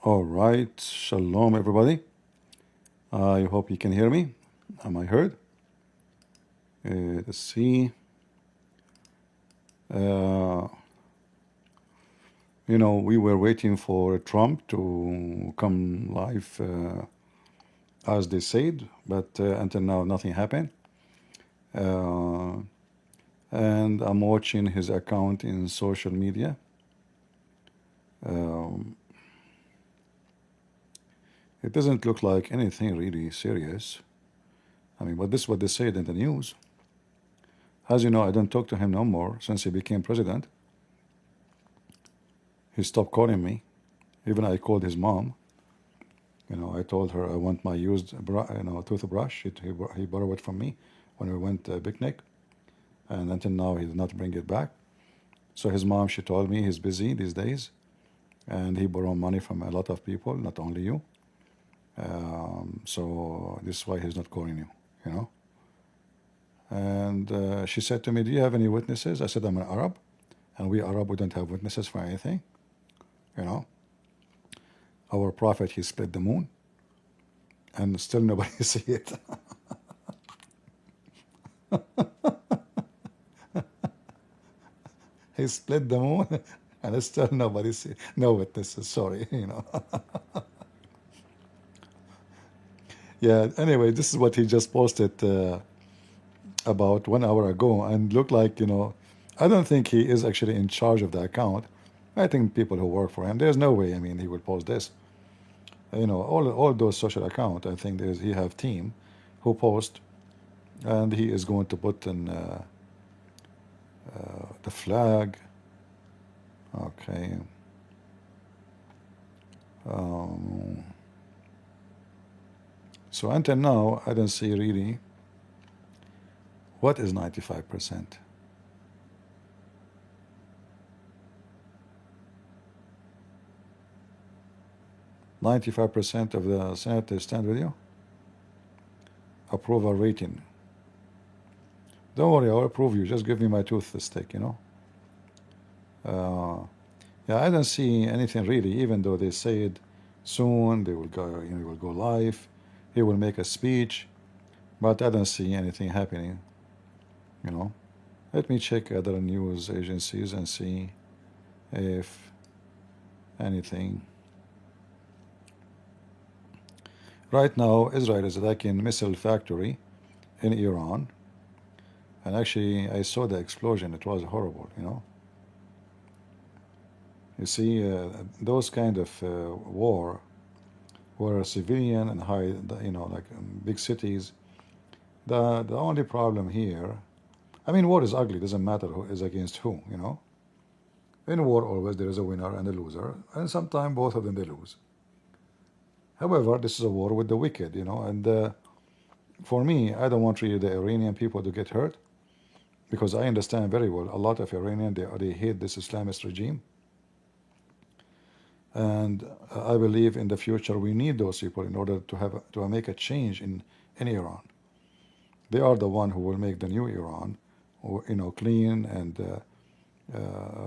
All right, shalom, everybody. I hope you can hear me. Am I heard? Let's see. Uh, we were waiting for Trump to come live, as they said, but until now, nothing happened. Uh, and I'm watching his account in social media. Um, it doesn't look like anything really serious. I mean, but this is what they said in the news. As you know, I don't talk to him no more since he became president. He stopped calling me. Even I called his mom. I told her I want my used toothbrush. He borrowed it from me when we went picnic, and until now he did not bring it back. So his mom, she told me he's busy these days, and he borrowed money from a lot of people, not only you. So this is why he's not calling you, you know. And she said to me, "Do you have any witnesses?" I said, "I'm an Arab, and we Arab, we don't have witnesses for anything, you know. Our prophet, he split the moon, and still nobody see it." He split the moon, and still nobody see, no witnesses. Sorry, Yeah. Anyway, this is what he just posted about 1 hour ago, and looked like I don't think he is actually in charge of the account. I think people who work for him. There's no way. I mean, he will post this. All those social accounts. I think he have team who post, and he is going to put in the flag. Okay. Um, so until now, I don't see really what is 95%. %95 of the senators stand with you. Approval rating. Don't worry, I'll approve you. Just give me my toothstick. Yeah, I don't see anything really. Even though they said soon they will go, he will go live, he will make a speech, but I don't see anything happening. Let me check other news agencies and see if anything. Right now, Israel is attacking missile factory in Iran, and actually, I saw the explosion. It was horrible. You see, those kind of war, where a civilian and high, like big cities. The only problem here, I mean, war is ugly. Doesn't matter who is against who. In war, always there is a winner and a loser, and sometimes both of them they lose. However, this is a war with the wicked, and for me, I don't want really the Iranian people to get hurt, because I understand very well a lot of Iranian, they hate this Islamist regime, and I believe in the future we need those people in order to make a change in Iran. They are the one who will make the new Iran, clean and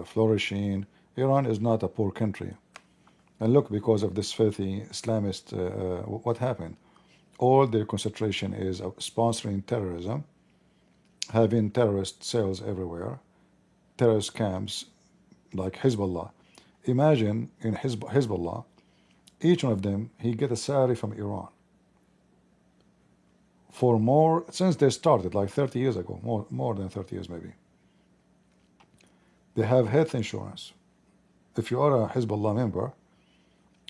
flourishing. Iran is not a poor country. And look, because of this filthy Islamist, what happened? All their concentration is sponsoring terrorism, having terrorist cells everywhere, terrorist camps like Hezbollah. Imagine in Hezbollah, each one of them, he get a salary from Iran. For more, since they started like 30 years ago, more than 30 years maybe. They have health insurance. If you are a Hezbollah member,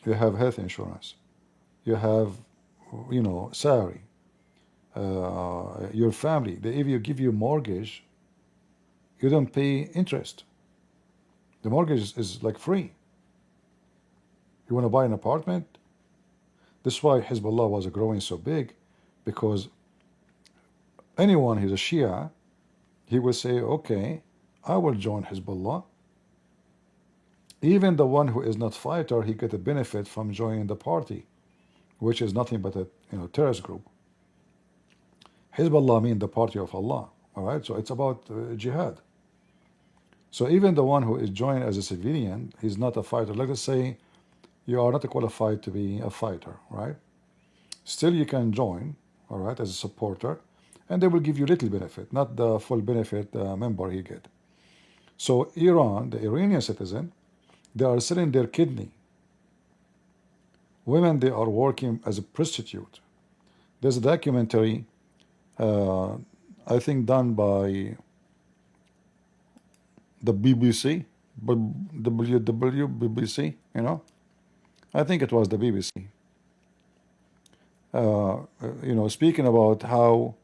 you have health insurance. You have, salary. Your family, they even give you mortgage. You don't pay interest. The mortgage is like free. You want to buy an apartment? This is why Hezbollah was growing so big, because anyone who's a Shia, he will say, okay, I will join Hezbollah. Even the one who is not fighter, he get a benefit from joining the party, which is nothing but a terrorist group. Hezbollah means the party of Allah. All right, so it's about jihad. So even the one who is joined as a civilian, he's not a fighter. Let us say you are not qualified to be a fighter, right? Still, you can join, all right, as a supporter, and they will give you little benefit, not the full benefit member he get. So Iran, the Iranian citizen, they are selling their kidney. Women, they are working as a prostitute. There's a documentary, uh, I think, done by the BBC, BBC, you know. I think it was the BBC. Speaking about how,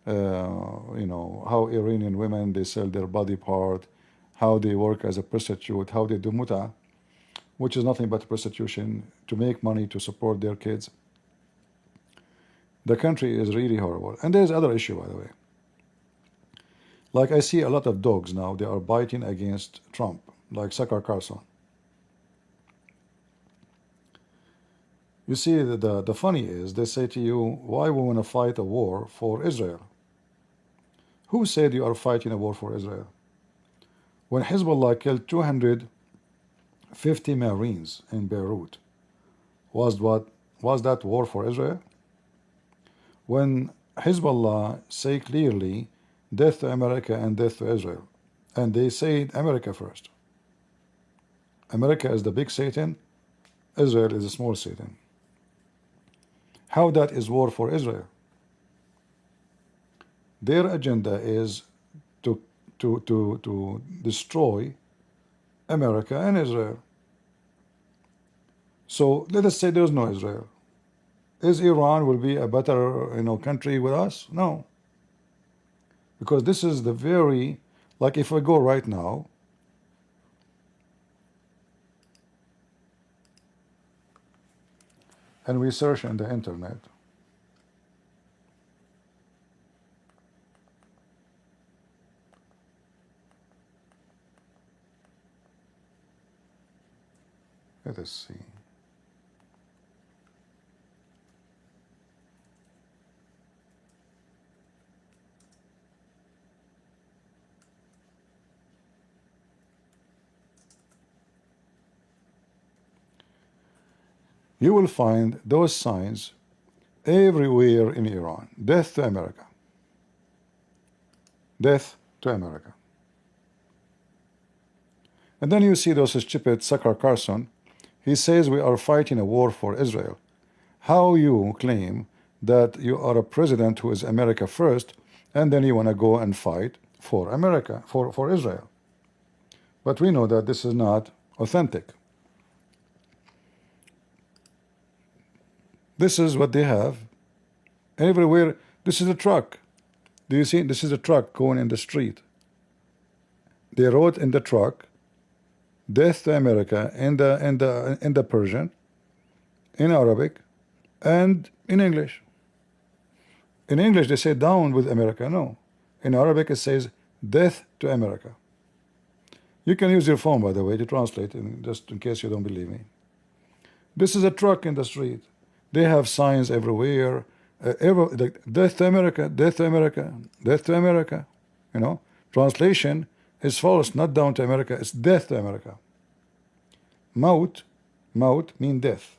how Iranian women, they sell their body part, how they work as a prostitute, how they do muta, which is nothing but prostitution to make money to support their kids. The country is really horrible. And there's other issue, by the way. Like I see a lot of dogs now, they are biting against Trump, like Tucker Carlson. You see, the funny is, they say to you, why we want to fight a war for Israel? Who said you are fighting a war for Israel? When Hezbollah killed 250 Marines in Beirut, was that war for Israel? When Hezbollah say clearly, death to America and death to Israel, and they say America first. America is the big Satan, Israel is a small Satan. How that is war for Israel? Their agenda is to destroy America and Israel. So let us say there is no Israel. Is Iran will be a better country with us? No. Because this is the very, like if I go right now, and we search on the internet, let us see. You will find those signs everywhere in Iran. Death to America. Death to America. And then you see those stupid Tucker Carlson. He says we are fighting a war for Israel. How you claim that you are a president who is America first, and then you want to go and fight for America, for Israel. But we know that this is not authentic. This is what they have everywhere. This is a truck. Do you see? This is a truck going in the street. They wrote in the truck, "Death to America" in the Persian, in Arabic, and in English. In English they say "Down with America." No, in Arabic it says "Death to America." You can use your phone, by the way, to translate, just in case you don't believe me. This is a truck in the street. They have signs everywhere, like "Death to America, death to America, death to America." Translation is false, not "down to America," it's "death to America." Maut mean death.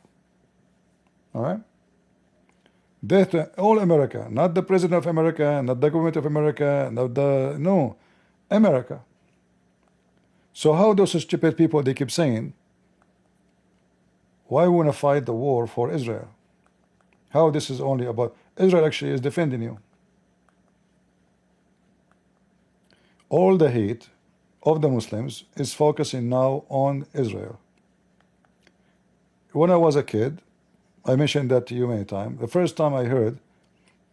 All right? Death to all America, not the President of America, not the government of America, no, America. So how those stupid people, they keep saying, why we want to fight the war for Israel? How this is only about Israel actually is defending you. All the hate of the Muslims is focusing now on Israel. When I was a kid, I mentioned that to you many times. The first time I heard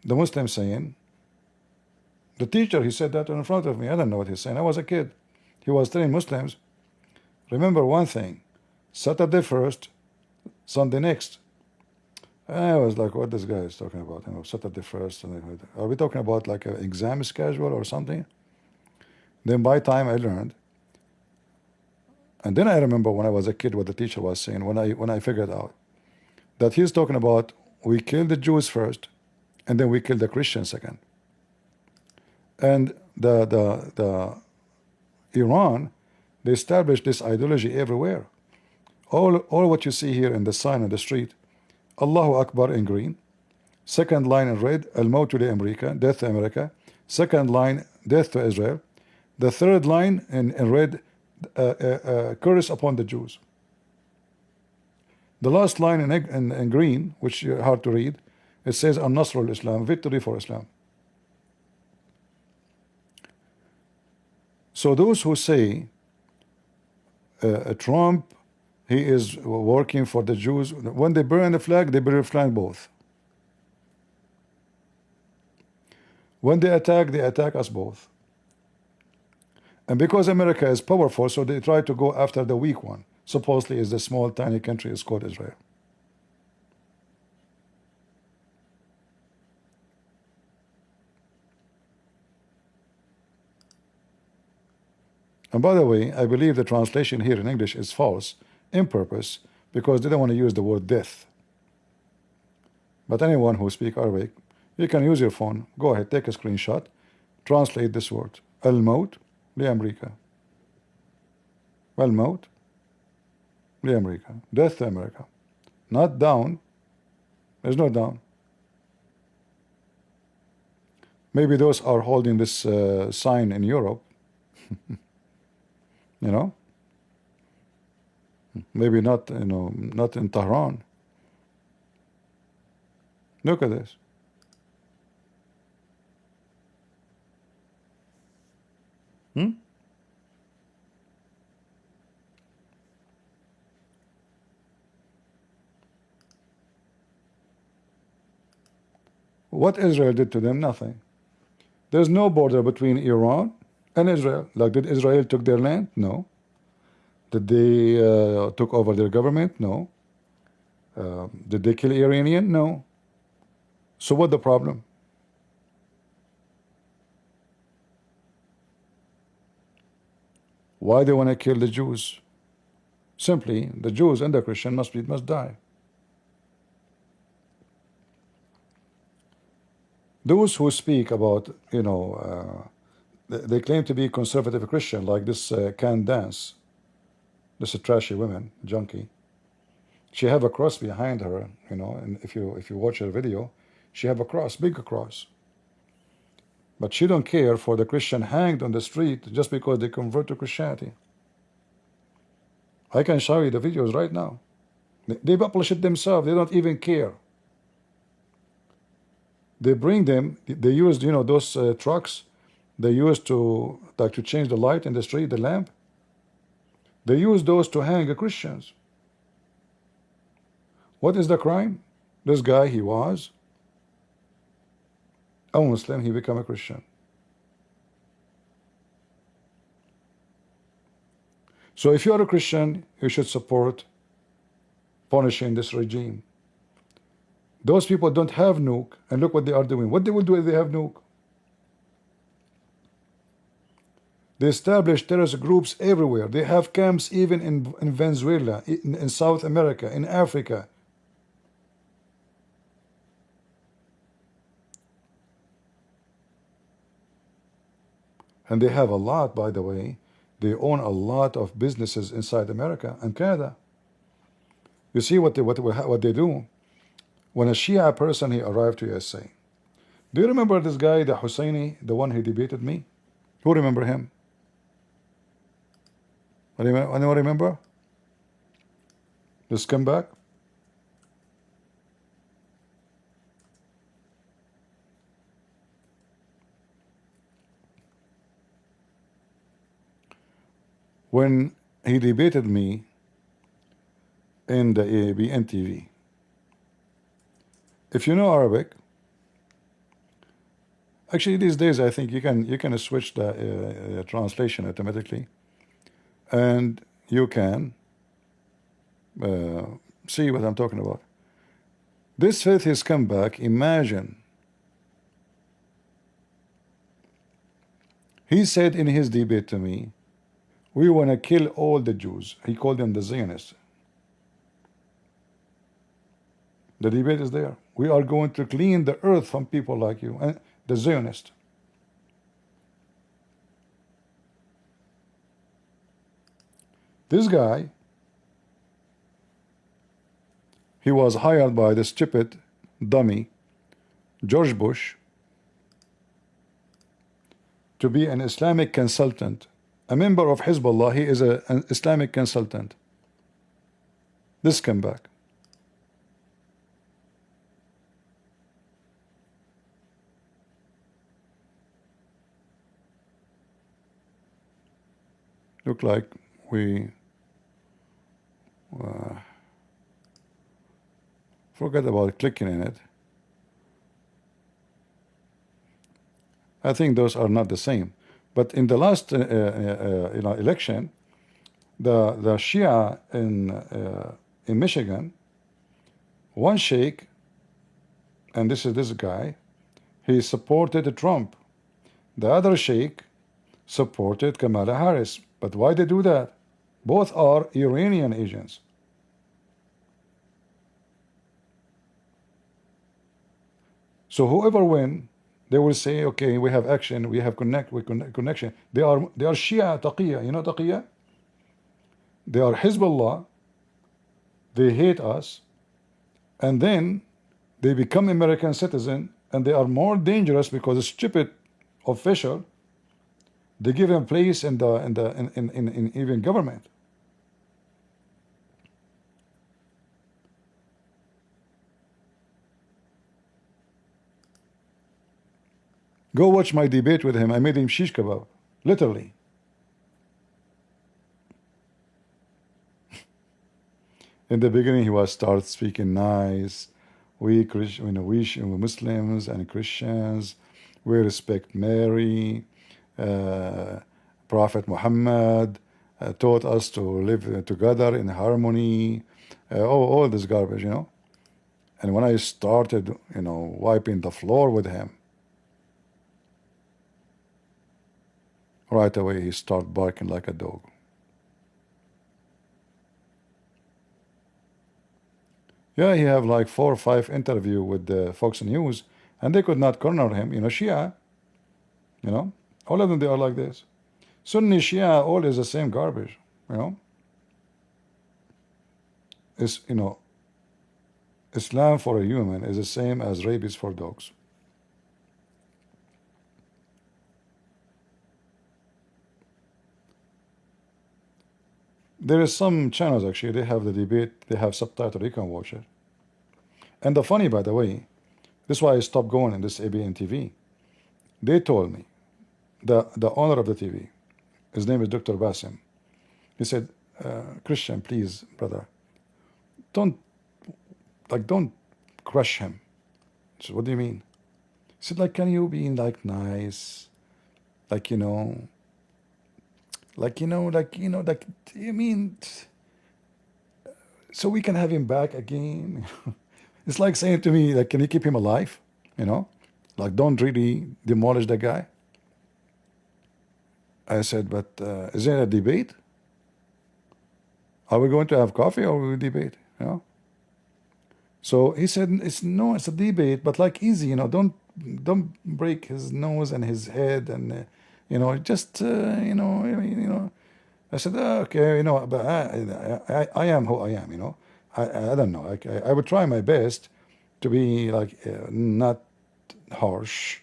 the Muslim saying, the teacher, he said that in front of me. I don't know what he's saying. I was a kid. He was telling Muslims, remember one thing, Saturday first, Sunday next. And I was like, what this guy is talking about? Saturday first. Are we talking about like an exam schedule or something? Then by time I learned, and then I remember when I was a kid what the teacher was saying, when I figured out that he's talking about we kill the Jews first, and then we kill the Christians second. And the Iran, they established this ideology everywhere. All what you see here in the sign on the street, Allahu Akbar in green. Second line in red, Al-Mawtu li America, death to America. Second line, death to Israel. The third line in red, curse upon the Jews. The last line in green, which is hard to read, it says An-Nasr al-Islam, victory for Islam. So those who say Trump, he is working for the Jews, when they burn the flag, they burn the flag both. When they attack us both. And because America is powerful, so they try to go after the weak one. Supposedly is the small tiny country is called Israel. And by the way, I believe the translation here in English is false in purpose because they don't want to use the word death. But anyone who speaks Arabic, you can use your phone. Go ahead, take a screenshot, translate this word. Al-Maut li America. Al-Maut li America. Death to America. Not down. There's no down. Maybe those are holding this sign in Europe. You know, maybe not, not in Tehran. Look at this. What Israel did to them? Nothing. There's no border between Iran and Israel. Like, did Israel took their land? No. Did they took over their government? No. Did they kill Iranian? No. So what the problem? Why they want to kill the Jews? Simply, the Jews and the Christian must die. Those who speak about, they claim to be conservative Christian, like this Can Dance, this trashy woman, junkie. She have a cross behind her, and if you watch her video, she have a cross, big cross. But she don't care for the Christian hanged on the street just because they convert to Christianity. I can show you the videos right now. They publish it themselves. They don't even care. They bring them. They used, those trucks. They used to change the light in the street, the lamp. They use those to hang Christians. What is the crime? This guy, he was a Muslim. He became a Christian. So if you are a Christian, you should support punishing this regime. Those people don't have nuke, and look what they are doing. What they will do if they have nuke? They establish terrorist groups everywhere. They have camps even in Venezuela, in South America, in Africa. And they have a lot, by the way. They own a lot of businesses inside America and Canada. You see what they do? When a Shia person, he arrived to USA. Do you remember this guy, the Husseini, the one who debated me? Who remember him? Anyone remember? The scumbag? When he debated me in the AABN TV, if you know Arabic, actually these days I think you can switch the translation automatically, and you can see what I'm talking about. This faith has come back. Imagine, he said in his debate to me, we want to kill all the Jews. He called them the Zionists. The debate is there. We are going to clean the earth from people like you, and the Zionists. This guy, he was hired by the stupid dummy George Bush to be an Islamic consultant, a member of Hezbollah. He is an Islamic consultant. This come back. Look like we forget about clicking in it. I think those are not the same. But in the last election, the Shia in Michigan, one sheikh, and this is this guy, he supported Trump. The other sheikh supported Kamala Harris. But why they do that? Both are Iranian agents. So whoever win, they will say, okay, we have action, we have connection. They are Shia Taqiyya. You know Taqiyya? They are Hezbollah. They hate us, and then they become American citizen, and they are more dangerous because a stupid official, they give him place in even government. Go watch my debate with him. I made him shish kebab, literally. In the beginning, he was start speaking nice. We Muslims and Christians, we respect Mary. Prophet Muhammad taught us to live together in harmony. All this garbage, you know. And when I started, wiping the floor with him, right away he started barking like a dog. Yeah, he have like 4 or 5 interview with the Fox News, and they could not corner him. Shia, all of them, they are like this. Sunni, Shia, all is the same garbage. It's Islam for a human is the same as rabies for dogs. There is some channels actually, they have the debate, they have subtitle, you can watch it. And the funny, by the way, this is why I stopped going in this ABN TV. They told me, the owner of the TV, his name is Dr. Basim, he said, Christian, please, brother, don't crush him. I said, what do you mean? He said, like, can you be nice, you mean, so we can have him back again. It's like saying to me, can you keep him alive? Don't really demolish the guy. I said, but is there a debate? Are we going to have coffee or will we debate? So he said, it's a debate, but easy, don't break his nose and his head, and just I said, okay, but I am who I am, I don't know. I would try my best to be not harsh,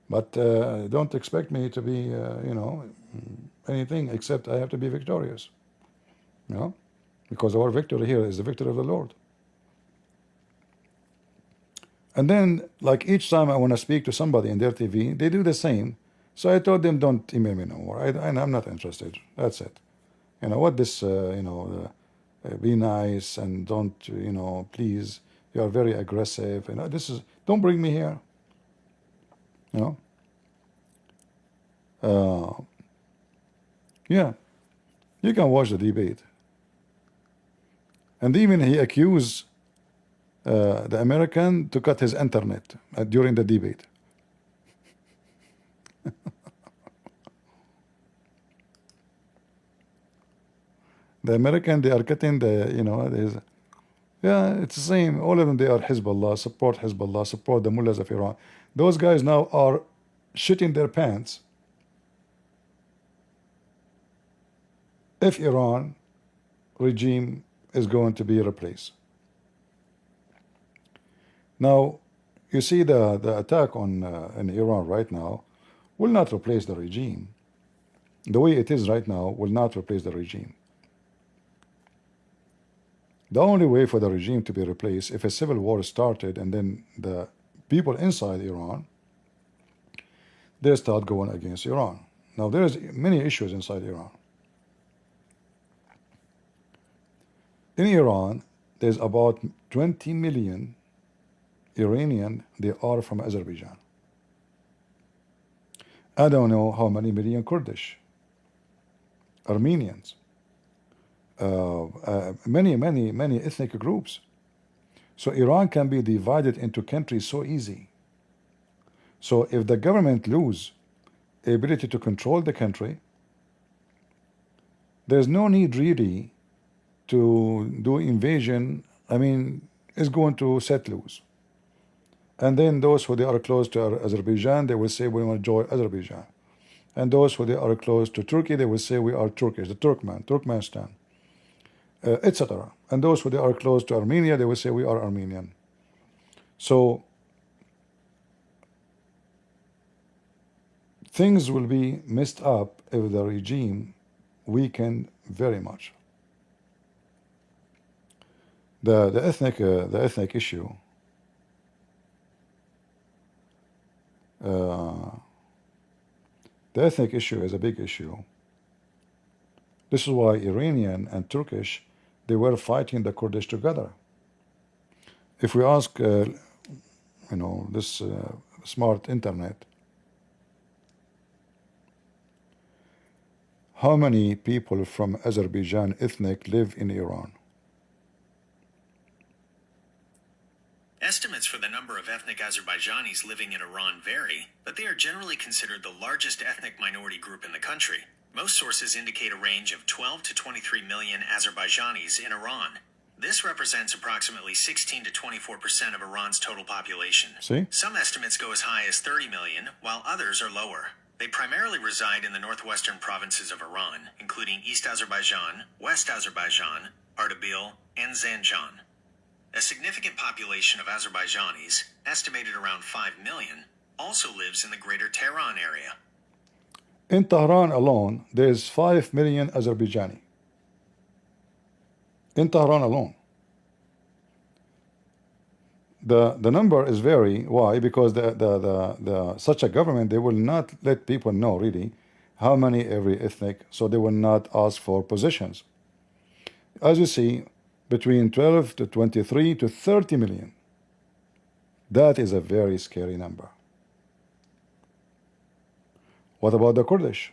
but don't expect me to be, anything except I have to be victorious, because our victory here is the victory of the Lord. And then, each time I want to speak to somebody in their TV, they do the same. So I told them, don't email me no more. I'm not interested. That's it. What this, be nice and don't, please, you are very aggressive. Don't bring me here. Yeah, you can watch the debate. And even he accused the American to cut his internet during the debate. The American, they are cutting the, yeah, it's the same. All of them, they are Hezbollah, support the mullahs of Iran. Those guys now are shitting their pants if Iran regime is going to be replaced. Now, you see the attack on in Iran right now will not replace the regime. The way it is right now will not replace the regime. The only way for the regime to be replaced if a civil war started and then the people inside Iran, they start going against Iran. Now there's many issues inside Iran. In Iran, there's about 20 million Iranian, they are from Azerbaijan. I don't know how many million Kurdish, Armenians, many ethnic groups. So Iran can be divided into countries so easy. So if the government lose ability to control the country, there's no need really to do invasion. I mean, it's going to set loose. And then those who they are close to Azerbaijan, they will say we want to join Azerbaijan. And those who they are close to Turkey, they will say we are Turkish, the Turkmenistan, etc. And those who they are close to Armenia, they will say we are Armenian. So things will be messed up if the regime weakened very much. The ethnic issue. The ethnic issue is a big issue. This is why Iranian and Turkish, they were fighting the Kurdish together. If we ask, this smart internet, how many people from Azerbaijan ethnic live in Iran? Estimates for the number of ethnic Azerbaijanis living in Iran vary, but they are generally considered the largest ethnic minority group in the country. Most sources indicate a range of 12 to 23 million Azerbaijanis in Iran. This represents approximately 16 to 24% of Iran's total population. See? Some estimates go as high as 30 million, while others are lower. They primarily reside in the northwestern provinces of Iran, including East Azerbaijan, West Azerbaijan, Ardabil, and Zanjan. A significant population of Azerbaijanis, estimated around 5 million, also lives in the greater Tehran area. In Tehran alone, there is 5 million Azerbaijani. In Tehran alone. The number is very, why? Because such a government, they will not let people know really how many every ethnic, so they will not ask for positions. As you see, between 12 to 23 to 30 million. That is a very scary number. What about the Kurdish?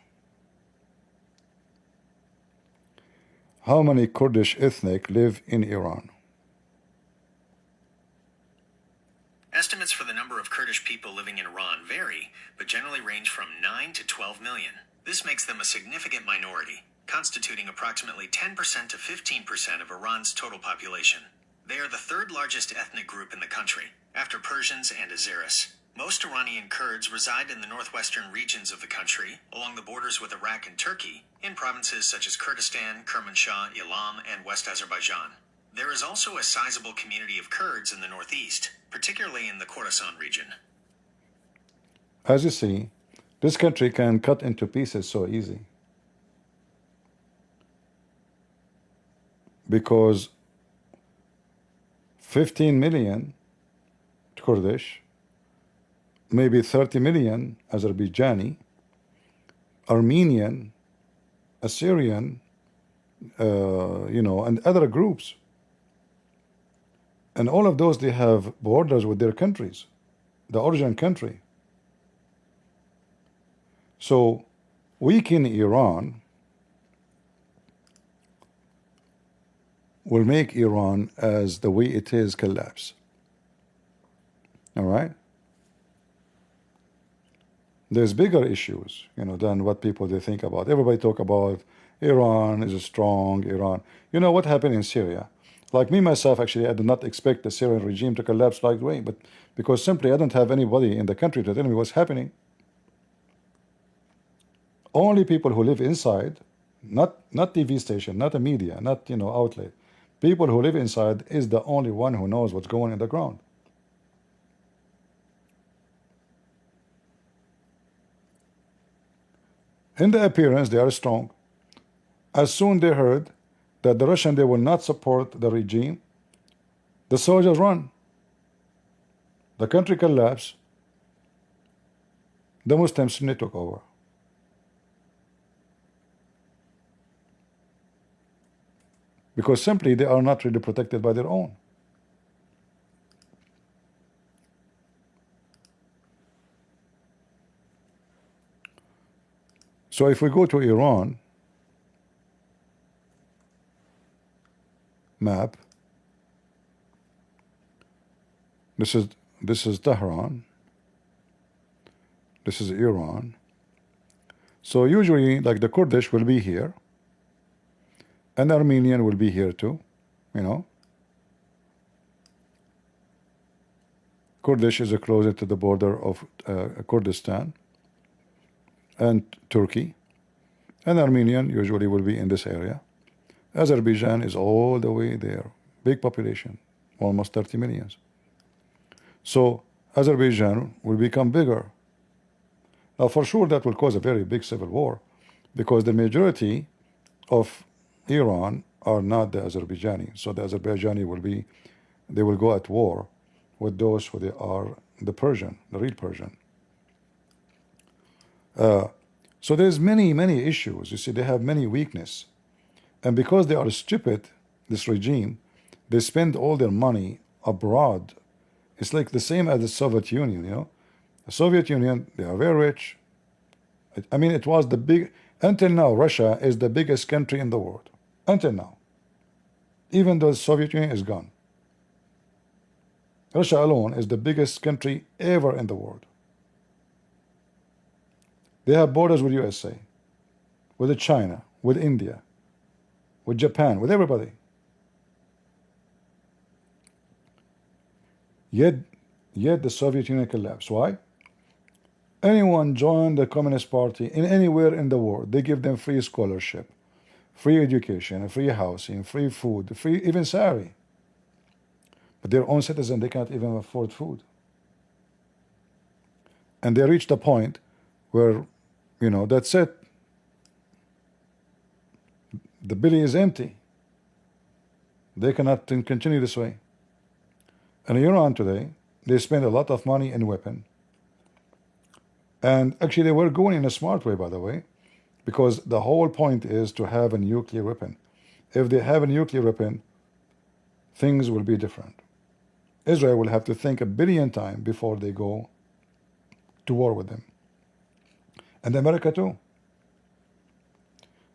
How many Kurdish ethnic live in Iran? Estimates for the number of Kurdish people living in Iran vary, but generally range from 9 to 12 million. This makes them a significant minority, constituting approximately 10% to 15% of Iran's total population. They are the third largest ethnic group in the country, after Persians and Azeris. Most Iranian Kurds reside in the northwestern regions of the country, along the borders with Iraq and Turkey, in provinces such as Kurdistan, Kermanshah, Ilam, and West Azerbaijan. There is also a sizable community of Kurds in the northeast, particularly in the Khorasan region. As you see, this country can cut into pieces so easy. Because 15 million Kurdish, maybe 30 million Azerbaijani, Armenian, Assyrian, and other groups. And all of those, they have borders with their countries, the origin country. So weaken Iran will make Iran as the way it is collapse. All right? There's bigger issues, than what people they think about. Everybody talk about Iran is strong, Iran. You know what happened in Syria? Like me, myself, actually, I did not expect the Syrian regime to collapse like way, but because simply I don't have anybody in the country to tell me what's happening. Only people who live inside, not TV station, not the media, not outlet. People who live inside is the only one who knows what's going in the ground. In the appearance, they are strong. As soon they heard that the Russian they will not support the regime, the soldiers run. The country collapsed. The Muslims Sunni took over. Because simply they are not really protected by their own. So if we go to Iran map, this is Tehran, this is Iran. So usually like the Kurdish will be here, and Armenian will be here too, you know. Kurdish is closer to the border of Kurdistan and Turkey, and Armenian usually will be in this area. Azerbaijan is all the way there, big population, almost 30 million. So Azerbaijan will become bigger. Now for sure that will cause a very big civil war, because the majority of Iran are not the Azerbaijani. So the Azerbaijani will be, they will go at war with those who they are the Persian, the real Persian. So there's many issues. You see, they have many weakness, and because they are stupid, this regime, they spend all their money abroad. It's like the same as the Soviet Union, you know. The Soviet Union, they are very rich. I mean, it was the big, until now, Russia is the biggest country in the world. Until now. Even though the Soviet Union is gone. Russia alone is the biggest country ever in the world. They have borders with USA, with China, with India, with Japan, with everybody. Yet the Soviet Union collapsed. Why? Anyone join the Communist Party in anywhere in the world, they give them free scholarship, free education, free housing, free food, free even salary. But their own citizens, they can't even afford food. And they reached a point where, you know, that's it. The belly is empty. They cannot continue this way. And Iran today, they spend a lot of money in weapon. And actually they were going in a smart way, by the way, because the whole point is to have a nuclear weapon. If they have a nuclear weapon, things will be different. Israel will have to think 1 billion times before they go to war with them. And America too.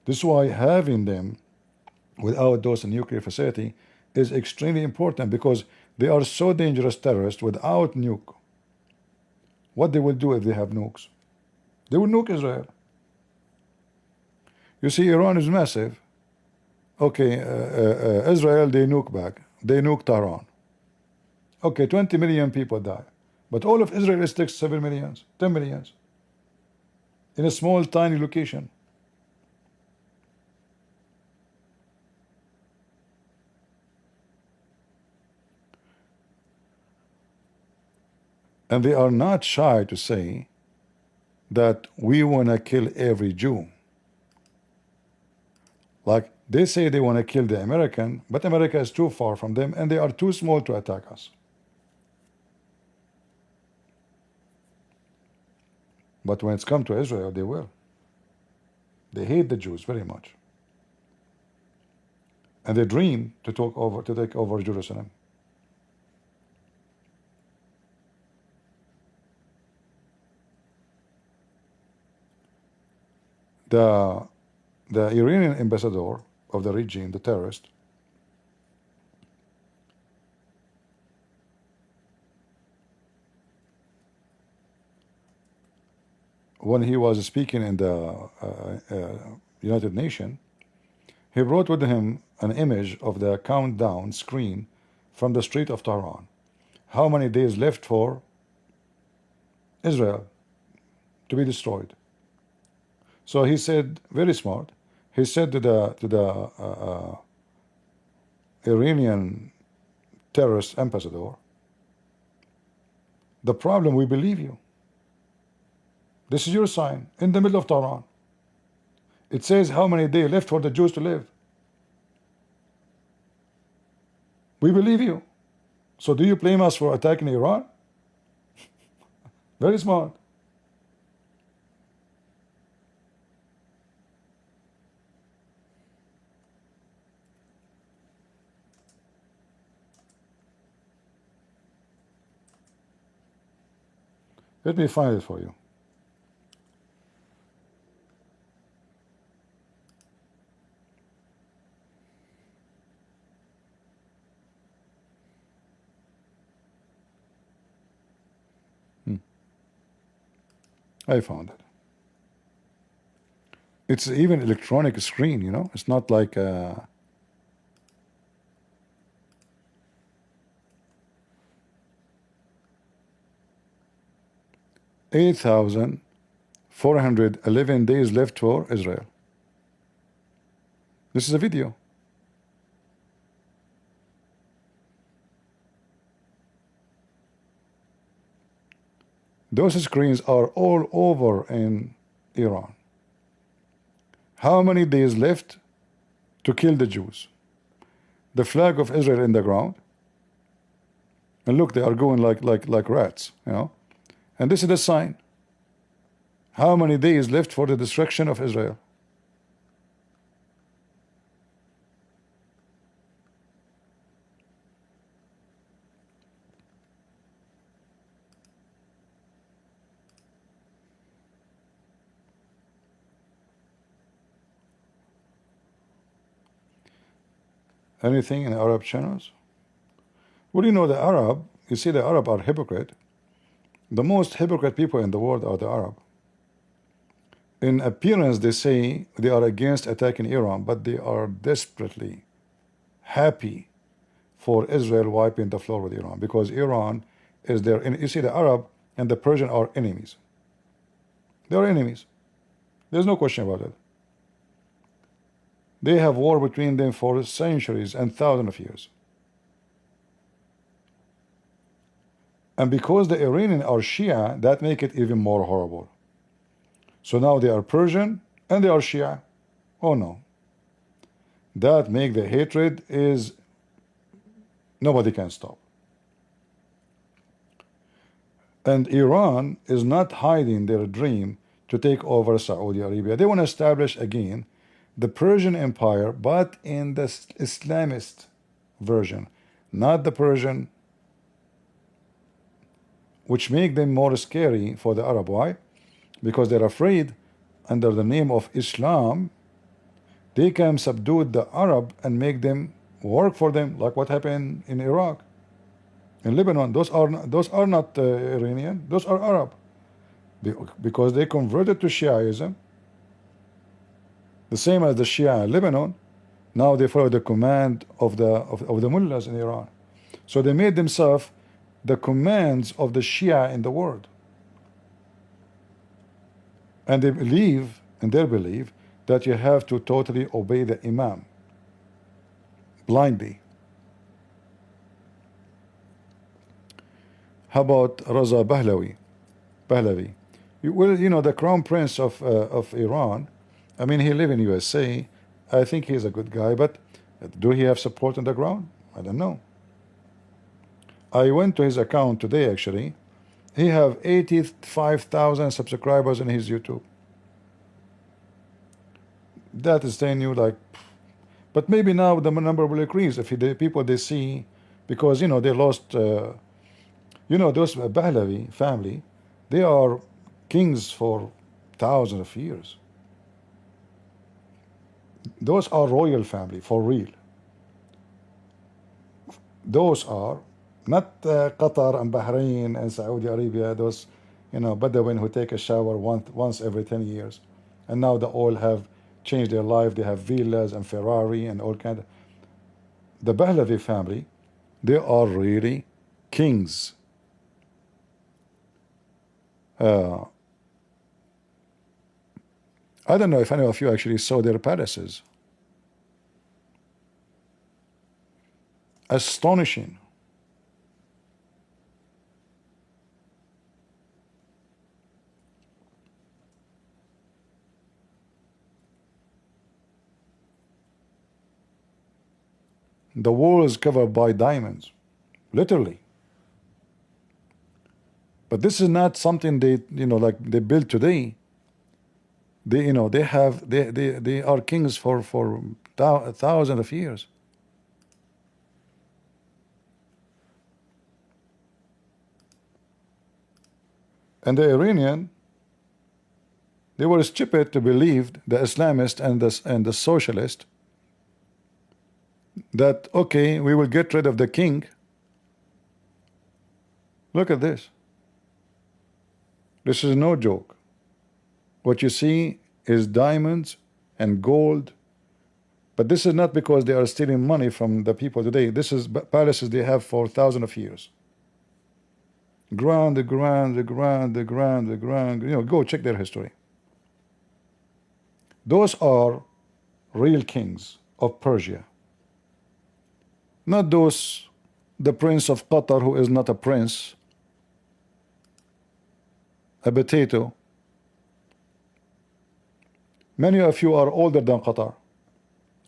This is why having them without those nuclear facility is extremely important, because they are so dangerous terrorists without nuke. What they will do if they have nukes? They will nuke Israel. You see, Iran is massive. Okay, Israel, they nuke back. They nuke Tehran. Okay, 20 million people die. But all of Israel is 7 millions, 10 millions. In a small, tiny location. And they are not shy to say that we want to kill every Jew. Like they say they want to kill the American, but America is too far from them and they are too small to attack us. But when it's come to Israel, they will. They hate the Jews very much. And they dream to take over Jerusalem. The Iranian ambassador of the regime, the terrorist, when he was speaking in the United Nations, he brought with him an image of the countdown screen from the street of Tehran. How many days left for Israel to be destroyed? So he said, very smart, he said to the Iranian terrorist ambassador, the problem, we believe you. This is your sign in the middle of Tehran. It says how many days left for the Jews to live. We believe you. So do you blame us for attacking Iran? Very smart. Let me find it for you. I found it. It's even electronic screen, you know. It's not like 8,411 days left for Israel. This is a video. Those screens are all over in Iran. How many days left to kill the Jews? The flag of Israel in the ground. And look, they are going like rats, you know. And this is the sign. How many days left for the destruction of Israel? Anything in Arab channels? Well, you know, the Arab, you see, the Arab are hypocrite. The most hypocrite people in the world are the Arab. In appearance, they say they are against attacking Iran, but they are desperately happy for Israel wiping the floor with Iran, because Iran is their enemy. You see, the Arab and the Persian are enemies. They are enemies. There's no question about it. They have war between them for centuries and thousands of years. And because the Iranian are Shia, that make it even more horrible. So now they are Persian and they are Shia. Oh no. That make the hatred is nobody can stop. And Iran is not hiding their dream to take over Saudi Arabia. They want to establish again the Persian Empire, but in the Islamist version, not the Persian, which make them more scary for the Arab. Why? Because they're afraid under the name of Islam, they can subdue the Arab and make them work for them, like what happened in Iraq, in Lebanon. Those are not Iranian, those are Arab, because they converted to Shiaism, the same as the Shia in Lebanon. Now they follow the command of the mullahs in Iran. So they made themselves the commands of the Shia in the world. And they believe, in their belief, that you have to totally obey the Imam blindly. How about Raza Pahlavi? Well, you know, the crown prince of Iran. I mean, he live in USA. I think he's a good guy, but do he have support on the ground? I don't know. I went to his account today, actually. He have 85,000 subscribers in his YouTube. That is telling you, like, but maybe now the number will increase if the people they see, because you know they lost. You know, those Pahlavi family, they are kings for thousands of years. Those are royal family for real. Those are not Qatar and Bahrain and Saudi Arabia. Those, you know, Bedouin who take a shower once every 10 years, and now the all have changed their life. They have villas and Ferrari and all kind of. The Pahlavi family, they are really kings. I don't know if any of you actually saw their palaces. Astonishing. The wall is covered by diamonds, literally. But this is not something they, like they build today. They, they have, they are kings for thousands of years. And the Iranian, they were stupid to believe, the Islamist and the socialist, that okay, we will get rid of the king. Look at this. This is no joke. What you see is diamonds and gold. But this is not because they are stealing money from the people today. This is palaces they have for thousands of years. Grand, go check their history. Those are real kings of Persia. Not those, the prince of Qatar who is not a prince, a potato. Many of you are older than Qatar.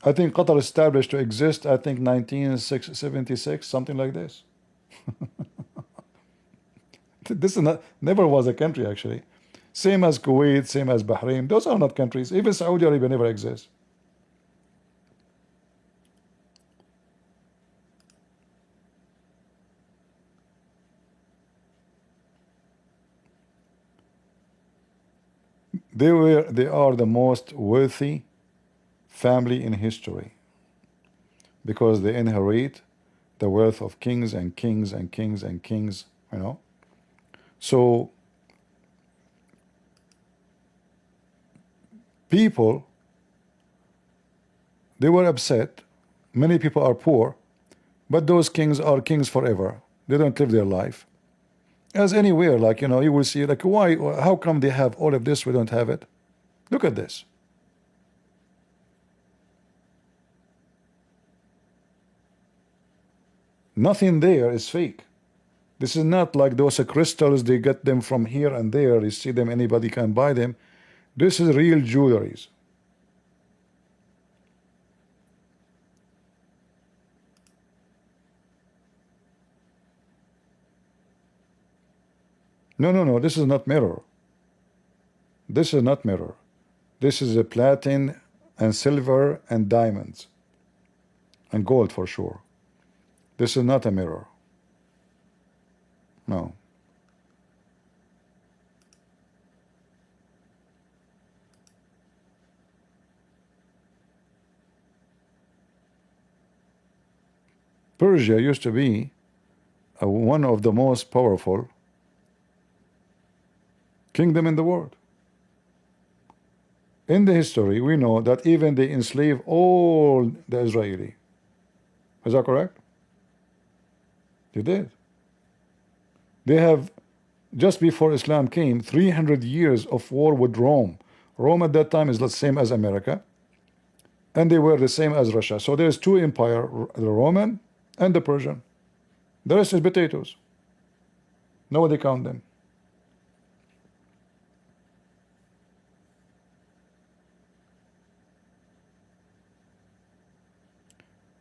I think Qatar established to exist, I think 1976, something like this. This is not, never was a country actually. Same as Kuwait, same as Bahrain. Those are not countries. Even Saudi Arabia never exists. They are the most wealthy family in history because they inherit the wealth of kings and kings and kings and kings, So people, they were upset. Many people are poor, but those kings are kings forever. They don't live their life. As anywhere, like, you will see, like, why, how come they have all of this, we don't have it? Look at this. Nothing there is fake. This is not like those crystals, they get them from here and there, you see them, anybody can buy them. This is real jewelries. No, this is not mirror. This is not mirror. This is a platinum and silver and diamonds and gold for sure. This is not a mirror. No. Persia used to be one of the most powerful kingdom in the world. In the history, we know that even they enslave all the Israeli. Is that correct? They did. They have, just before Islam came, 300 years of war with Rome. Rome at that time is the same as America, and they were the same as Russia. So there's two empires, the Roman and the Persian. The rest is potatoes. Nobody count them.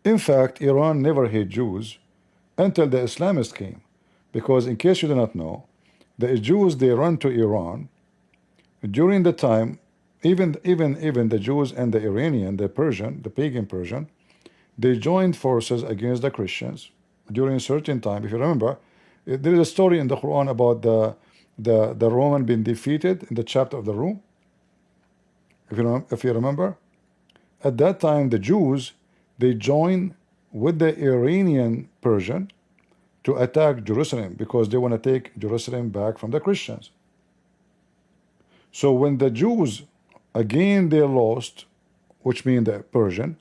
In fact, Iran never hate Jews until the Islamists came. Because in case you do not know, the Jews, they run to Iran during the time, even the Jews and the Iranian, the Persian, the pagan Persian, they joined forces against the Christians during a certain time. If you remember, there is a story in the Quran about the Roman being defeated in the chapter of the Rum. If you remember, at that time the Jews, they joined with the Iranian Persian to attack Jerusalem because they want to take Jerusalem back from the Christians. So when the Jews again they lost, which means the Persian,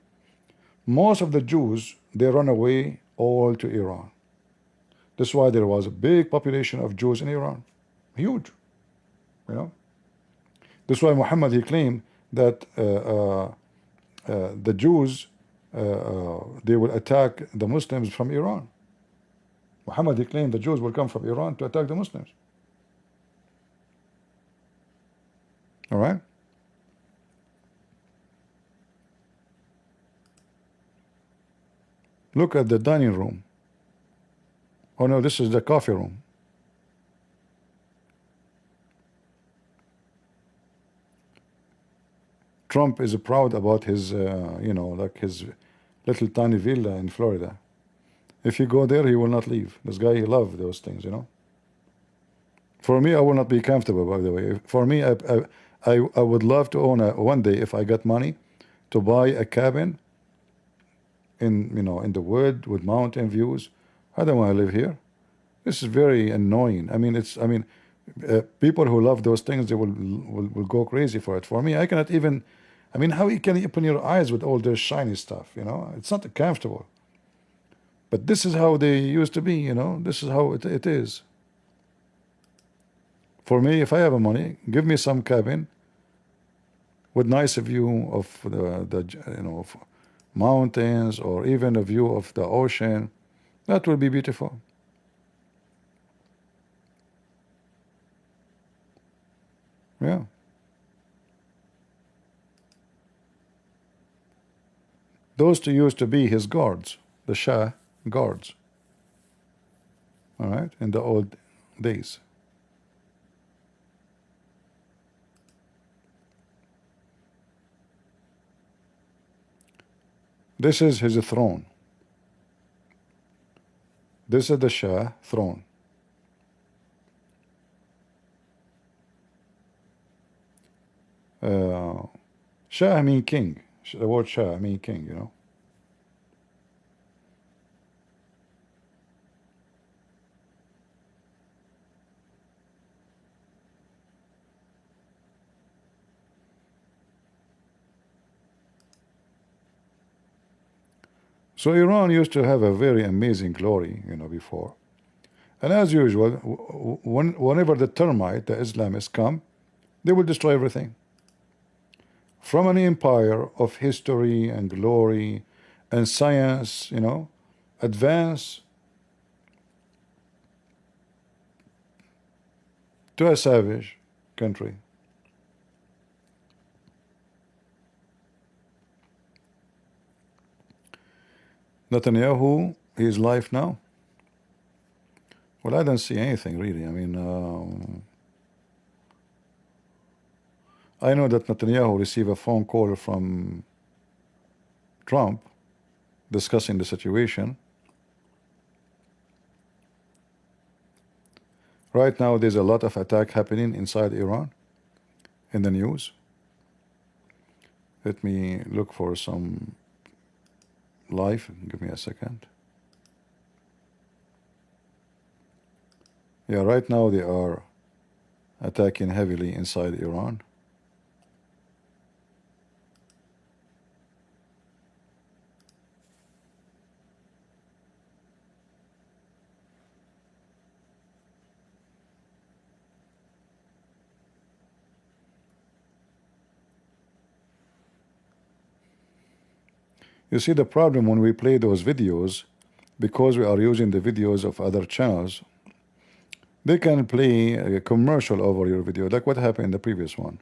most of the Jews they run away all to Iran. That's why there was a big population of Jews in Iran, huge. That's why Muhammad, he claimed that the Jews they will attack the Muslims from Iran. Muhammad, he claimed the Jews will come from Iran to attack the Muslims. All right. Look at the dining room. Oh no, this is the coffee room. Trump is proud about his, like his little tiny villa in Florida. If you go there, he will not leave. This guy, he loves those things. For me, I will not be comfortable, by the way. For me, I would love to own one day, if I got money, to buy a cabin in the wood with mountain views. I don't want to live here. This is very annoying. People who love those things, they will go crazy for it. For me, I cannot even. How you can open your eyes with all this shiny stuff? It's not comfortable. But this is how they used to be. This is how it is. For me, if I have money, give me some cabin with nice view of the mountains, or even a view of the ocean. That will be beautiful. Yeah. Those two used to be his guards, the Shah guards. All right, in the old days. This is his throne. This is the Shah throne. Shah mean king. The word Shah mean king. So Iran used to have a very amazing glory, before. And as usual, whenever the termite, the Islamists come, they will destroy everything. From an empire of history and glory and science, advance to a savage country. Netanyahu, his life now? Well, I don't see anything really. I know that Netanyahu received a phone call from Trump discussing the situation. Right now, there's a lot of attack happening inside Iran in the news. Let me look for some live. Give me a second. Yeah, right now they are attacking heavily inside Iran. You see, the problem when we play those videos, because we are using the videos of other channels, they can play a commercial over your video, like what happened in the previous one.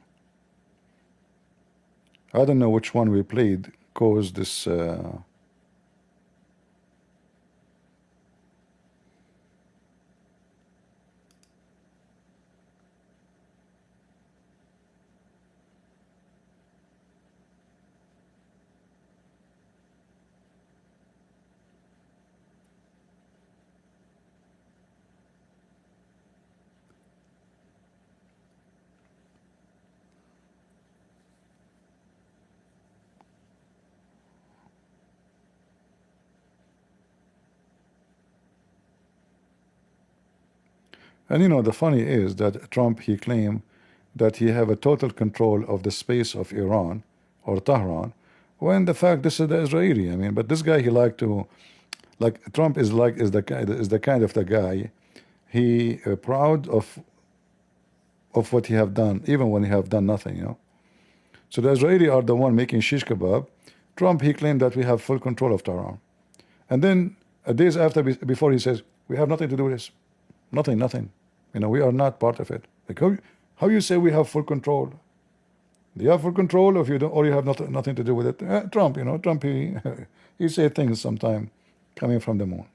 I don't know which one we played caused this. And the funny is that Trump, he claimed that he have a total control of the space of Iran or Tehran, when the fact this is the Israeli. But this guy, he like to, like Trump is the kind of the guy, he proud of what he have done, even when he have done nothing. So the Israeli are the one making shish kebab. Trump, he claimed that we have full control of Tehran, and then days after, before, he says we have nothing to do with this, nothing. We are not part of it. Like how you say we have full control? Do you have full control if you don't, or you have nothing to do with it? Trump, Trump, he he say things sometimes coming from the moon.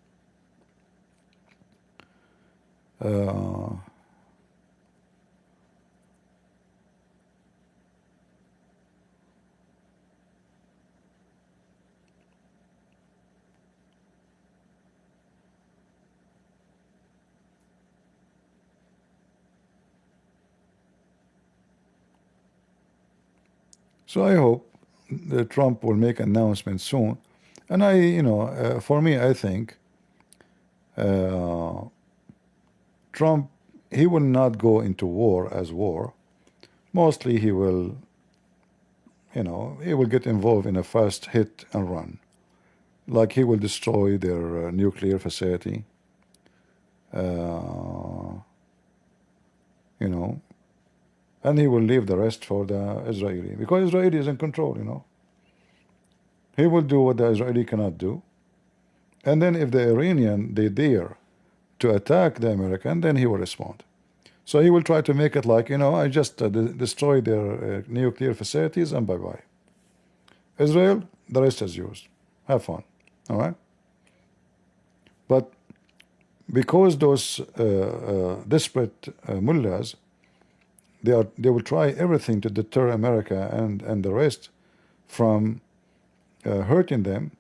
Uh, so I hope that Trump will make announcements soon. And for me, I think uh, Trump, he will not go into war as war. Mostly he will, he will get involved in a fast hit and run. Like he will destroy their nuclear facility, uh, you know, and he will leave the rest for the Israeli, because Israeli is in control. He will do what the Israeli cannot do. And then if the Iranian, they dare to attack the American, then he will respond. So he will try to make it like, I just destroy their nuclear facilities and bye-bye. Israel, the rest is yours. Have fun. All right? But because those desperate mullahs, they will try everything to deter America and the rest from hurting them.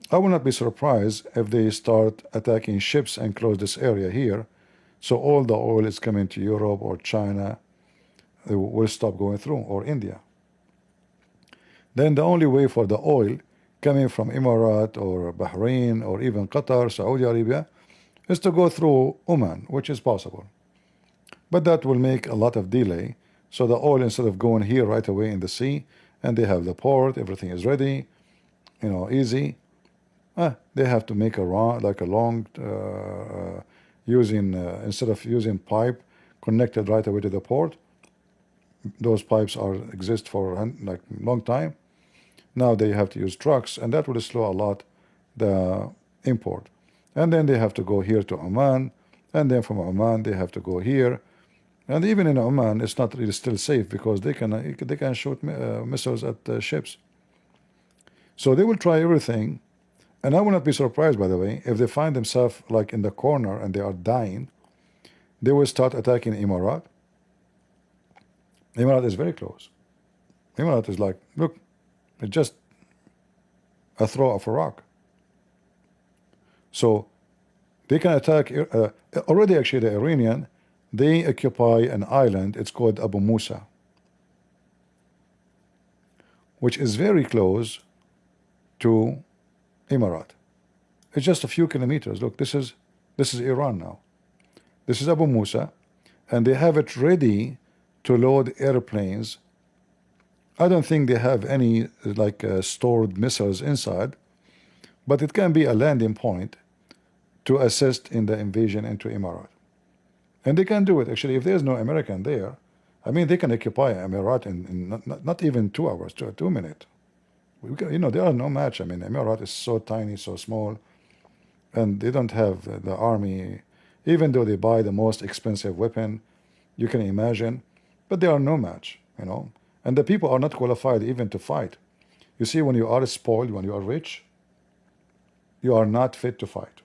I will not be surprised if they start attacking ships and close this area here, so all the oil is coming to Europe or China will stop going through, or India. Then the only way for the oil coming from Emirates or Bahrain or even Qatar, Saudi Arabia, is to go through Oman, which is possible. But that will make a lot of delay. So the oil, instead of going here right away in the sea, and they have the port, everything is ready, easy. They have to make a long, using instead of using pipe connected right away to the port. Those pipes exist for like long time. Now they have to use trucks, and that will slow a lot the import. And then they have to go here to Oman, and then from Oman they have to go here. And even in Oman, it's not really still safe, because they can shoot missiles at ships. So they will try everything. And I will not be surprised, by the way, if they find themselves like in the corner and they are dying, they will start attacking Emirat. Emirat is very close. Emirat is like, look, it's just a throw of a rock. So they can attack, already actually the Iranian, they occupy an island, it's called Abu Musa, which is very close to Emirat. It's just a few kilometers. Look, this is Iran now. This is Abu Musa, and they have it ready to load airplanes. I don't think they have any like stored missiles inside, but it can be a landing point to assist in the invasion into Emirat. And they can do it. Actually, if there's no American there, I mean, they can occupy Emirat in not even 2 hours, 2 minutes. They are no match. I mean, Emirat is so tiny, so small, and they don't have the army, even though they buy the most expensive weapon you can imagine, but they are no match, and the people are not qualified even to fight. You see, when you are spoiled, when you are rich, you are not fit to fight.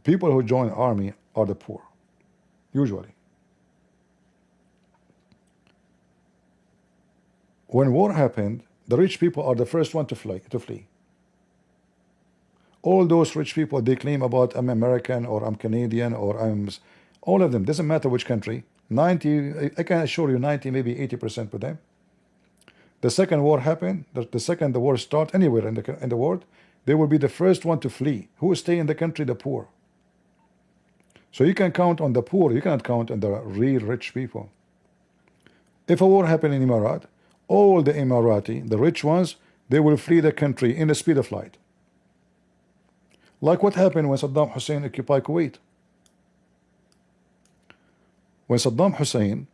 People who join army are the poor, usually. When war happened, the rich people are the first one to flee. All those rich people, they claim about I'm American or I'm Canadian or all of them, doesn't matter which country, 90, I can assure you 90, maybe 80% of them. The second war happened, the second the war start anywhere in the world, they will be the first one to flee. Who stay in the country? The poor. So you can count on the poor, you cannot count on the real rich people. If a war happened in Emirat, all the Emirati, the rich ones, they will flee the country in the speed of light. Like what happened when Saddam Hussein occupied Kuwait. When Saddam Hussein,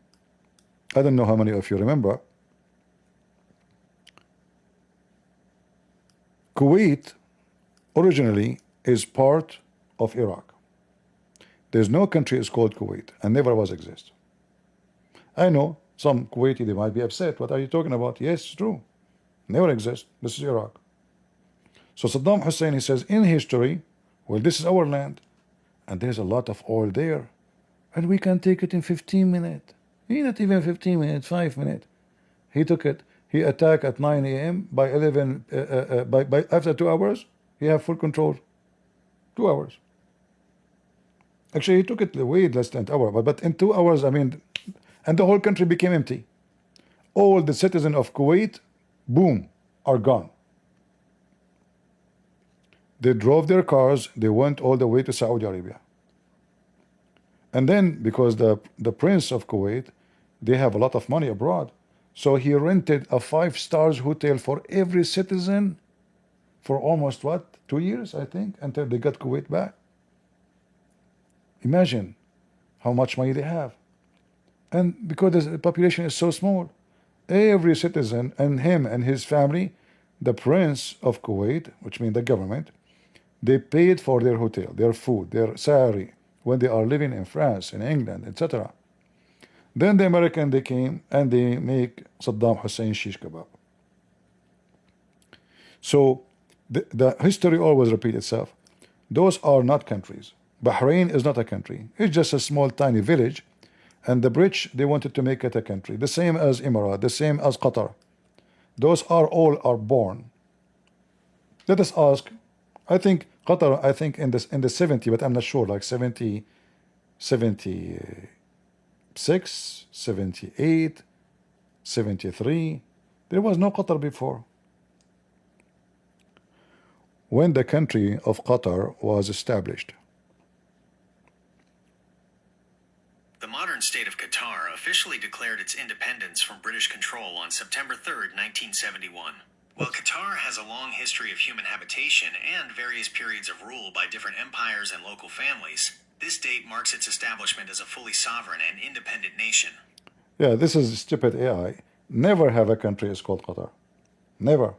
I don't know how many of you remember, Kuwait originally is part of Iraq. There's no country is called Kuwait, and never was exist. I know some Kuwaiti, they might be upset. What are you talking about? Yes, it's true. Never exist. This is Iraq. So Saddam Hussein, he says in history, well, this is our land, and there's a lot of oil there, and we can take it in 15 minutes. Not even 15 minutes, 5 minutes. He took it. He attacked at 9 a.m. By 11, by after 2 hours, he have full control. 2 hours. Actually, he took it way less than an hour, but in 2 hours, I mean, and the whole country became empty. All the citizens of Kuwait, boom, are gone. They drove their cars, they went all the way to Saudi Arabia. And then, because the prince of Kuwait, they have a lot of money abroad, so he rented a 5 stars hotel for every citizen for almost what, 2 years, I think, until they got Kuwait back. Imagine how much money they have. And because the population is so small, every citizen and him and his family, the prince of Kuwait, which means the government, they paid for their hotel, their food, their salary when they are living in France, in England, etc. Then the American, they came and they make Saddam Hussein shish kebab. So the history always repeats itself. Those are not countries. Bahrain is not a country. It's just a small tiny village, and the British, they wanted to make it a country. The same as Emirates, the same as Qatar. Those are all are born. Let us ask. I think Qatar, I think in the 70, but I'm not sure, like 70, 76, 78, 73. There was no Qatar before. When the country of Qatar was established. The modern state of Qatar officially declared its independence from British control on September 3rd, 1971. While Qatar has a long history of human habitation and various periods of rule by different empires and local families, this date marks its establishment as a fully sovereign and independent nation. Yeah, this is stupid AI. Never have a country is called Qatar. Never.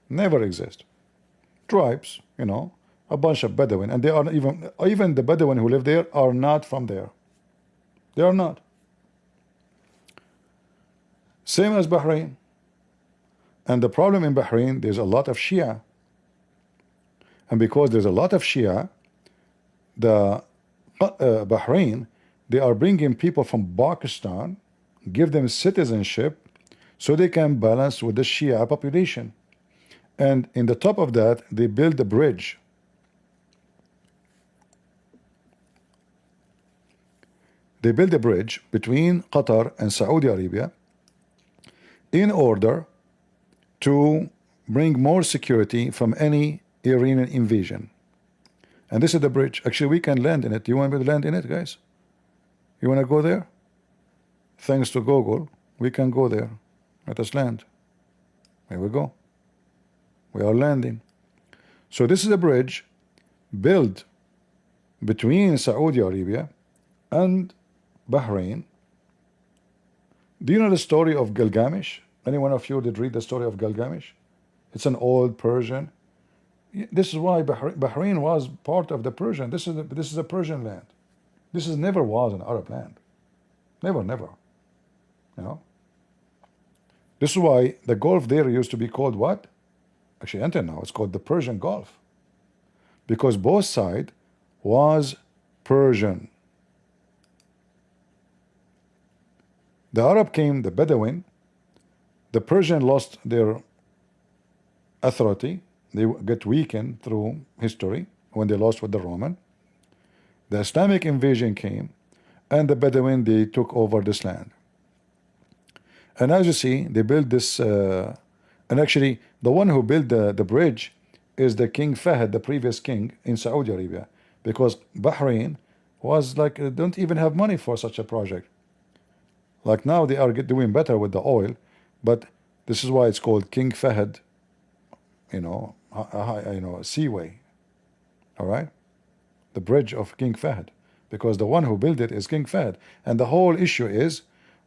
Never exist. Tribes, a bunch of Bedouin, and they are even the Bedouin who live there are not from there. They are not. Same as Bahrain. And the problem in Bahrain, there's a lot of Shia. And because there's a lot of Shia, the Bahrain, they are bringing people from Pakistan, give them citizenship, so they can balance with the Shia population. And in the top of that, they build a bridge. They build a bridge between Qatar and Saudi Arabia in order to bring more security from any Iranian invasion. And this is the bridge. Actually, we can land in it. Do you want me to land in it, guys? You want to go there? Thanks to Google, we can go there. Let us land. Here we go. We are landing. So this is a bridge built between Saudi Arabia and Bahrain. Do you know the story of Gilgamesh? Anyone of you did read the story of Gilgamesh? It's an old Persian. This is why Bahrain was part of the Persian. This is a Persian land. This never was an Arab land. Never, never. This is why the Gulf there used to be called what? Actually, until now, it's called the Persian Gulf. Because both sides was Persian. The Arab came, the Bedouin, the Persian lost their authority. They get weakened through history when they lost with the Roman. The Islamic invasion came, and the Bedouin, they took over this land. And as you see, they built this, and actually, the one who built the bridge is the King Fahd, the previous king in Saudi Arabia, because Bahrain was like, don't even have money for such a project. Like now they are doing better with the oil, but this is why it's called King Fahd, seaway. All right, the bridge of King Fahd, because the one who built it is King Fahd, and the whole issue is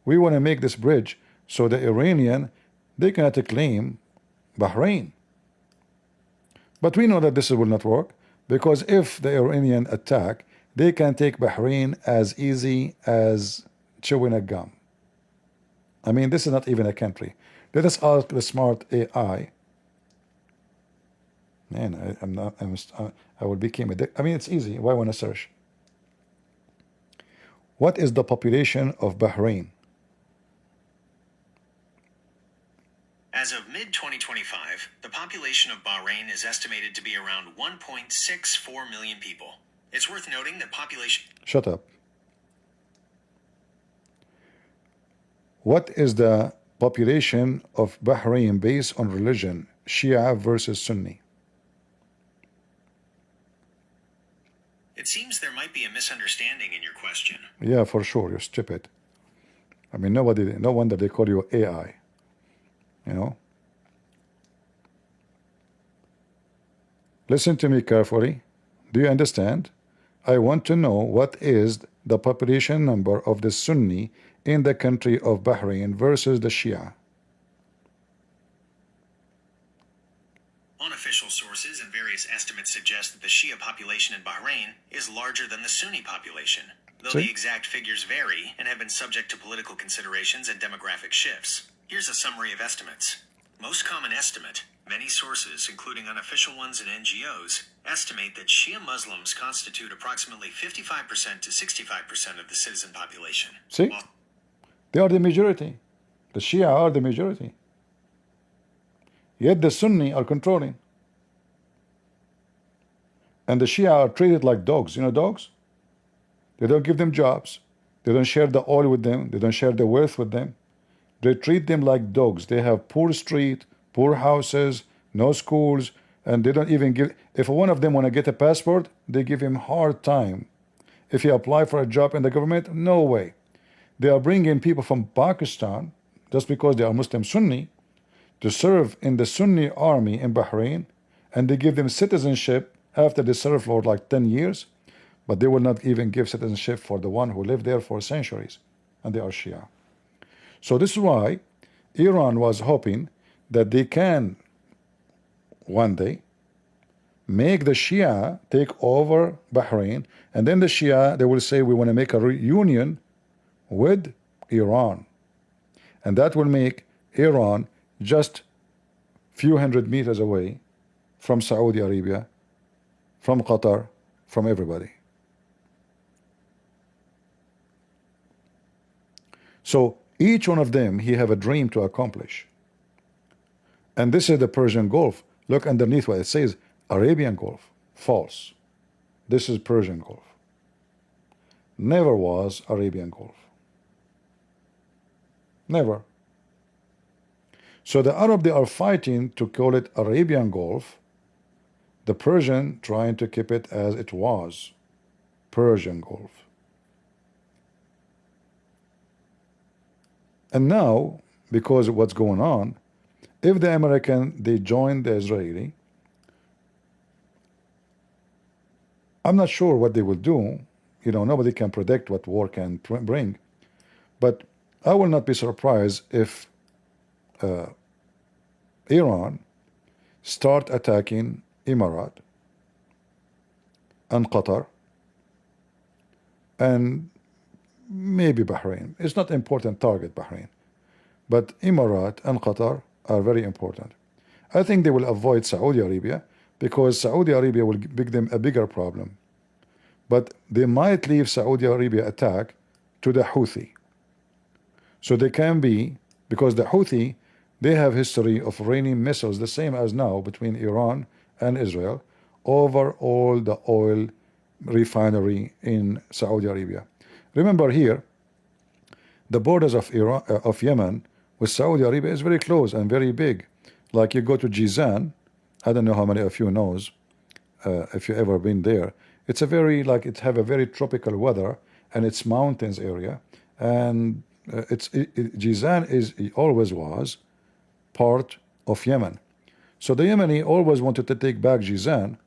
we want to make this bridge so the Iranian, they cannot claim Bahrain. But we know that this will not work, because if the Iranian attack, they can take Bahrain as easy as chewing a gum. I mean, this is not even a country. Let us ask the smart AI. Man, I'm not. I will become addicted. I mean, it's easy. Why want to search? What is the population of Bahrain? As of mid 2025, the population of Bahrain is estimated to be around 1.64 million people. It's worth noting that population. Shut up. What is the population of Bahrain based on religion, Shia versus Sunni? It seems there might be a misunderstanding in your question. Yeah, for sure. You're stupid. I mean, no wonder they call you AI. You know? Listen to me carefully. Do you understand? I want to know what is the population number of the Sunni in the country of Bahrain versus the Shia. Unofficial sources and various estimates suggest that the Shia population in Bahrain is larger than the Sunni population, though See? the exact figures vary and have been subject to political considerations and demographic shifts. Here's a summary of estimates. Most common estimate, many sources, including unofficial ones and NGOs, estimate that Shia Muslims constitute approximately 55% to 65% of the citizen population. See? They are the majority. The Shia are the majority. Yet the Sunni are controlling. And the Shia are treated like dogs. You know dogs? They don't give them jobs. They don't share the oil with them. They don't share the wealth with them. They treat them like dogs. They have poor street, poor houses, no schools, and they don't even give. If one of them want to get a passport, they give him hard time. If he apply for a job in the government, no way. They are bringing people from Pakistan just because they are Muslim Sunni to serve in the Sunni army in Bahrain, and they give them citizenship after they serve for like 10 years, but they will not even give citizenship for the one who lived there for centuries, and they are Shia. So this is why Iran was hoping that they can one day make the Shia take over Bahrain, and then the Shia, they will say, we want to make a reunion with Iran, and that will make Iran just few hundred meters away from Saudi Arabia, from Qatar, from everybody. So each one of them, he have a dream to accomplish. And this is the Persian Gulf. Look underneath what it says, Arabian Gulf. False. This is Persian Gulf. Never was Arabian Gulf. Never. So the Arab, they are fighting to call it Arabian Gulf. The Persian trying to keep it as it was, Persian Gulf. And now, because of what's going on, if the American, they join the Israeli, I'm not sure what they will do. You know, nobody can predict what war can bring. But I will not be surprised if Iran start attacking Emirat and Qatar and maybe Bahrain. It's not important target, Bahrain, but Emirat and Qatar are very important. I think they will avoid Saudi Arabia because Saudi Arabia will give them a bigger problem, but they might leave Saudi Arabia attack to the Houthi. So they can be, because the Houthi, they have history of raining missiles the same as now between Iran and Israel over all the oil refinery in Saudi Arabia. Remember here, the borders of Iran, of Yemen with Saudi Arabia is very close and very big. Like you go to Jizan, I don't know how many of you knows, if you ever been there. It's a very, like it have a very tropical weather, and it's mountains area, and Jizan is, it always was part of Yemen. So the Yemeni always wanted to take back Jizan.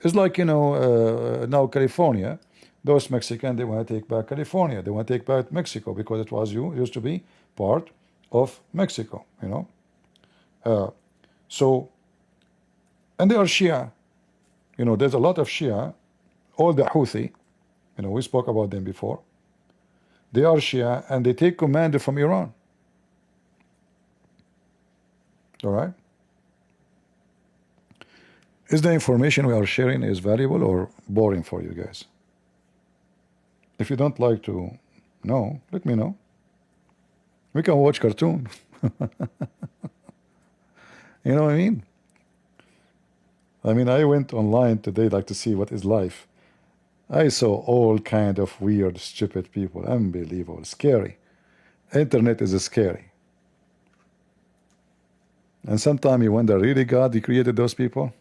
It's like, you know, now California, those Mexicans, they want to take back California. They want to take back Mexico because it was used to be part of Mexico, you know. So, and they are Shia. You know, there's a lot of Shia, all the Houthi, you know, we spoke about them before. They are Shia and they take command from Iran. All right. Is the information we are sharing is valuable or boring for you guys? If you don't like to know, let me know. We can watch cartoon. You know what I mean? I mean, I went online today like to see what is life. I saw all kind of weird, stupid people. Unbelievable, scary. Internet is scary. And sometimes you wonder, really God, He created those people?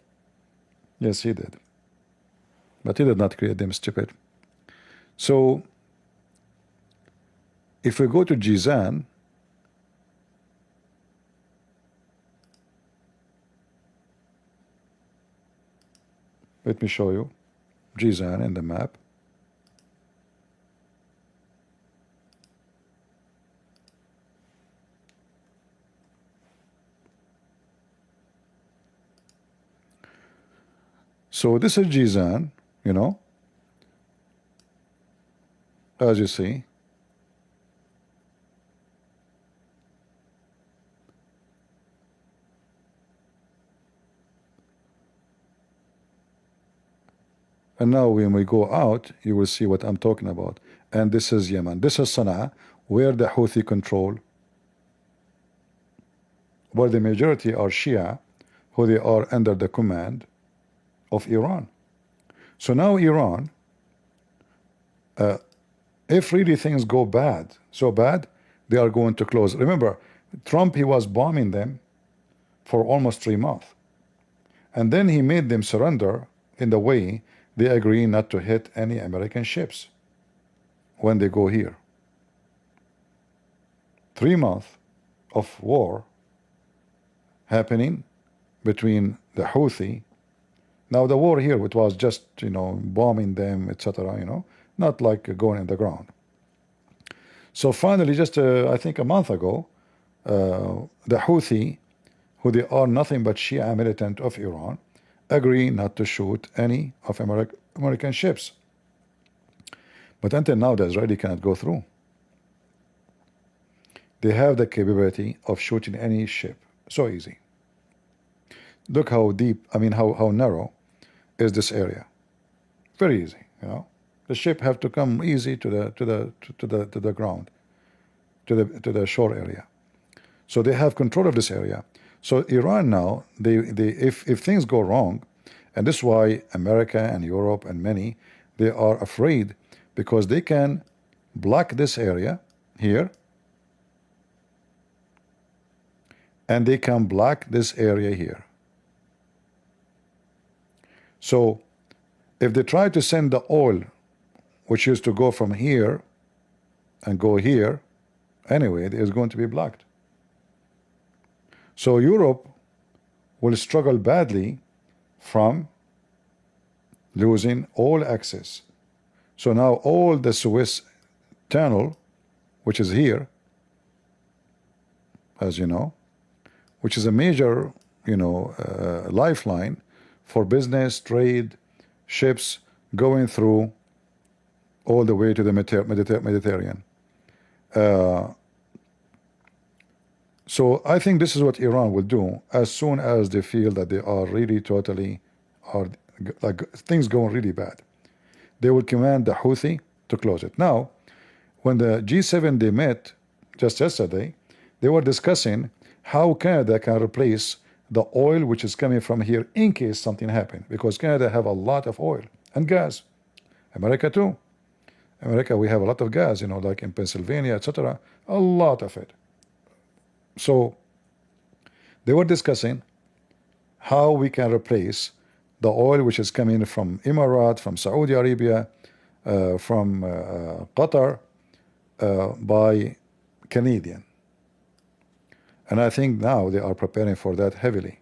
Yes, He did. But He did not create them stupid. So, if we go to Jizan, let me show you Jizan in the map. So this is Jizan, you know, as you see. And now when we go out, you will see what I'm talking about. And this is Yemen. This is Sana'a, where the Houthi control, where the majority are Shia, who they are under the command of Iran. So now Iran, if really things go bad, so bad, they are going to close. Remember, Trump, he was bombing them for almost 3 months. And then he made them surrender in the way they agree not to hit any American ships when they go here. 3 months of war happening between the Houthi. Now the war here, it was just, you know, bombing them, etc., you know, not like going in the ground. So finally, just I think a month ago, the Houthi, who they are nothing but Shia militant of Iran, agree not to shoot any of American ships. But until now, the Israeli cannot go through. They have the capability of shooting any ship. So easy. Look how deep, I mean, how narrow is this area. Very easy, you know. The ship have to come easy to the ground, to the shore area. So they have control of this area. So Iran now, if things go wrong, and this is why America and Europe and many, they are afraid, because they can block this area here, and they can block this area here. So if they try to send the oil, which used to go from here and go here, anyway, it is going to be blocked. So Europe will struggle badly from losing all access. So now all the Suez Tunnel, which is here, as you know, which is a major, you know, lifeline for business, trade, ships going through all the way to the Mediterranean. So I think this is what Iran will do as soon as they feel that they are really totally, are like things going really bad. They will command the Houthi to close it. Now, when the G7 they met just yesterday, they were discussing how Canada can replace the oil which is coming from here in case something happened, because Canada have a lot of oil and gas. America too. America, we have a lot of gas, you know, like in Pennsylvania, etc. A lot of it. So they were discussing how we can replace the oil which is coming from Emirates, from Saudi Arabia, from Qatar, by Canadian. And I think now they are preparing for that heavily.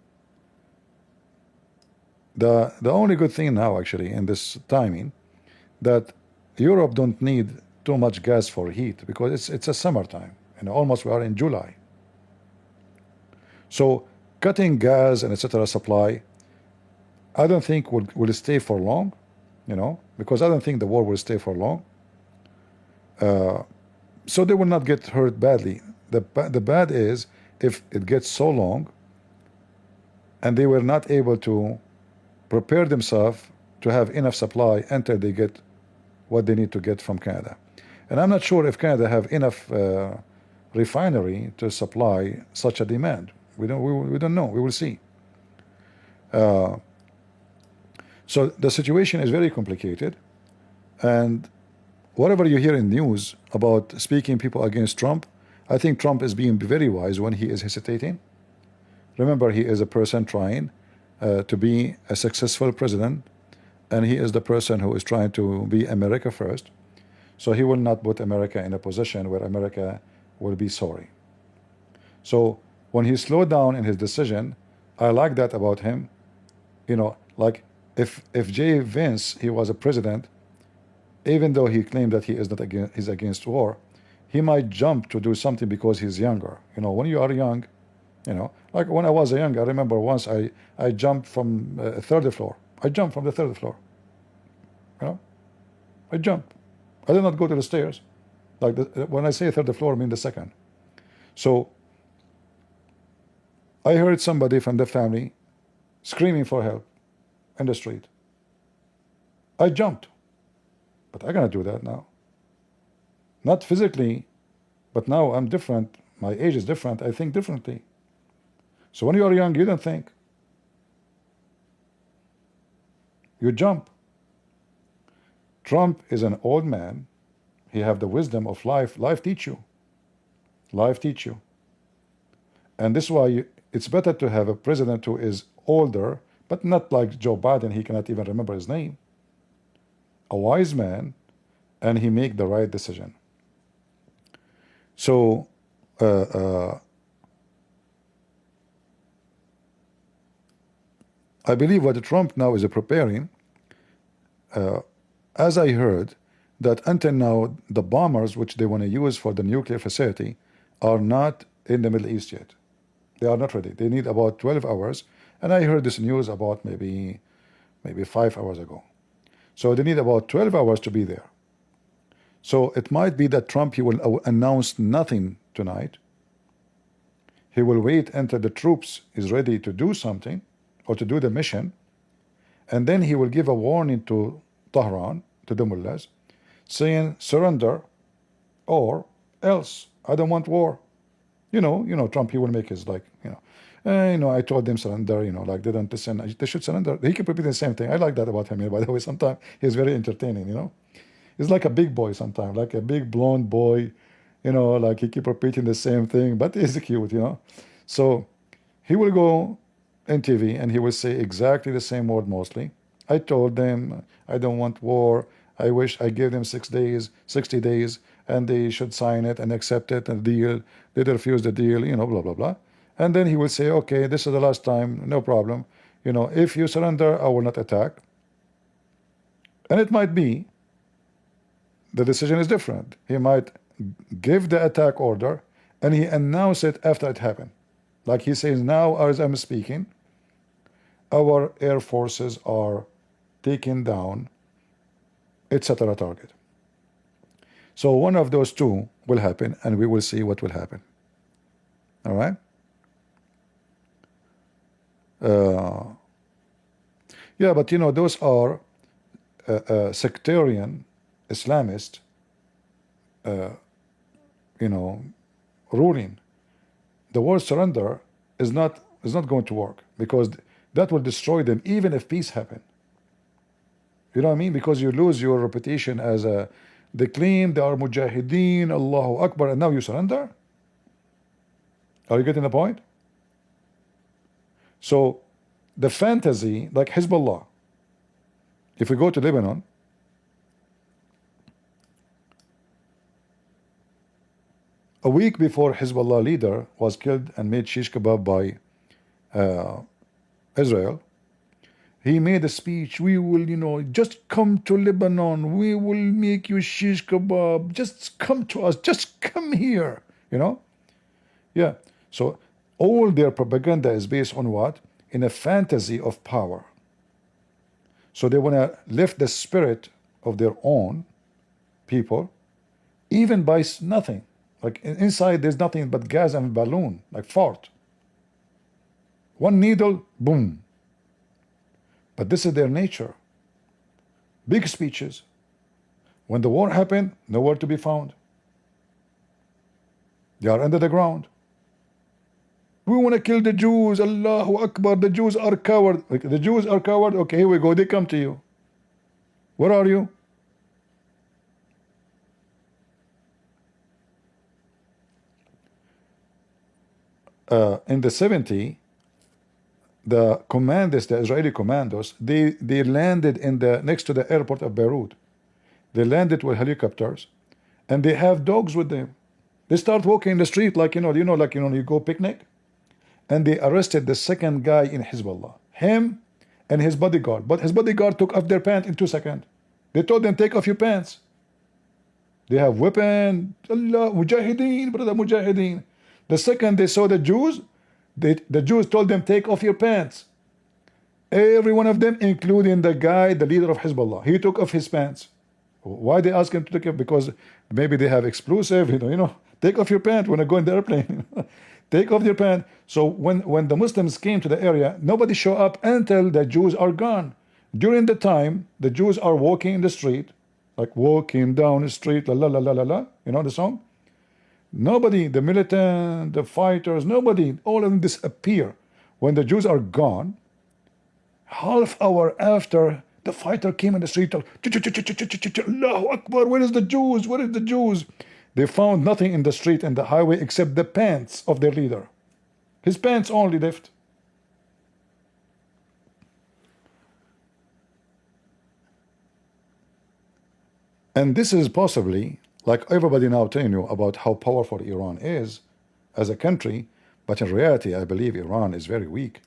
The only good thing now, actually, in this timing, that Europe don't need too much gas for heat, because it's a summertime, and almost we are in July. So cutting gas and etc. supply, I don't think will stay for long, you know, because I don't think the war will stay for long. So they will not get hurt badly. The bad is if it gets so long and they were not able to prepare themselves to have enough supply until they get what they need to get from Canada. And I'm not sure if Canada have enough refinery to supply such a demand. We don't know. We will see. So the situation is very complicated, and whatever you hear in news about speaking people against Trump, I think Trump is being very wise when he is hesitating. Remember, he is a person trying to be a successful president, and he is the person who is trying to be America first. So he will not put America in a position where America will be sorry. So when he slowed down in his decision, I like that about him. You know, like if J. Vance, he was a president, even though he claimed that he is not against, he's against war, he might jump to do something because he's younger. You know, when you are young, you know, like when I was young, I remember once I jumped from a third floor. I jumped from the third floor. You know, I jumped. I did not go to the stairs. Like when I say third floor, I mean the second. So I heard somebody from the family screaming for help in the street. I jumped, but I cannot do that now. Not physically, but now I'm different. My age is different. I think differently. So when you are young, you don't think. You jump. Trump is an old man. He have the wisdom of life. Life teach you. Life teach you. And this is why it's better to have a president who is older, but not like Joe Biden. He cannot even remember his name. A wise man, and he make the right decision. So I believe what Trump now is preparing, as I heard, that until now the bombers which they want to use for the nuclear facility are not in the Middle East yet. They are not ready. They need about 12 hours. And I heard this news about maybe 5 hours ago. So they need about 12 hours to be there. So it might be that Trump, he will announce nothing tonight. He will wait until the troops is ready to do something or to do the mission. And then he will give a warning to Tehran, to the mullahs, saying surrender or else. I don't want war. You know, Trump, he will make his like, I told them surrender, like they don't listen. They should surrender. He keep repeating the same thing. I like that about him, by the way. Sometimes he's very entertaining, He's like a big boy sometimes, like a big blonde boy, like he keep repeating the same thing, but he's cute, So he will go in TV and he will say exactly the same word mostly. I told them I don't want war. I wish I gave them 6 days, 60 days, and they should sign it and accept it and deal. They refuse the deal, blah, blah, blah. And then he will say, okay, this is the last time, no problem. If you surrender, I will not attack. And it might be the decision is different. He might give the attack order and he announce it after it happened. Like he says, now as I'm speaking, our air forces are taking down, etc. target. So one of those two will happen, and we will see what will happen. All right? Yeah, but those are sectarian Islamist, ruling. The word surrender is not going to work because that will destroy them even if peace happen. You know what I mean? Because you lose your reputation as they claim they are mujahideen, Allahu Akbar, and now you surrender? Are you getting the point? So the fantasy, like Hezbollah, if we go to Lebanon, a week before Hezbollah leader was killed and made shish kebab by Israel, he made a speech. We will, just come to Lebanon. We will make you shish kebab. Just come to us. Just come here. Yeah. So all their propaganda is based on what? In a fantasy of power. So they want to lift the spirit of their own people, even by nothing. Like inside, there's nothing but gas and balloon, like fart. One needle, boom. But this is their nature. Big speeches. When the war happened, nowhere to be found. They are under the ground. We want to kill the Jews. Allahu Akbar. The Jews are coward. Like, the Jews are coward. Okay, here we go. They come to you. Where are you? In the 70s, the commandos, the Israeli commandos, they landed in the next to the airport of Beirut. They landed with helicopters, and they have dogs with them. They start walking in the street like you go picnic, and they arrested the second guy in Hezbollah, him and his bodyguard. But his bodyguard took off their pants in 2 seconds. They told them, take off your pants. They have weapon. Allah, mujahideen, brother, mujahideen. The second they saw the Jews, the Jews told them, take off your pants. Every one of them, including the guy, the leader of Hezbollah, he took off his pants. Why they ask him to take off? Because maybe they have explosive, take off your pants when I go in the airplane. Take off your pants. So when the Muslims came to the area, nobody showed up until the Jews are gone. During the time, the Jews are walking in the street, like walking down the street, la la la la la la, you know the song? Nobody, the militant, the fighters, nobody, all of them disappear. When the Jews are gone, half hour after, the fighter came in the street, Allahu Akbar, where is the Jews? Where is the Jews? They found nothing in the street and the highway except the pants of their leader. His pants only left. And this is possibly, like everybody now telling you about how powerful Iran is as a country, but in reality, I believe Iran is very weak.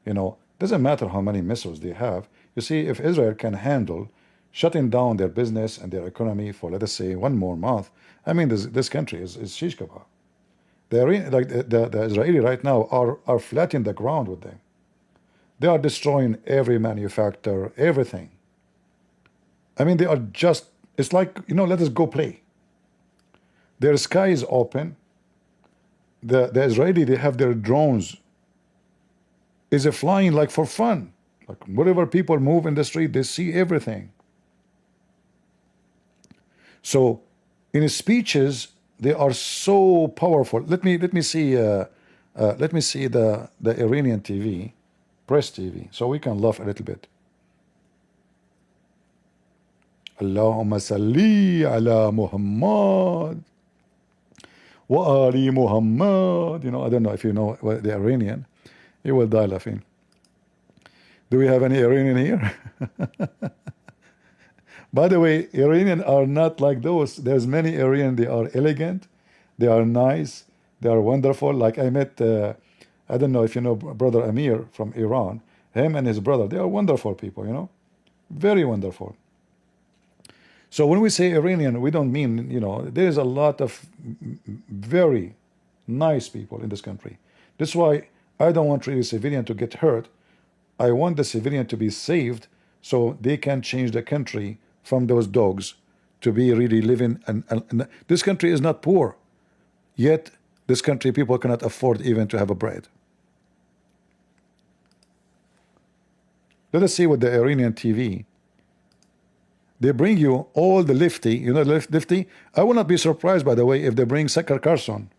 Doesn't matter how many missiles they have. You see, if Israel can handle shutting down their business and their economy for, let us say, 1 more month, I mean, this country is shish kebab. The Israeli right now are flattening the ground with them. They are destroying every manufacturer, everything. I mean, they are just, it's like, let us go play. Their sky is open. The Israeli, they have their drones is flying like for fun. Like wherever people move in the street, they see everything. So in his speeches, they are so powerful. Let me see the Iranian TV, press TV, so we can laugh a little bit. Allahumma salli ala Muhammad wa ali Muhammad. I don't know if you know the Iranian. You will die laughing. Do we have any Iranian here? By the way, Iranian are not like those. There's many Iranian. They are elegant. They are nice. They are wonderful. Like I met, I don't know if you know brother Amir from Iran. Him and his brother, they are wonderful people, very wonderful. So when we say Iranian, we don't mean, there is a lot of very nice people in this country. That's why I don't want really civilian to get hurt. I want the civilian to be saved so they can change the country from those dogs to be really living. And this country is not poor, yet this country people cannot afford even to have a bread. Let us see what the Iranian TV. They bring you all the lifty, lifty. I will not be surprised, by the way, if they bring Sakar Carson,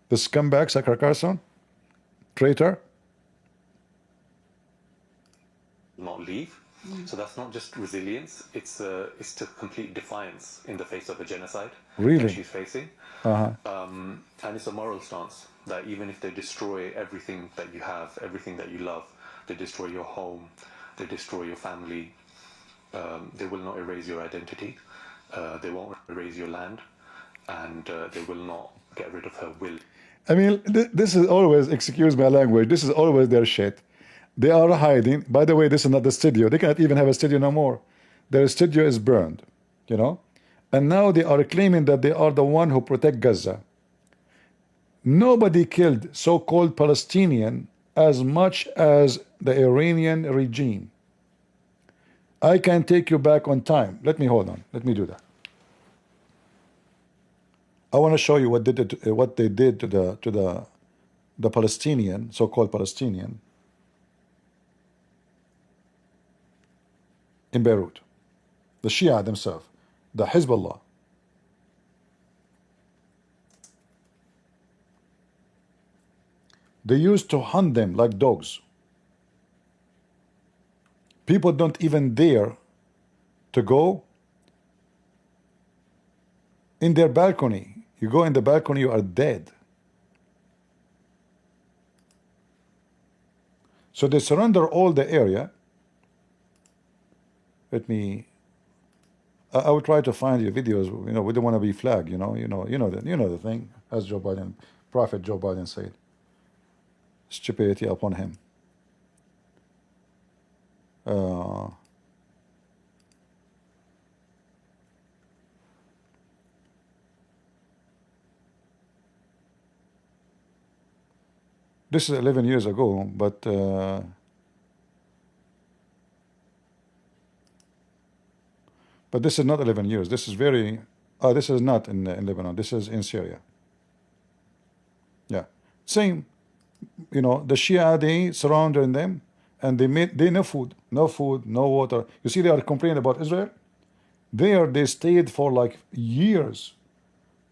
the scumbag Sakar Carson, traitor. Not leave. So that's not just resilience, it's to complete defiance in the face of a genocide Really? that she's facing. And it's a moral stance that even if they destroy everything that you have, everything that you love, they destroy your home, they destroy your family, they will not erase your identity, they won't erase your land, and they will not get rid of her will. I mean, this is always, excuse my language, this is always their shit. They are hiding. By the way, this is not the studio. They cannot even have a studio no more. Their studio is burned, And now they are claiming that they are the one who protect Gaza. Nobody killed so-called Palestinian as much as the Iranian regime. I can take you back on time. Let me hold on. Let me do that. I want to show you what they did to the Palestinian, so-called Palestinian. in Beirut. The Shia themselves, the Hezbollah. They used to hunt them like dogs. People don't even dare to go in their balcony. You go in the balcony, you are dead. So they surrender all the area. Let me. I will try to find your videos. You know, we don't want to be flagged. You know the thing. As Joe Biden, Prophet Joe Biden said, stupidity upon him. This is 11 years ago, but this is not 11 years. This is very. This is not in Lebanon. This is in Syria. Yeah, same. You know, the Shia, they surrounding them, and they no food, no water. You see, they are complaining about Israel. There, they stayed for like years.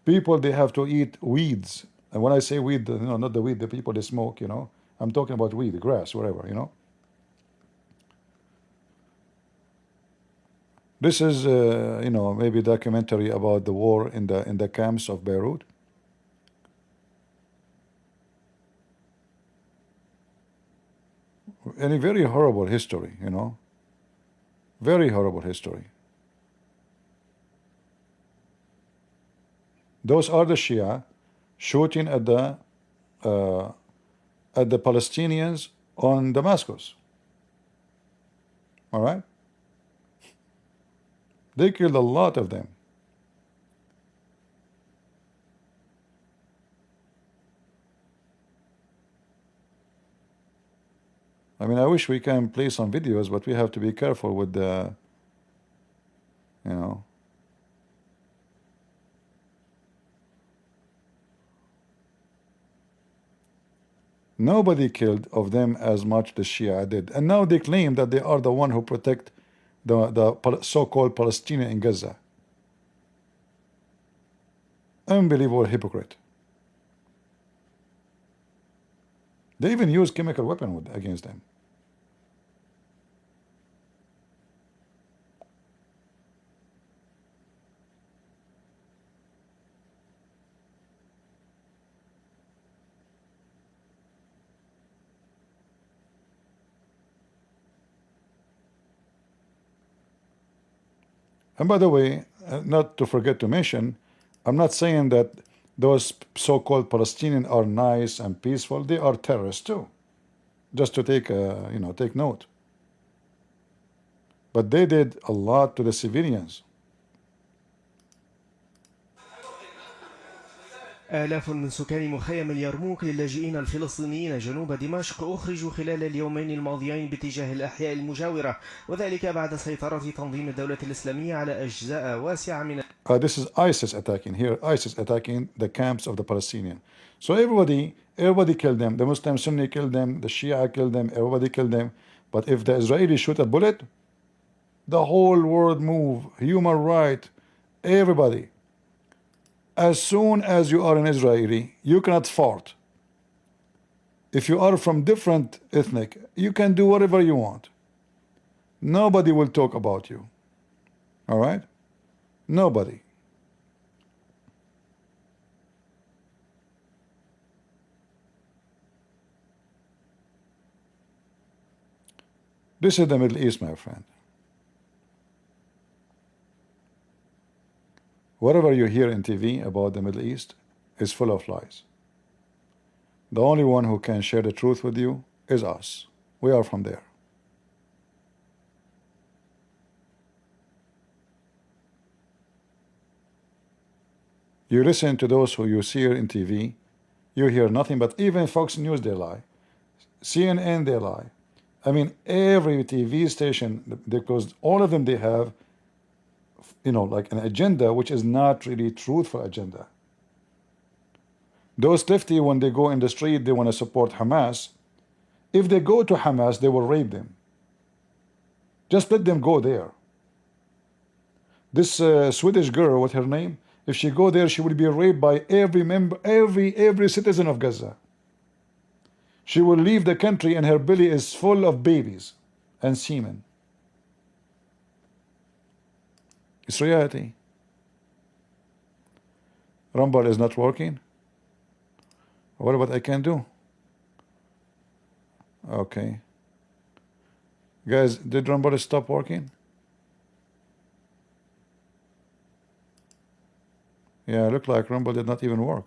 People, they have to eat weeds. And when I say weed, you know, not the weed, the people they smoke, you know. I'm talking about weed, grass, whatever, you know. This is, you know, maybe a documentary about the war in the camps of Beirut. And a very horrible history, you know. Very horrible history. Those are the Shia shooting at the Palestinians on Damascus. All right? They killed a lot of them. I mean, I wish we can play some videos, but we have to be careful with the, you know. Nobody killed of them as much the Shia did. And now they claim that they are the one who protect the so-called Palestinian in Gaza. Unbelievable hypocrite. They even use chemical weapon against them. And by the way, not to forget to mention, I'm not saying that those so-called Palestinians are nice and peaceful. They are terrorists too. Just to take you know, take note. But they did a lot to the civilians. آلاف من سكان مخيم اليرموك للاجئين الفلسطينيين جنوب دمشق أخرجوا خلال اليومين الماضيين باتجاه الأحياء المجاورة وذلك بعد سيطرة تنظيم الدولة الإسلامية على أجزاء واسعة من This is ISIS attacking here. ISIS attacking the camps of the Palestinians. So everybody killed them. The Muslim Sunni killed them. The Shia killed them. Everybody killed them. But if the Israelis shoot a bullet, the whole world move. Human right. Everybody. As soon as you are an Israeli, you cannot fart. If you are from different ethnic, you can do whatever you want. Nobody will talk about you. All right? Nobody. This is the Middle East, my friend. Whatever you hear in TV about the Middle East is full of lies. The only one who can share the truth with you is us. We are from there. You listen to those who you see in TV, you hear nothing but even Fox News, they lie. CNN, they lie. I mean, every TV station, because all of them, they have, you know, like an agenda which is not really truthful agenda. Those 50, when they go in the street, they want to support Hamas. If they go to Hamas, they will rape them. Just let them go there. This Swedish girl, what's her name? If she go there, she will be raped by every member, every citizen of Gaza. She will leave the country and her belly is full of babies and semen. It's reality. Rumble is not working. What about I can do? Okay. Guys, did Rumble stop working? Yeah, look like Rumble did not even work.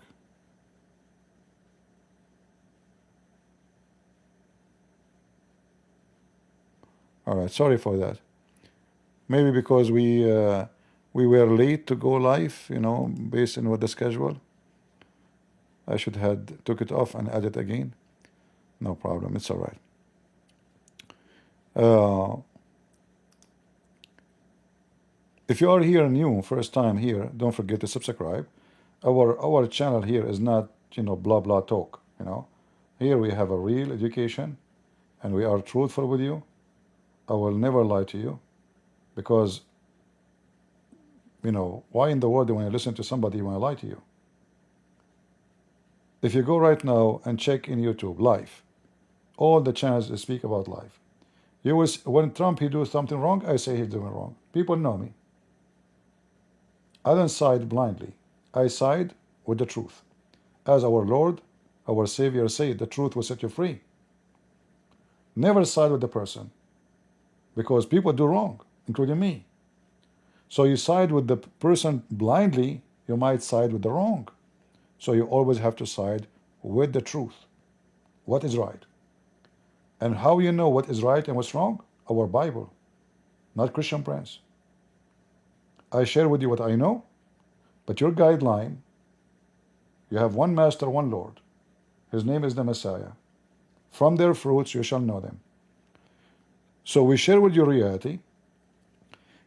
All right, sorry for that. Maybe because we were late to go live, you know, based on what the schedule. I should have took it off and add it again. No problem, it's all right. If you are here new, first time here, don't forget to subscribe. Our channel here is not, you know, blah blah talk, you know. Here we have a real education and we are truthful with you. I will never lie to you, because, you know, why in the world when you listen to somebody when I lie to you? If you go right now and check in YouTube live, all the channels speak about life. You will, when Trump he do something wrong, I say he's doing wrong. People know me. I don't side blindly. I side with the truth. As our Lord, our Savior said, the truth will set you free. Never side with the person, because people do wrong, including me. So you side with the person blindly, you might side with the wrong. So you always have to side with the truth. What is right? And how you know what is right and what's wrong? Our Bible, not Christian Prince. I share with you what I know, but your guideline, you have one master, one Lord. His name is the Messiah. From their fruits you shall know them. So we share with you reality.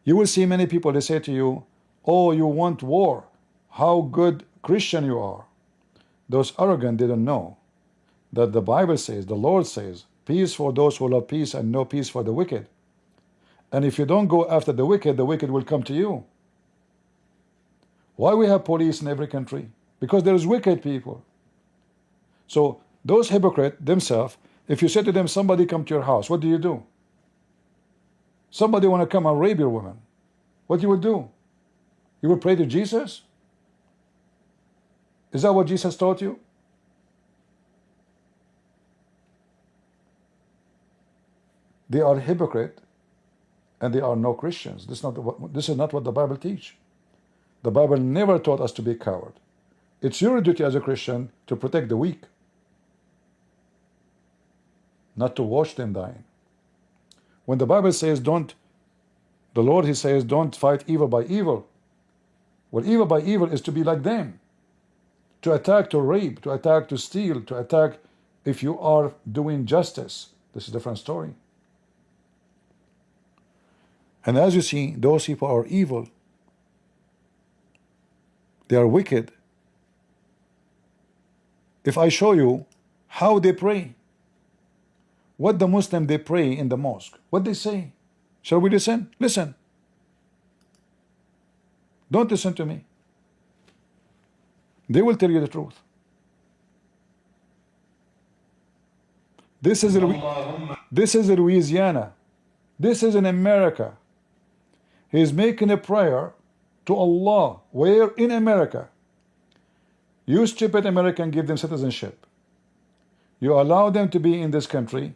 You will see many people, they say to you, oh, you want war. How good Christian you are. Those arrogant didn't know that the Bible says, the Lord says, peace for those who love peace and no peace for the wicked. And if you don't go after the wicked will come to you. Why we have police in every country? Because there is wicked people. So those hypocrites themselves, if you say to them, somebody come to your house, what do? Somebody want to come and rape your woman. What you would do? You would pray to Jesus? Is that what Jesus taught you? They are hypocrite and they are no Christians. This is not what the Bible teach. The Bible never taught us to be coward. It's your duty as a Christian to protect the weak, not to watch them dying. When the Bible says the Lord, he says, don't fight evil by evil. Well, evil by evil is to be like them. To attack, to rape, to attack, to steal, to attack if you are doing justice. This is a different story. And as you see, those people are evil. They are wicked. If I show you how they pray, what the Muslim they pray in the mosque, what they say, shall we listen? Listen. Don't listen to me. They will tell you the truth. This is Louisiana. This is in America. He is making a prayer to Allah. Where? In America. You stupid American give them citizenship. You allow them to be in this country.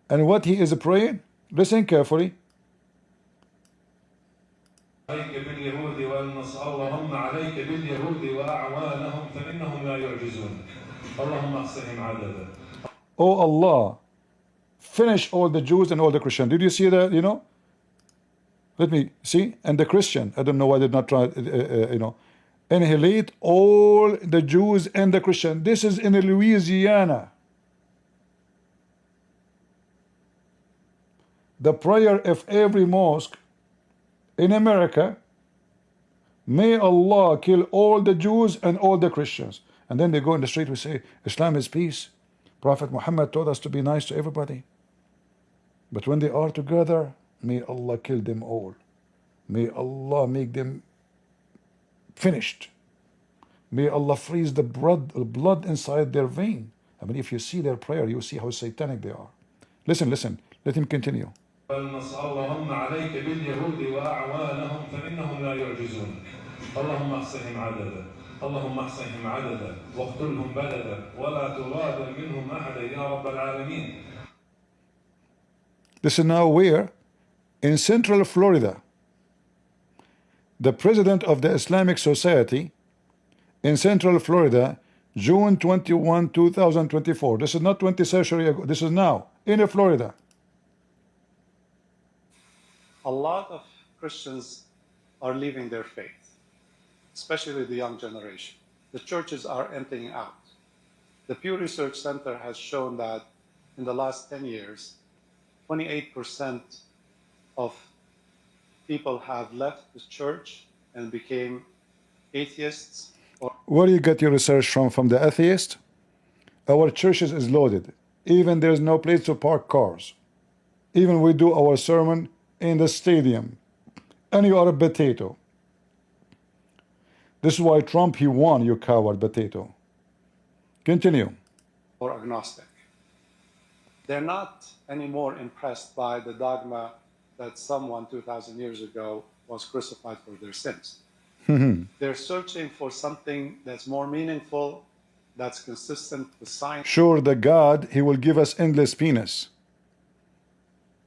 And what he is praying? Listen carefully. اللهم عليك باليهود وأعوانهم فإنهم لا يعجزون اللهم احصهم عددا. Oh Allah, finish all the Jews and all the Christians. Did you see that? You know, let me see. And the Christian, I don't know why they did not try, you know, annihilate all the Jews and the Christian. This is in Louisiana. The prayer of every mosque in America, may Allah kill all the Jews and all the Christians. And then they go in the street, we say, Islam is peace. Prophet Muhammad told us to be nice to everybody. But when they are together, May Allah kill them all. May Allah make them finished. May Allah freeze the blood inside their vein. I mean, if you see their prayer, you see how satanic they are. Listen, listen. Let him continue. اللهم عليك باليهود وأعوانهم فإنهم لا يعجزونك. اللهم احصهم عددا. اللهم احصهم عددا واقتلهم بددا ولا تغادر منهم أحدا يا رب العالمين. This is now where? In Central Florida. The president of the Islamic Society in Central Florida, June 21, 2024. This is not 20th century ago. This is now in Florida. A lot of Christians are leaving their faith, especially the young generation. The churches are emptying out. The Pew Research Center has shown that in the last 10 years, 28% of people have left the church and became atheists. Where do you get your research from? From the atheist? Our churches is loaded. Even there's no place to park cars. Even we do our sermon in the stadium. And you are a potato. This is why Trump, he won, you coward potato. Continue. Or agnostic. They're not anymore impressed by the dogma that someone 2,000 years ago was crucified for their sins. They're searching for something that's more meaningful, that's consistent with science. Sure, the God, he will give us endless penis.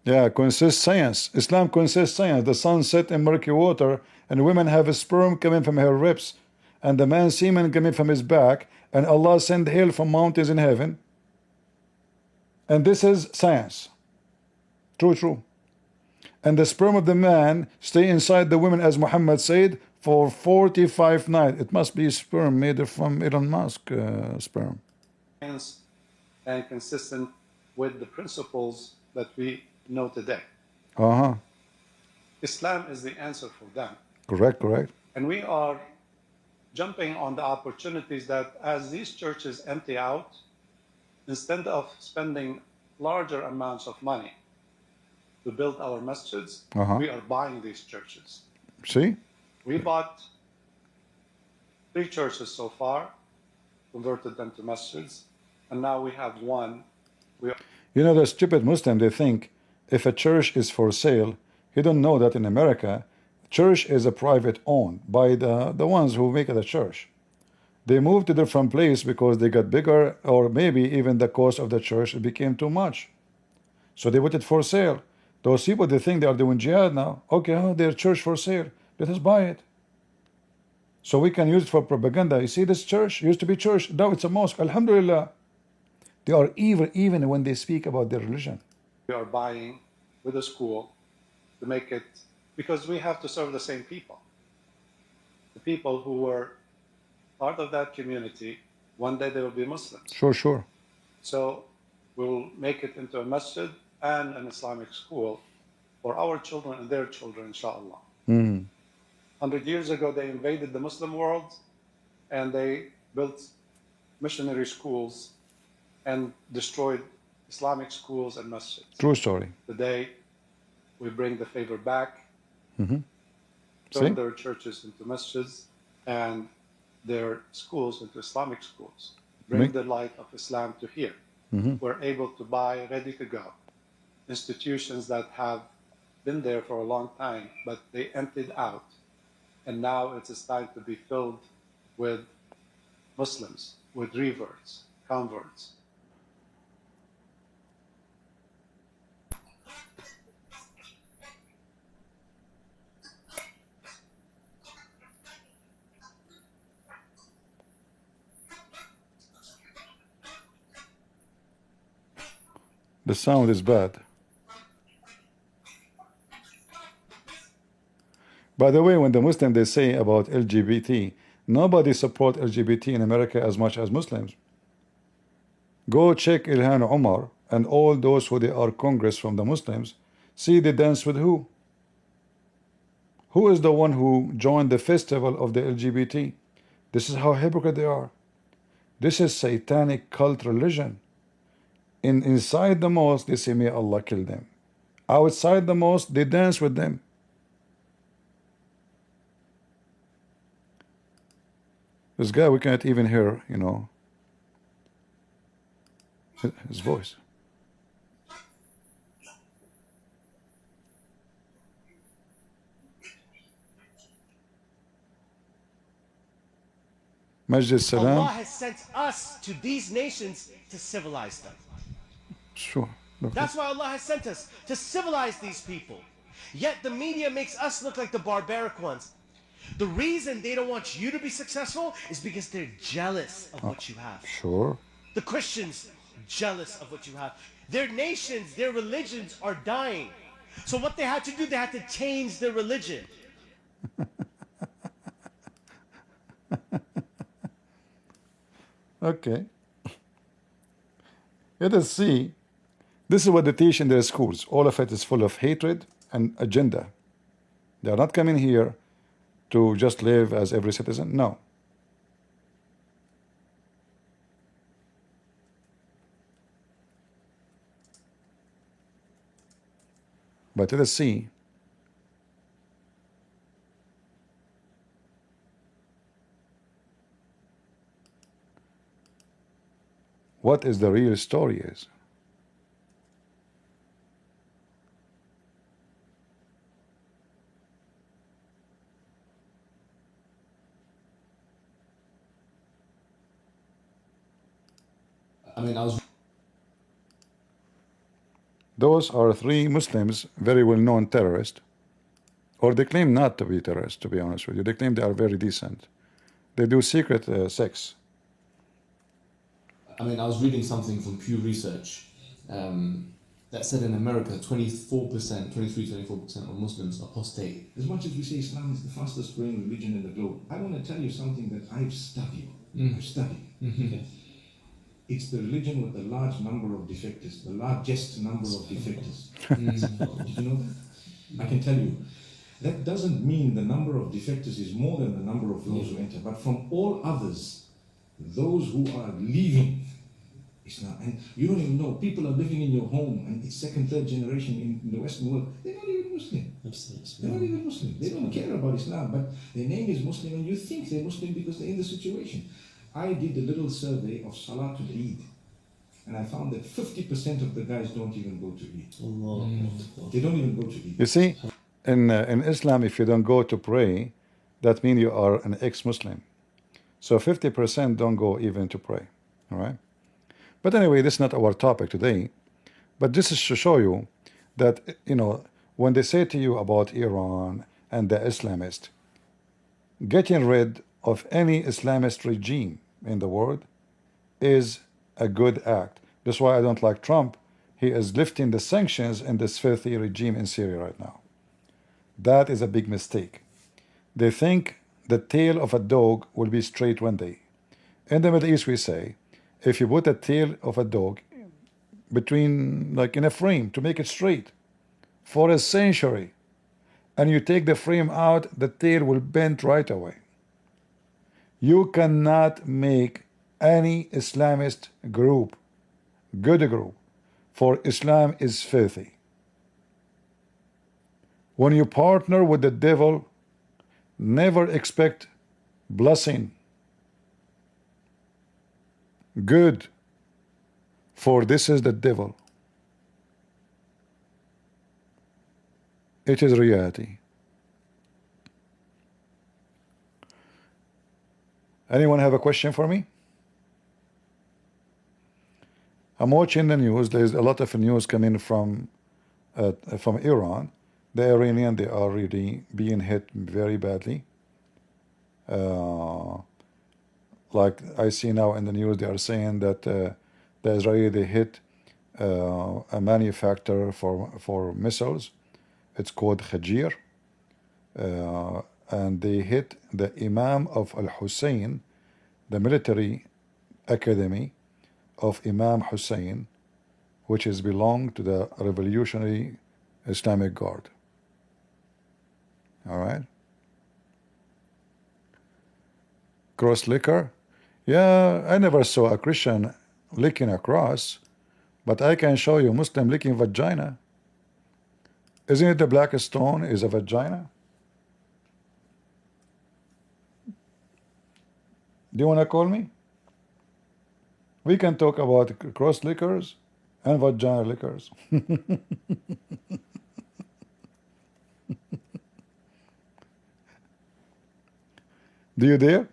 Yeah, consists science. Islam consists science. The sun set in murky water, and women have a sperm coming from her ribs, and the man's semen coming from his back, and Allah send hail from mountains in heaven. And this is science. True, true. And the sperm of the man stay inside the woman, as Muhammad said, for 45 nights. It must be sperm made from Elon Musk sperm. And consistent with the principles that we know today. Islam is the answer for them. Correct, correct. And we are jumping on the opportunities that as these churches empty out, instead of spending larger amounts of money to build our masjids, we are buying these churches. See? We bought 3 churches so far, converted them to masjids, and now we have one. You know, the stupid Muslim, they think if a church is for sale, you don't know that in America, church is a private owned by the ones who make it a church. They moved to different place because they got bigger, or maybe even the cost of the church became too much. So they put it for sale. Those people, they think they are doing jihad now. Okay, their church for sale. Let us buy it. So we can use it for propaganda. You see, this church used to be church. Now it's a mosque. Alhamdulillah. They are evil even when they speak about their religion. We are buying with a school to make it, because we have to serve the same people. The people who were part of that community, one day they will be Muslims. Sure, sure. So we'll make it into a masjid and an Islamic school for our children and their children, inshallah. 100 years ago, they invaded the Muslim world and they built missionary schools and destroyed Islamic schools and masjids. True story. Today, we bring the favor back, See? turn their churches into masjids and their schools into Islamic schools. Bring the light of Islam to here. We're able to buy ready to go institutions that have been there for a long time, but they emptied out. And now it is time to be filled with Muslims, with reverts, converts. The sound is bad. By the way, when the Muslims, they say about LGBT, nobody support LGBT in America as much as Muslims. Go check Ilhan Omar and all those who they are Congress from the Muslims. See they dance with who? Who is the one who joined the festival of the LGBT? This is how hypocrite they are. This is satanic cult religion. Inside the mosque, they say, may Allah kill them. Outside the mosque, they dance with them. This guy, we can't even hear, you know, his voice. Masjid Salam. Allah has sent us to these nations to civilize them. Sure. Look, That's why Allah has sent us to civilize these people. Yet the media makes us look like the barbaric ones. The reason they don't want you to be successful is because they're jealous of what you have. sure. The Christians, jealous of what you have. Their nations, their religions are dying. So what they had to do, they had to change their religion. Okay. Let us see. This is what they teach in their schools. All of it is full of hatred and agenda. They are not coming here to just live as every citizen. No. But let us see. What is the real story is. I mean, I was Those are three Muslims, very well-known terrorists, or they claim not to be terrorists, to be honest with you. They claim they are very decent. They do secret sex. I mean, I was reading something from Pew Research that said in America, 24%, 24% of Muslims apostate. As much as we say Islam is the fastest growing religion in the globe, I want to tell you something that I've studied. I've studied. Okay? It's the religion with the large number of defectors, the largest number of defectors. Did you know that? I can tell you. That doesn't mean the number of defectors is more than the number of those who enter, but from all others, those who are leaving Islam, and you don't even know, people are living in your home, and it's second, third generation in the Western world, they're not even Muslim. They're not even Muslim. They don't care about Islam, but their name is Muslim, and you think they're Muslim because they're in the situation. I did a little survey of Salatul Eid, and I found that 50% of the guys don't even go to Eid. They don't even go to Eid. You see, in Islam, if you don't go to pray, that means you are an ex-Muslim. So 50% don't go even to pray. All right? But anyway, this is not our topic today. But this is to show you that, you know, when they say to you about Iran and the Islamist, getting rid of any Islamist regime in the world is a good act. That's why I don't like Trump. He is lifting the sanctions in this filthy regime in Syria right now. That is a big mistake. They think the tail of a dog will be straight one day. In the Middle East, we say, if you put a tail of a dog between, like in a frame to make it straight for a century, and you take the frame out, the tail will bend right away. You cannot make any Islamist group, good group, for Islam is filthy. When you partner with the devil, never expect blessing. Good, for this is the devil. It is reality. Anyone have a question for me? I'm watching the news. There's a lot of news coming from Iran. The Iranian, they are really being hit very badly. Like I see now in the news, they are saying that the Israeli, they hit a manufacturer for missiles. It's called Khajir. And they hit the Imam of Al-Hussein, the military academy of Imam Hussein, which is belong to the Revolutionary Islamic Guard. All right. Cross liquor. Yeah, I never saw a Christian licking a cross, but I can show you Muslim licking vagina. Isn't it the black stone is a vagina? Do you want to call me? We can talk about cross liquors and vagina liquors. Do you dare?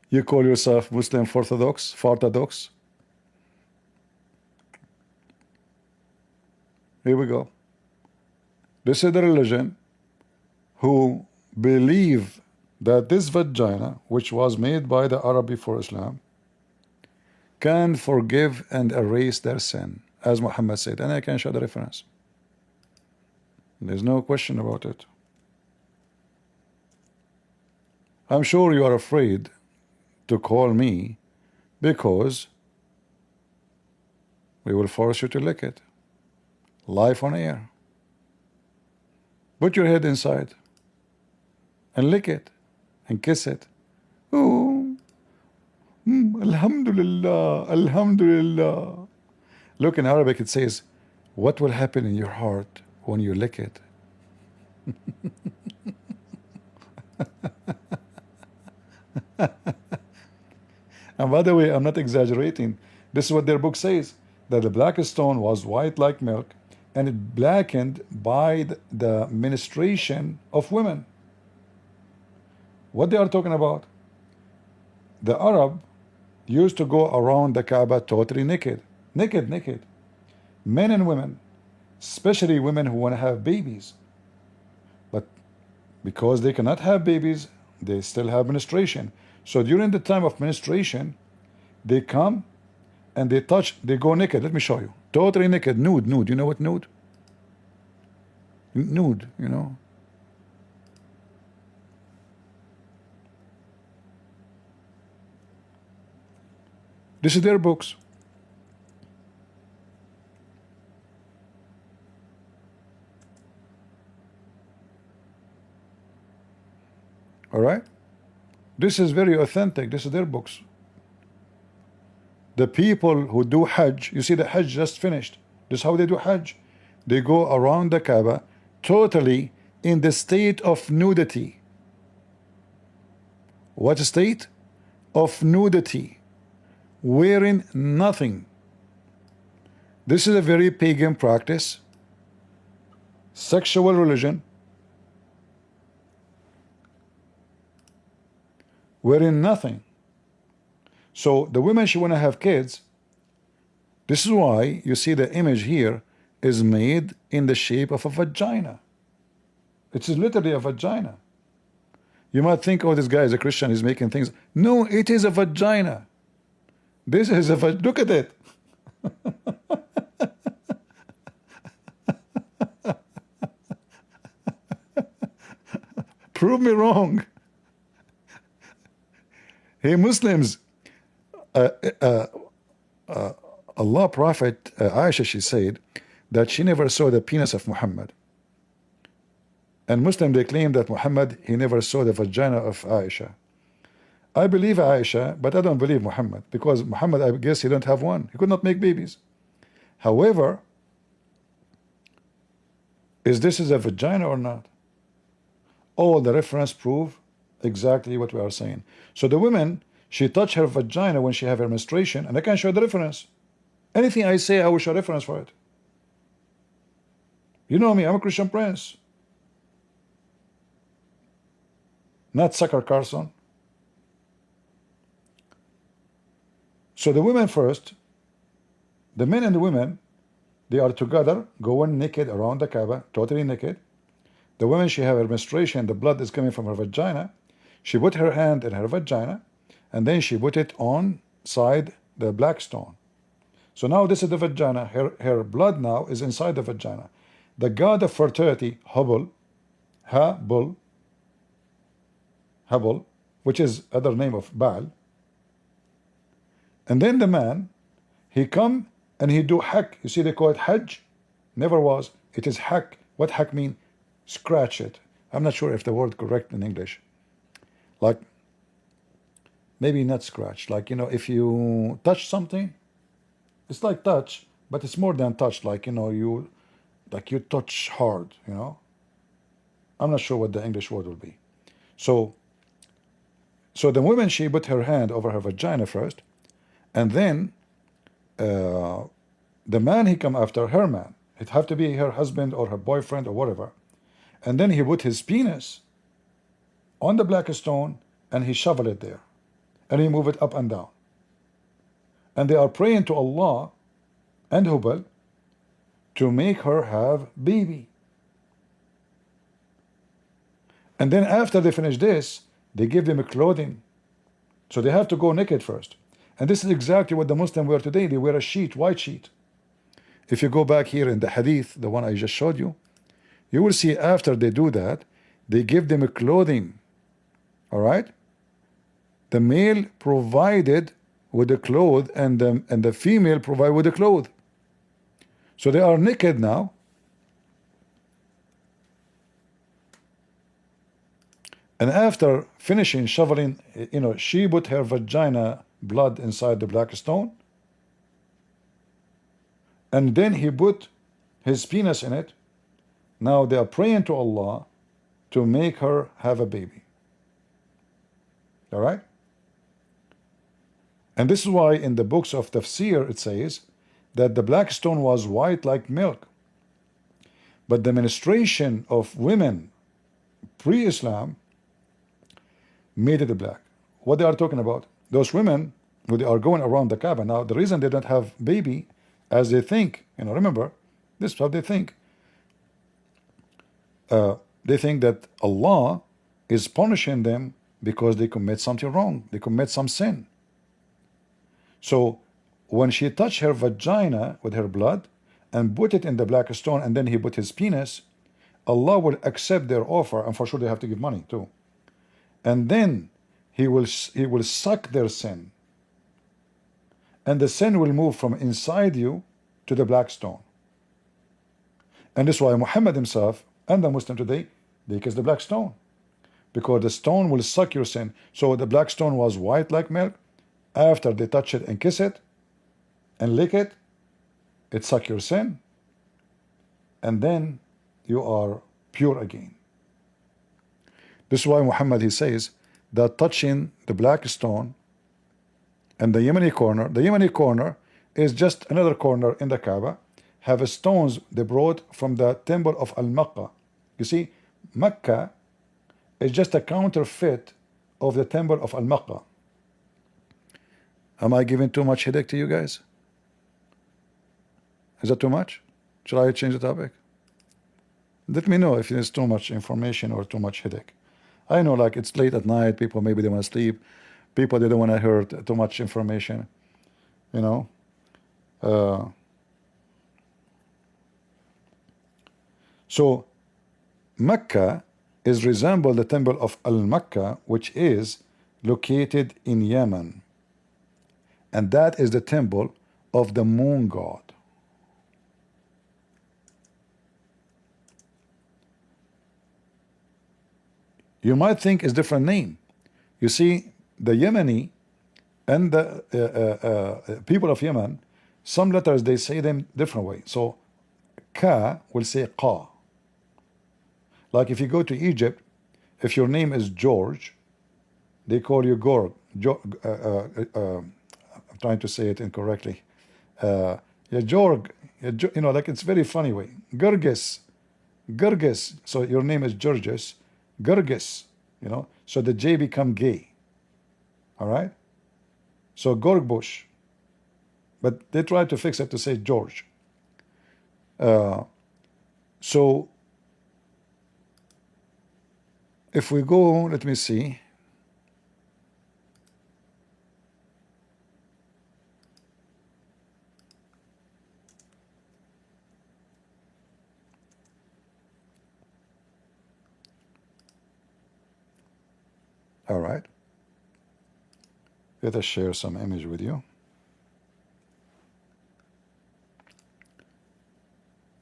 You call yourself Muslim Orthodox, Farthodox? Here we go. This is the religion who believe that this vagina, which was made by the Arab before Islam, can forgive and erase their sin, as Muhammad said, and I can show the reference. There's no question about it. I'm sure you are afraid to call me because we will force you to lick it live on air. Put your head inside and lick it and kiss it. Oh, Alhamdulillah, Alhamdulillah. Look, in Arabic it says, what will happen in your heart when you lick it? And by the way, I'm not exaggerating. This is what their book says, that the black stone was white like milk, and it blackened by the menstruation of women. What they are talking about? The Arab used to go around the Kaaba totally naked. Naked. Men and women, especially women who want to have babies. But because they cannot have babies, they still have menstruation. So during the time of menstruation, they come and they touch, they go naked. Let me show you. Totally naked, nude. You know what nude? Nude, you know. This is their books. All right? This is very authentic. This is their books. The people who do Hajj, you see the Hajj just finished. This is how they do Hajj. They go around the Kaaba totally in the state of nudity. What state? Of nudity. Wearing nothing. This is a very pagan practice. Sexual religion. Wearing nothing. So the women, she want to have kids. This is why you see the image here is made in the shape of a vagina. It is literally a vagina. You might think, oh, this guy is a Christian, he's making things. No, it is a vagina. This is a look at it. Prove me wrong. Hey, Muslims, Allah Prophet Aisha, she said that she never saw the penis of Muhammad. And Muslim, they claim that Muhammad, he never saw the vagina of Aisha. I believe Aisha, but I don't believe Muhammad, because Muhammad, I guess he don't have one. He could not make babies. However, is this a vagina or not? All the reference prove exactly what we are saying. So the women, she touch her vagina when she have her menstruation, and I can show the reference. Anything I say, I will show reference for it. You know me, I'm a Christian Prince. Not Sucker Carson. So the women first, the men and the women, they are together, going naked around the Kaaba, totally naked. The woman, she have her menstruation, the blood is coming from her vagina. She put her hand in her vagina, and then she put it on side the black stone. So now this is the vagina. Her blood now is inside the vagina. The god of fertility, Hubble, which is other name of Baal. And then the man, he come and he do hack. You see, they call it Hajj. Never was. It is hack. What hack mean? Scratch it. I'm not sure if the word correct in English. Like, maybe not scratch. Like, you know, if you touch something, it's like touch, but it's more than touch. Like, you know, you like you touch hard, you know. I'm not sure what the English word will be. So the woman, she put her hand over her vagina first, and then the man, he come after her man. It have to be her husband or her boyfriend or whatever. And then he put his penis on the black stone and he shovel it there. And he move it up and down. And they are praying to Allah and Hubal to make her have baby. And then after they finish this, they give them a clothing. So they have to go naked first. And this is exactly what the Muslims wear today. They wear a sheet, white sheet. If you go back here in the hadith, the one I just showed you, you will see after they do that, they give them a clothing. All right? The male provided with the clothes, and the female provided with the clothes. So they are naked now. And after finishing shoveling, you know, she put her vagina blood inside the black stone. And then he put his penis in it. Now they are praying to Allah to make her have a baby. All right? And this is why in the books of Tafsir it says that the black stone was white like milk. But the menstruation of women pre-Islam made it black. What they are talking about? Those women who they are going around the Kaaba. Now the reason they don't have baby as they think, you know, remember, this is what they think. They think that Allah is punishing them because they commit something wrong. They commit some sin. So when she touched her vagina with her blood and put it in the black stone, and then he put his penis, Allah will accept their offer, and for sure they have to give money too. And then he will suck their sin, and the sin will move from inside you to the black stone. And this is why Muhammad himself and the Muslim today, they kiss the black stone, because the stone will suck your sin. So the black stone was white like milk. After they touch it and kiss it and lick it, it suck your sin, and then you are pure again. This is why Muhammad, he says that touching the black stone and the Yemeni corner is just another corner in the Kaaba, have stones they brought from the temple of Al-Makkah. You see, Mecca is just a counterfeit of the temple of Al-Makkah. Am I giving too much headache to you guys? Is that too much? Should I change the topic? Let me know if there's too much information or too much headache. I know, like, it's late at night, people maybe they want to sleep, people they don't want to hear too much information, you know. So Mecca is resemble the temple of Al-Makkah, which is located in Yemen. And that is the temple of the moon god. You might think it's a different name. You see, the Yemeni and the people of Yemen, some letters they say them different way. So Ka will say Qa. Like if you go to Egypt, if your name is George, they call you Gorg. I'm trying to say it incorrectly. Yeah, Jorg, you know, like it's very funny way. Gerges. So your name is Georges. Gerges, you know. So the J become gay. All right. So Gorgbush, but they try to fix it to say George. So if we go, let me see. All right. Let us share some image with you.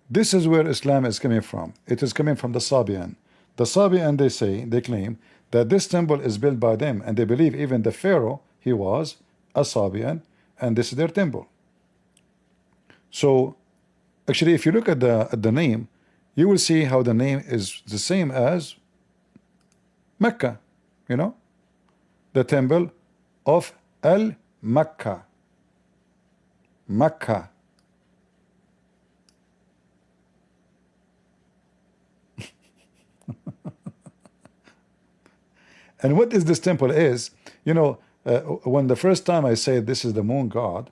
This is where Islam is coming from. It is coming from the Sabian. The Sabian, they claim that this temple is built by them, and they believe even the Pharaoh, he was a Sabian, and this is their temple. So Actually, if you look at the name, you will see how the name is the same as Mecca, you know, the temple of Al-Makkah, Mecca. And what is this temple is, you know, when the first time I said this is the moon god,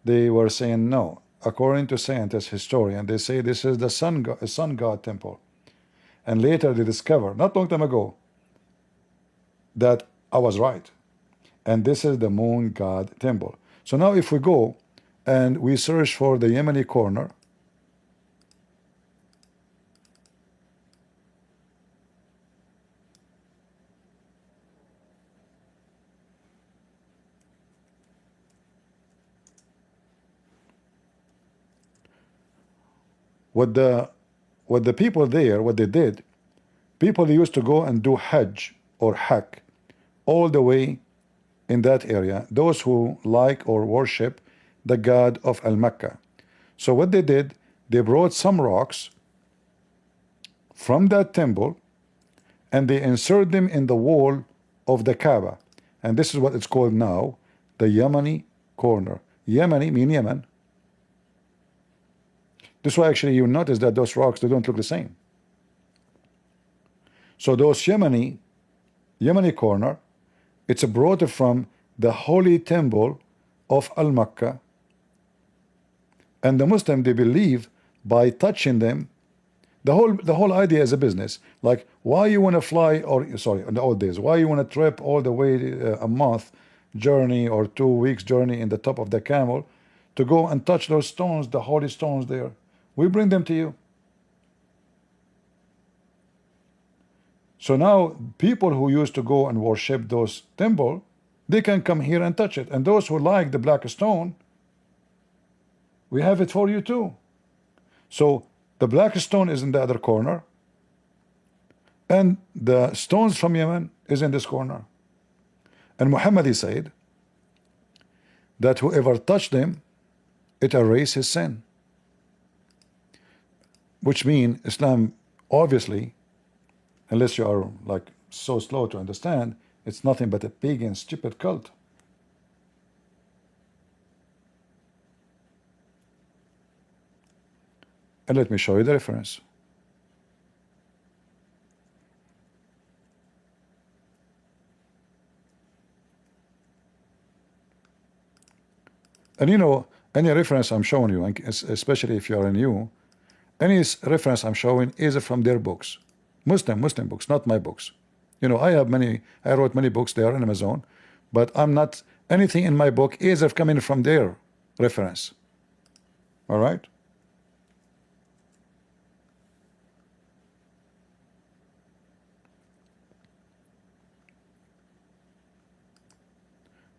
they were saying no. According to scientists, historian, they say this is the sun god temple. And later they discovered, not long time ago, that I was right. And this is the moon god temple. So now if we go and we search for the Yemeni corner, what the people there, what they did, people used to go and do Hajj or Hak all the way in that area, those who like or worship the god of Al-Makkah. So what they did, they brought some rocks from that temple and they insert them in the wall of the Kaaba. And this is what it's called now, the Yemeni corner. Yemeni mean Yemen. This is why actually you notice that those rocks, they don't look the same. So those Yemeni corner, it's brought from the holy temple of Al-Makkah. And the Muslim, they believe by touching them, the whole idea is a business. Like, why you want to fly, or sorry, in the old days, why you want to trip all the way a month journey or 2 weeks journey in the top of the camel to go and touch those stones, the holy stones there? We bring them to you. So now people who used to go and worship those temple, they can come here and touch it. And those who like the black stone, we have it for you too. So the black stone is in the other corner, and the stones from Yemen is in this corner. And Muhammad, he said that whoever touched them, it erased his sin. Which means Islam, obviously, unless you are like so slow to understand, it's nothing but a pagan, stupid cult. And let me show you the reference. And you know, any reference I'm showing you, especially if you are new, any reference I'm showing is from their books. Muslim books, not my books. You know, I wrote many books there on Amazon, but I'm not, anything in my book is coming from their reference. All right?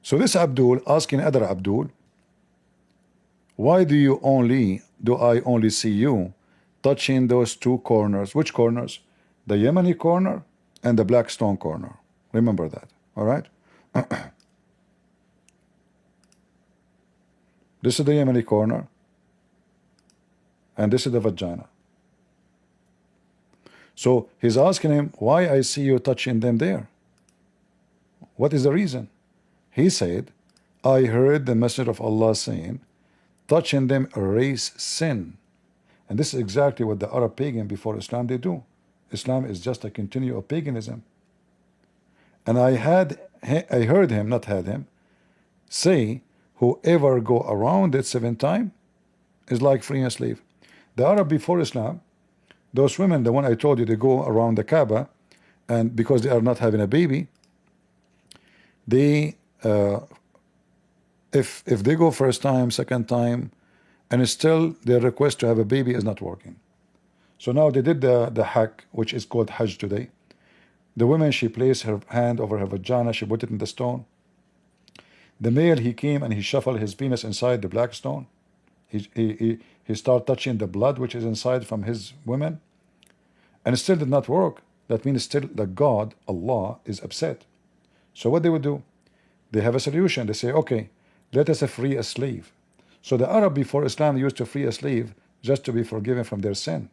So this Abdul asking other Abdul, why do I only see you touching those two corners? Which corners? The Yemeni corner and the black stone corner. Remember that. All right? This is the Yemeni corner, and this is the vagina. So he's asking him, why I see you touching them there? What is the reason? He said, I heard the Messenger of Allah saying, touching them erase sin. And this is exactly what the Arab pagan before Islam they do. Islam is just a continue of paganism. And I heard him, not had him, say, whoever go around it 7 times is like freeing a slave. The Arab before Islam, those women, the one I told you, they go around the Kaaba, and because they are not having a baby, they if they go first time, second time, and still their request to have a baby is not working. So now they did the Hajj, which is called Hajj today. The woman, she placed her hand over her vagina, she put it in the stone. The male, he came and he shuffled his penis inside the black stone. He started touching the blood which is inside from his women, and it still did not work. That means still the God, Allah, is upset. So what they would do, they have a solution. They say, okay, let us free a slave. So the Arab before Islam used to free a slave just to be forgiven from their sin.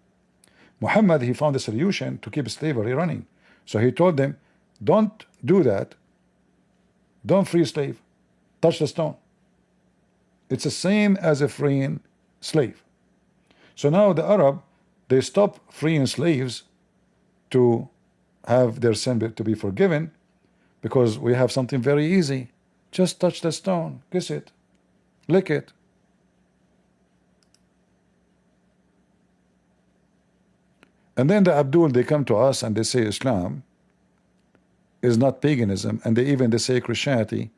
Muhammad, he found a solution to keep slavery running. So he told them, don't do that. Don't free slave. Touch the stone. It's the same as a freeing slave. So now the Arab, they stop freeing slaves to have their sin to be forgiven, because we have something very easy. Just touch the stone, kiss it, lick it. And then the Abdul, they come to us and they say Islam is not paganism, and they say Christianity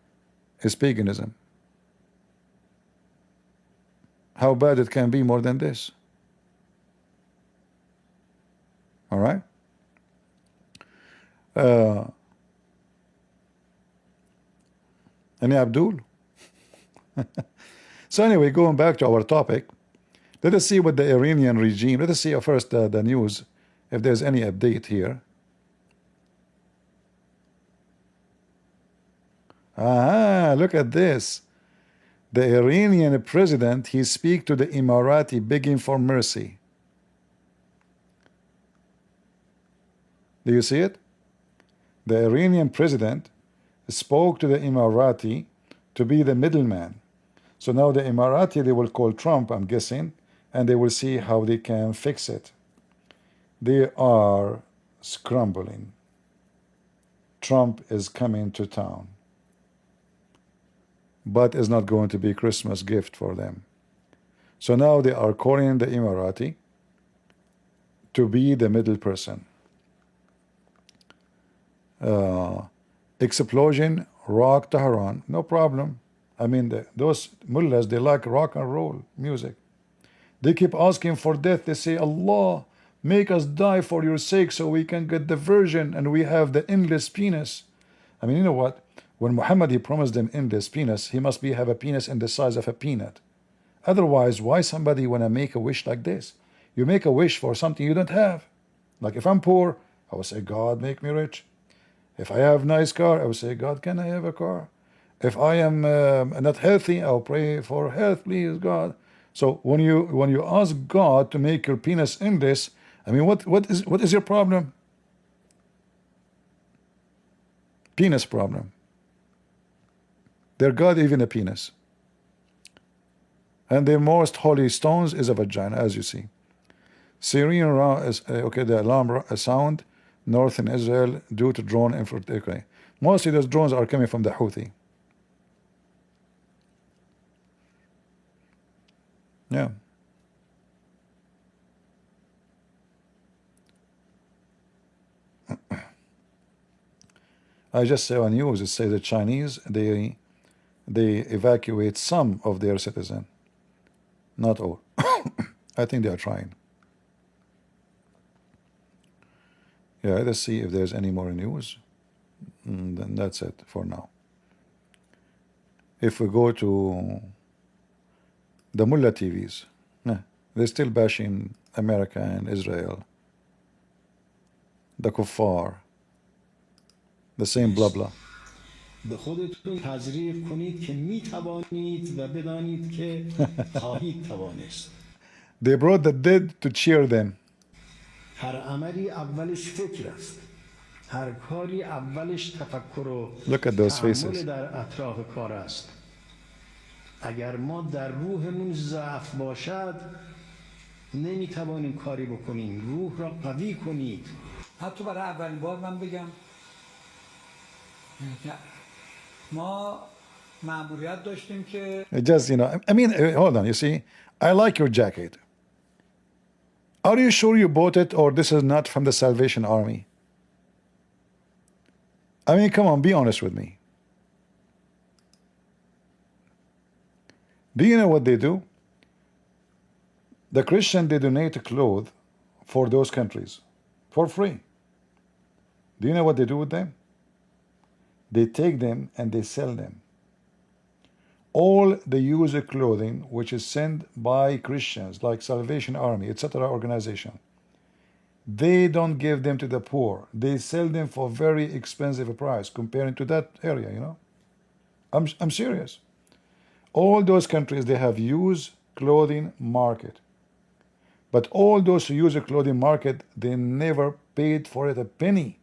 is paganism. How bad it can be more than this? All right? Any Abdul? So anyway, going back to our topic, let us see what the Iranian regime, let us see first the news, if there's any update here. Look at this. The Iranian president, he speak to the Emirati begging for mercy. Do you see it? The Iranian president spoke to the Emirati to be the middleman. So now the Emirati, they will call Trump, I'm guessing, and they will see how they can fix it. They are scrambling. Trump is coming to town, but it's not going to be a Christmas gift for them. So now they are calling the Emirati to be the middle person. Explosion, rock Tehran, no problem. I mean, those mullahs, they like rock and roll music. They keep asking for death. They say, Allah, make us die for your sake so we can get the virgin and we have the endless penis. I mean, you know what? When Muhammad, he promised them endless penis, he must have a penis in the size of a peanut. Otherwise, why somebody want to make a wish like this? You make a wish for something you don't have. Like if I'm poor, I will say, God, make me rich. If I have a nice car, I will say, God, can I have a car? If I am not healthy, I'll pray for health, please, God. So when you ask God to make your penis endless, I mean, what is your problem? Penis problem. Their God even a penis. And their most holy stones is a vagina, as you see. Syrian is okay. The alarm sound north in Israel due to drone infrared. Okay, mostly those drones are coming from the Houthi. Yeah. I just saw on news. It says the Chinese they evacuate some of their citizens, not all. I think they are trying. Yeah, let's see if there's any more news. Then that's it for now. If we go to the mullah TVs, they're still bashing America and Israel, the kuffar, the same blah blah. به خودتون تزریق کنید که می توانید و بدانید که خواهید توانست. They brought the dead to cheer them. هر عملی اولش فکر است. هر کاری اولش تفکر و تأمل در اطراف کار است. اگر ما در روحمون ضعف باشد نمی توانیم کاری بکنیم. روح را قوی کنید. حتی برای اولین بار من بگم ما مأموریت داشتیم که just I mean hold on, you see, I like your jacket. Are you sure you bought it or this is not from the Salvation Army? I mean, come on, be honest with me. Do you know what they do? The Christian, they donate clothes for those countries for free. Do you know what they do with them? They take them and they sell them. All the used clothing which is sent by Christians like Salvation Army, etc. organization, they don't give them to the poor. They sell them for very expensive price comparing to that area, you know. I'm serious. All those countries, they have used clothing market. But all those who use a clothing market, they never paid for it a penny.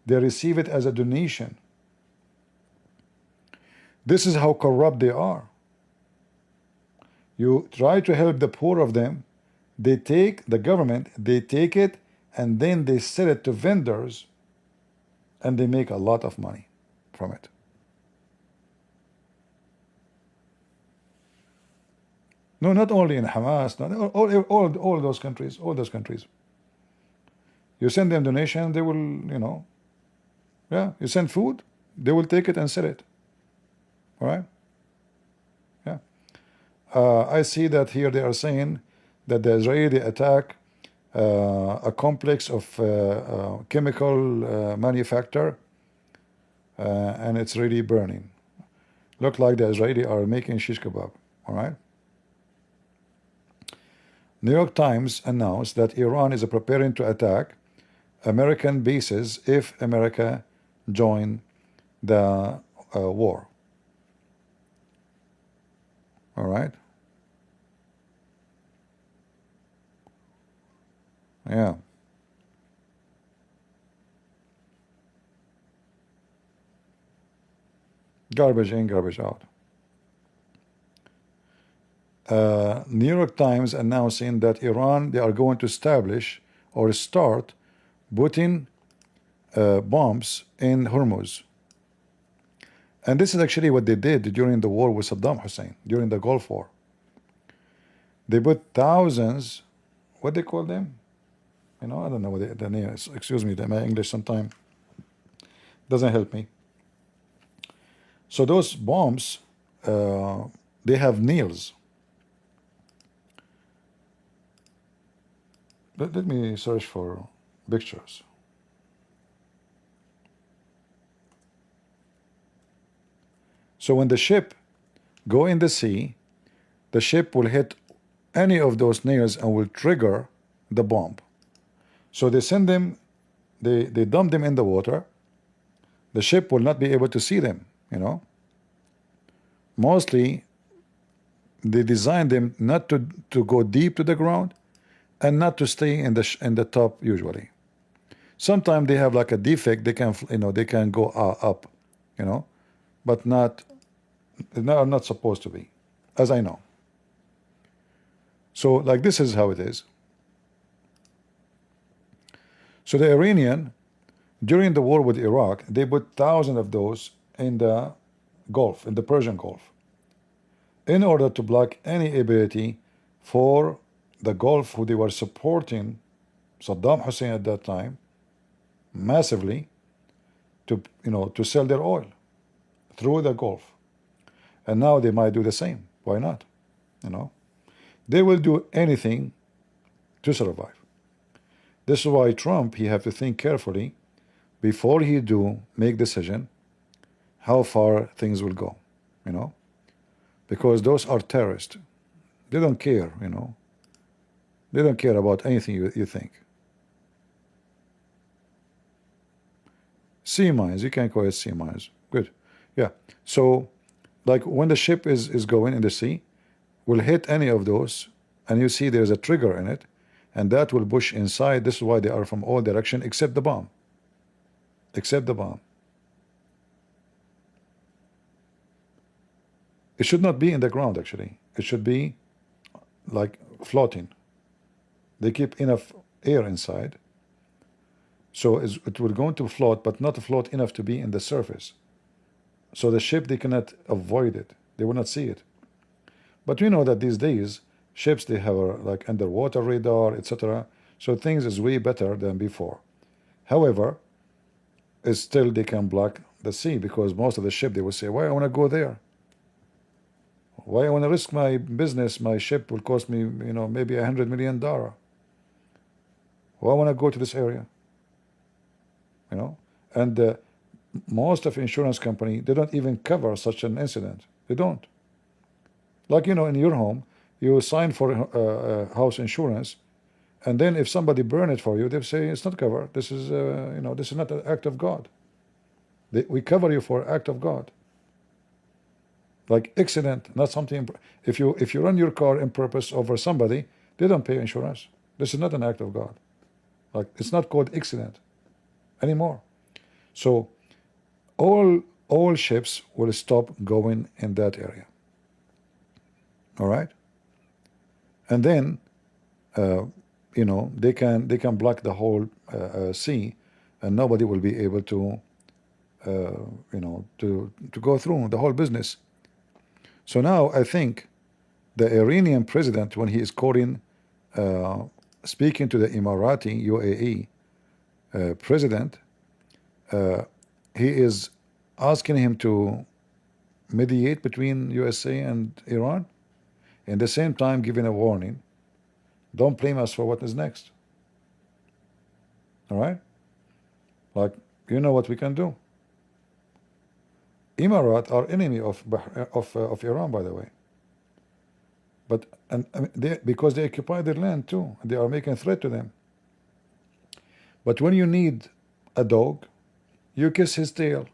They receive it as a donation. This is how corrupt they are. You try to help the poor of them, they take, the government, they take it and then they sell it to vendors and they make a lot of money from it. No, not only in Hamas, not all those countries, all those countries. You send them donation, they will, you know, yeah, you send food, they will take it and sell it. All right? Yeah. I see that here they are saying that the Israeli attack a complex of chemical manufacturer and it's really burning. Look like the Israeli are making shish kebab. All right? New York Times announced that Iran is preparing to attack American bases if America join the war. All right? Yeah. Garbage in, garbage out. New York Times announcing that Iran, they are going to establish or start putting bombs in Hormuz. And this is actually what they did during the war with Saddam Hussein, during the Gulf War. They put thousands, what they call them? You know, I don't know what the name is. Excuse me, my English sometimes doesn't help me. So those bombs, they have nails. Let me search for pictures. So when the ship go in the sea, the ship will hit any of those nails and will trigger the bomb. So they send them, they dump them in the water. The ship will not be able to see them, you know. Mostly, they design them not to go deep to the ground and not to stay in the top usually. Sometimes they have like a defect, they can, you know, they can go up, you know, but not supposed to be, as I know. So like this is how it is. So the Iranian, during the war with Iraq, they put thousands of those in the Gulf, in the Persian Gulf, in order to block any ability for the Gulf, who they were supporting Saddam Hussein at that time massively, to, you know, to sell their oil through the Gulf. And now they might do the same. Why not? You know, they will do anything to survive. This is why Trump, he have to think carefully before he do make decision how far things will go, you know, because those are terrorists. They don't care, you know. They don't care about anything you think. Sea mines, you can call it sea mines. Good. Yeah. So like when the ship is going in the sea, will hit any of those, and you see there's a trigger in it, and that will push inside. This is why they are from all direction except the bomb. Except the bomb. It should not be in the ground, actually. It should be like floating. They keep enough air inside, so it will go to float, but not float enough to be in the surface. So the ship, they cannot avoid it. They will not see it. But we know that these days, ships, they have like underwater radar, etc. So things is way better than before. However, it's still they can block the sea, because most of the ship, they will say, why I want to go there? Why I want to risk my business? My ship will cost me, you know, maybe $100 million. Why I want to go to this area? You know, and most of insurance company, they don't even cover such an incident. They don't. Like, you know, in your home, you sign for house insurance, and then if somebody burn it for you, they say it's not covered. This is, you know, this is not an act of God. We cover you for act of God. Like accident, not something. If you run your car in purpose over somebody, they don't pay insurance. This is not an act of God. Like, it's not called accident anymore. So all ships will stop going in that area. All right, and then you know, they can block the whole sea, and nobody will be able to you know, to go through the whole business. So now I think the Iranian president, when he is calling, speaking to the Emirati UAE president, he is asking him to mediate between USA and Iran, and at the same time giving a warning: don't blame us for what is next. All right, like, you know what we can do. Emirat are enemy of Iran, by the way. But I mean, because they occupy their land too, they are making a threat to them. But when you need a dog, you kiss his tail.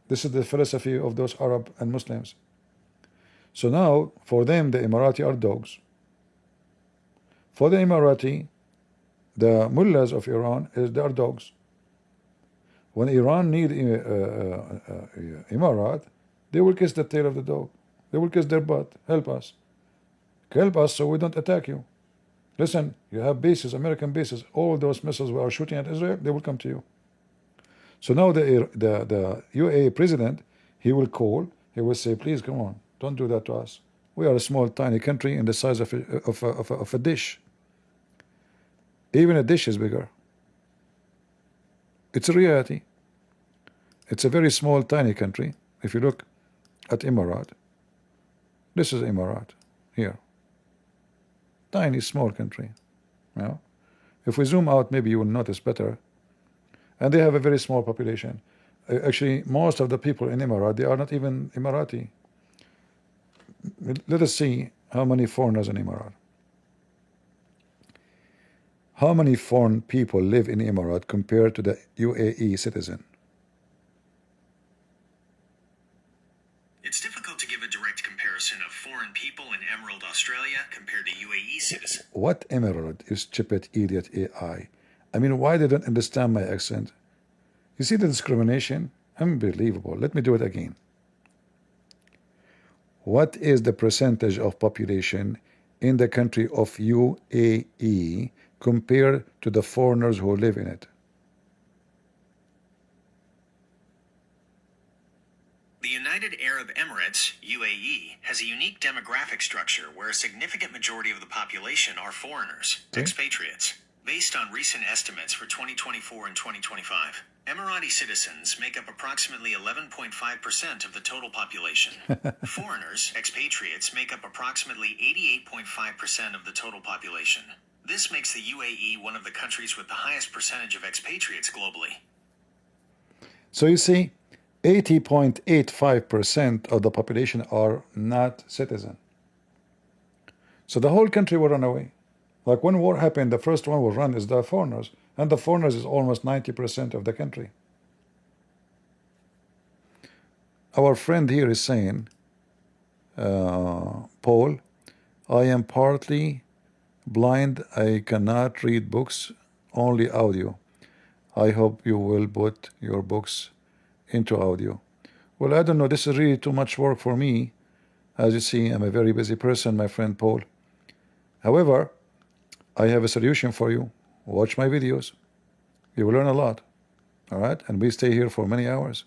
This is the philosophy of those Arab and Muslims. So now, for them, the Emirati are dogs. For the Emirati, the mullahs of Iran they are dogs. When Iran need Emirat, they will kiss the tail of the dog. They will kiss their butt. Help us. Help us so we don't attack you. Listen, you have bases, American bases. All those missiles we are shooting at Israel, they will come to you. So now the UAE president, he will call, he will say, please come on, don't do that to us. We are a small, tiny country in the size of a dish. Even a dish is bigger. It's a reality. It's a very small, tiny country. If you look at Emirat, this is Emirat here. Tiny, small country. You know? If we zoom out, maybe you will notice better. And they have a very small population. Actually, most of the people in Emirat, they are not even Emirati. Let us see how many foreigners in Emirat. How many foreign people live in Emirat compared to the UAE citizen? It's difficult to give a direct comparison of foreign people in Emerald, Australia compared to UAE citizens. What emerald is stupid idiot AI? I mean, why they don't understand my accent? You see the discrimination? Unbelievable. Let me do it again. What is the percentage of population in the country of UAE compared to the foreigners who live in it? The United Arab Emirates, UAE, has a unique demographic structure where a significant majority of the population are foreigners, expatriates. Based on recent estimates for 2024 and 2025, Emirati citizens make up approximately 11.5% of the total population. Foreigners, expatriates, make up approximately 88.5% of the total population. This makes the UAE one of the countries with the highest percentage of expatriates globally. So you see, 80.85% of the population are not citizen. So the whole country will run away. Like when war happened, the first one will run is the foreigners, and the foreigners is almost 90% of the country. Our friend here is saying, Paul, I am partly blind. I cannot read books, only audio. I hope you will put your books into audio. Well, I don't know. This is really too much work for me. As you see, I'm a very busy person, my friend Paul. However, I have a solution for you. Watch my videos. You will learn a lot. All right? And we stay here for many hours.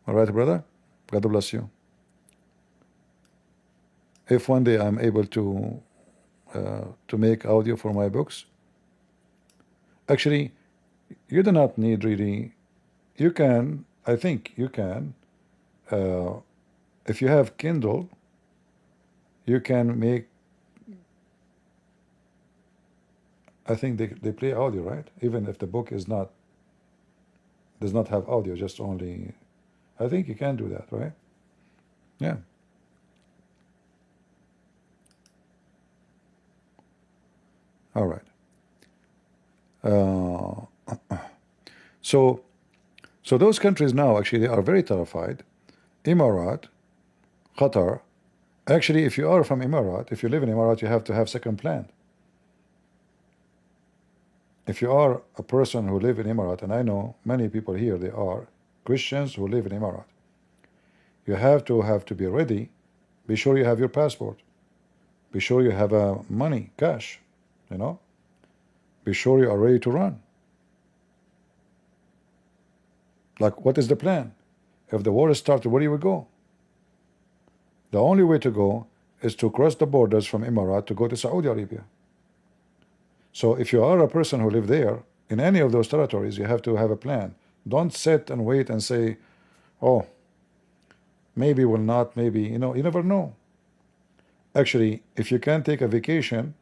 All right, brother? God bless you. If one day I'm able to make audio for my books, actually, you do not need really, you can, I think you can, if you have Kindle, you can make, I think they play audio, right? Even if the book is not, does not have audio, just only, I think you can do that, right? Yeah. All right. So those countries now, actually, they are very terrified. Emirat, Qatar. Actually, if you are from Emirat, if you live in Emirat, you have to have second plan. if you are a person who live in Emirat, and I know many people here, they are Christians who live in Emirat, you have to be ready. Be sure you have your passport. Be sure you have money, cash, you know. Be sure you are ready to run. Like, what is the plan? If the war starts, where do you go? The only way to go is to cross the borders from Emirat to go to Saudi Arabia. So if you are a person who live there, in any of those territories, you have to have a plan. Don't sit and wait and say, oh, maybe will not, maybe, you know, you never know. Actually, if you can take a vacation,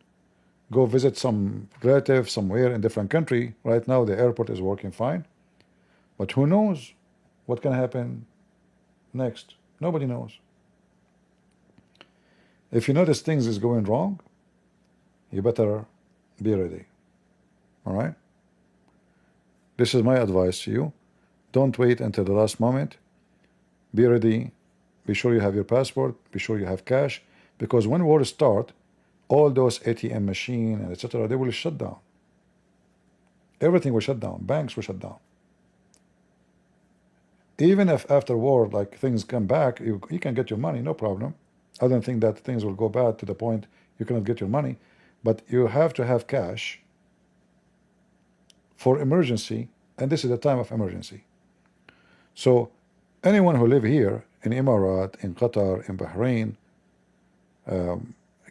go visit some relative somewhere in different country. Right now, the airport is working fine. But who knows what can happen next? Nobody knows. If you notice things is going wrong, you better be ready. All right? This is my advice to you. Don't wait until the last moment. Be ready. Be sure you have your passport. Be sure you have cash. Because when war start, all those ATM machine and etc., they will shut down. Everything will shut down. Banks will shut down. Even if after war, like, things come back, you can get your money, no problem. I don't think that things will go bad to the point you cannot get your money, but you have to have cash for emergency, and this is the time of emergency. So anyone who live here in Emirat, in Qatar, in Bahrain,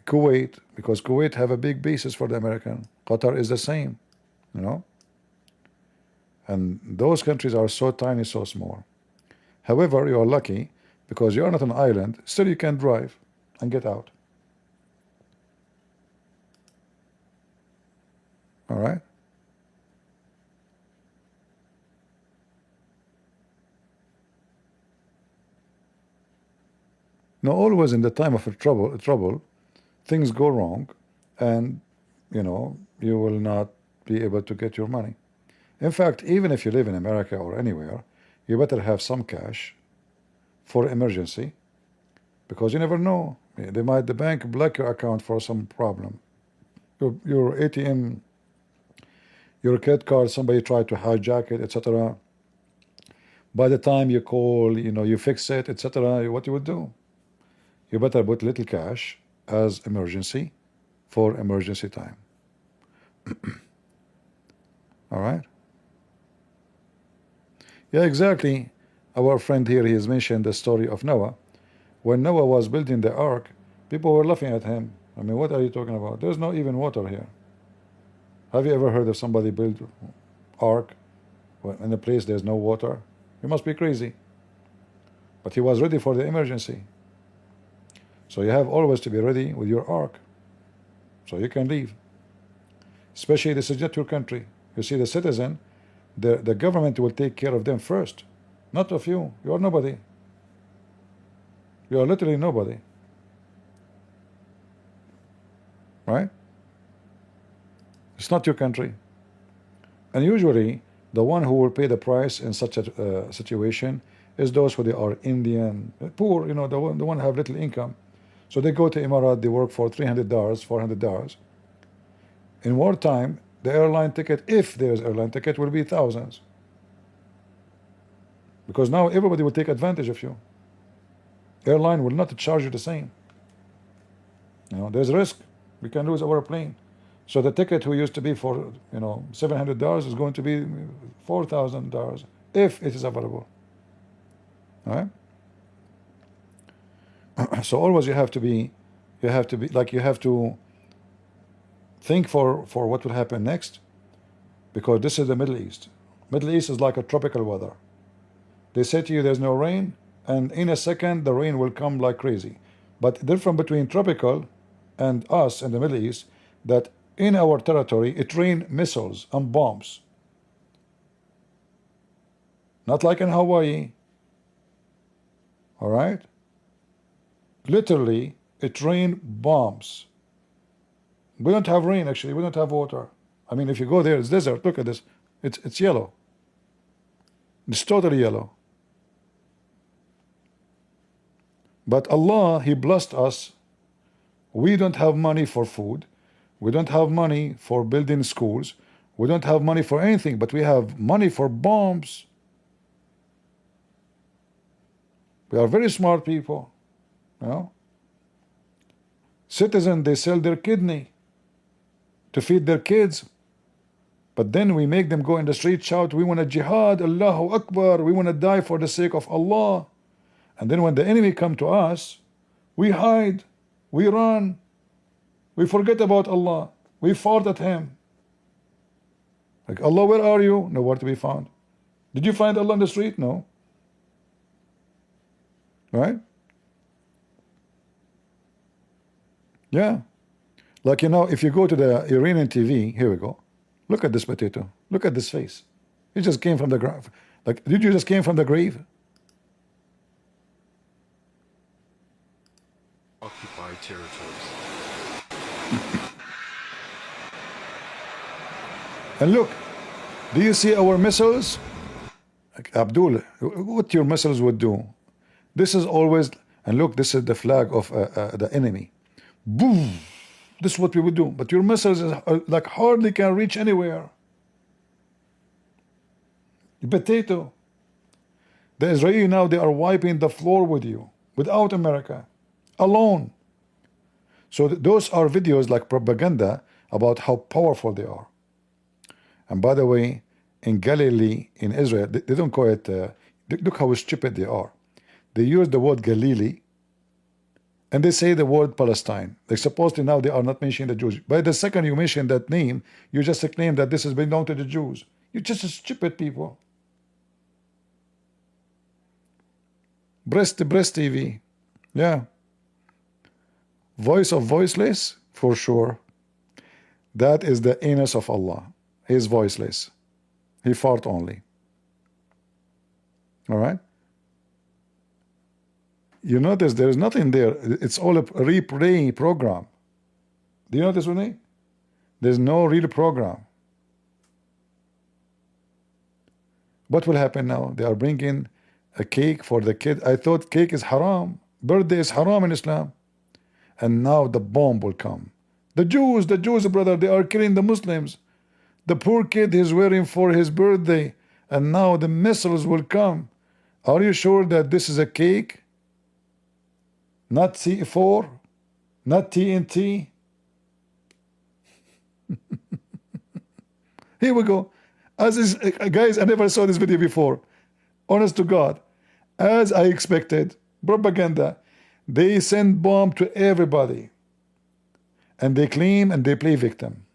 Kuwait, because Kuwait have a big basis for the American, Qatar is the same, you know, and those countries are so tiny, so small. However, you are lucky because you are not an island, still you can drive and get out. All right? Now, always in the time of trouble, things go wrong, and you know, you will not be able to get your money. In fact, even if you live in America or anywhere, you better have some cash for emergency, because you never know. The bank block your account for some problem. Your ATM, your credit card, somebody tried to hijack it, etc. By the time you call, you know, you fix it, etc., what you would do? You better put little cash as emergency for emergency time. All right? Yeah, exactly. Our friend here, he has mentioned the story of Noah. When Noah was building the ark, people were laughing at him. I mean, what are you talking about? There's no even water here. Have you ever heard of somebody build ark in a place there's no water? You must be crazy. But he was ready for the emergency. So you have always to be ready with your ark, so you can leave. Especially, this is not your country. You see, the citizen, the government will take care of them first, not of you. You are nobody. You are literally nobody. Right? It's not your country. And usually, the one who will pay the price in such a situation is those who they are Indian, poor, you know, the one who have little income. So they go to Emirat, they work for $300, $400. In wartime, the airline ticket, if there's airline ticket, will be thousands. Because now everybody will take advantage of you. Airline will not charge you the same. You know, there's risk. We can lose our plane. So the ticket who used to be for, you know, $700 is going to be $4,000 if it is available. All right? So always you have to be like, you have to think for what will happen next, because this is the Middle East. Middle East is like a tropical weather. They say to you there's no rain, and in a second the rain will come like crazy. But the difference between tropical and us in the Middle East, that in our territory it rains missiles and bombs. Not like in Hawaii. All right? Literally, it rains bombs. We don't have rain, actually. We don't have water. I mean, if you go there, it's desert. Look at this. It's yellow. It's totally yellow. But Allah, He blessed us. We don't have money for food. We don't have money for building schools. We don't have money for anything, but we have money for bombs. We are very smart people, you know. Citizens, they sell their kidney to feed their kids, but then we make them go in the street, shout, we want to jihad, Allahu Akbar, we want to die for the sake of Allah. And then when the enemy come to us, we hide, we run, we forget about Allah, we fart at him. Like, Allah, where are you? Nowhere to be found. Did you find Allah in the street? No. Right? Yeah. Like, you know, if you go to the Iranian TV, here we go. Look at this potato. Look at this face. He just came from the grave. Like, did you just came from the grave? Occupied territories. And look, do you see our missiles? Like, Abdul, what your missiles would do? This is always, and look, this is the flag of the enemy. Boom! This is what we would do. But your missiles like hardly can reach anywhere. Potato. The Israeli now, they are wiping the floor with you, without America, alone. So those are videos like propaganda about how powerful they are. And by the way, in Galilee, in Israel, they don't call it, look how stupid they are. They use the word Galilee, and they say the word Palestine. Like, supposedly now they are not mentioning the Jews. By the second you mention that name, you just claim that this has belonged to the Jews. You're just stupid people. Breast TV. Yeah. Voice of voiceless, for sure. That is the anus of Allah. He is voiceless. He fart only. All right? You notice there is nothing there. It's all a replay program. Do you notice with me? There's no real program. What will happen now? They are bringing a cake for the kid. I thought cake is haram. Birthday is haram in Islam. And now the bomb will come. The Jews, brother, they are killing the Muslims. The poor kid is waiting for his birthday. And now the missiles will come. Are you sure that this is a cake? Not C4, not TNT. Here we go. As is, guys, I never saw this video before. Honest to God, as I expected, propaganda. They send bomb to everybody, and they claim and they play victim.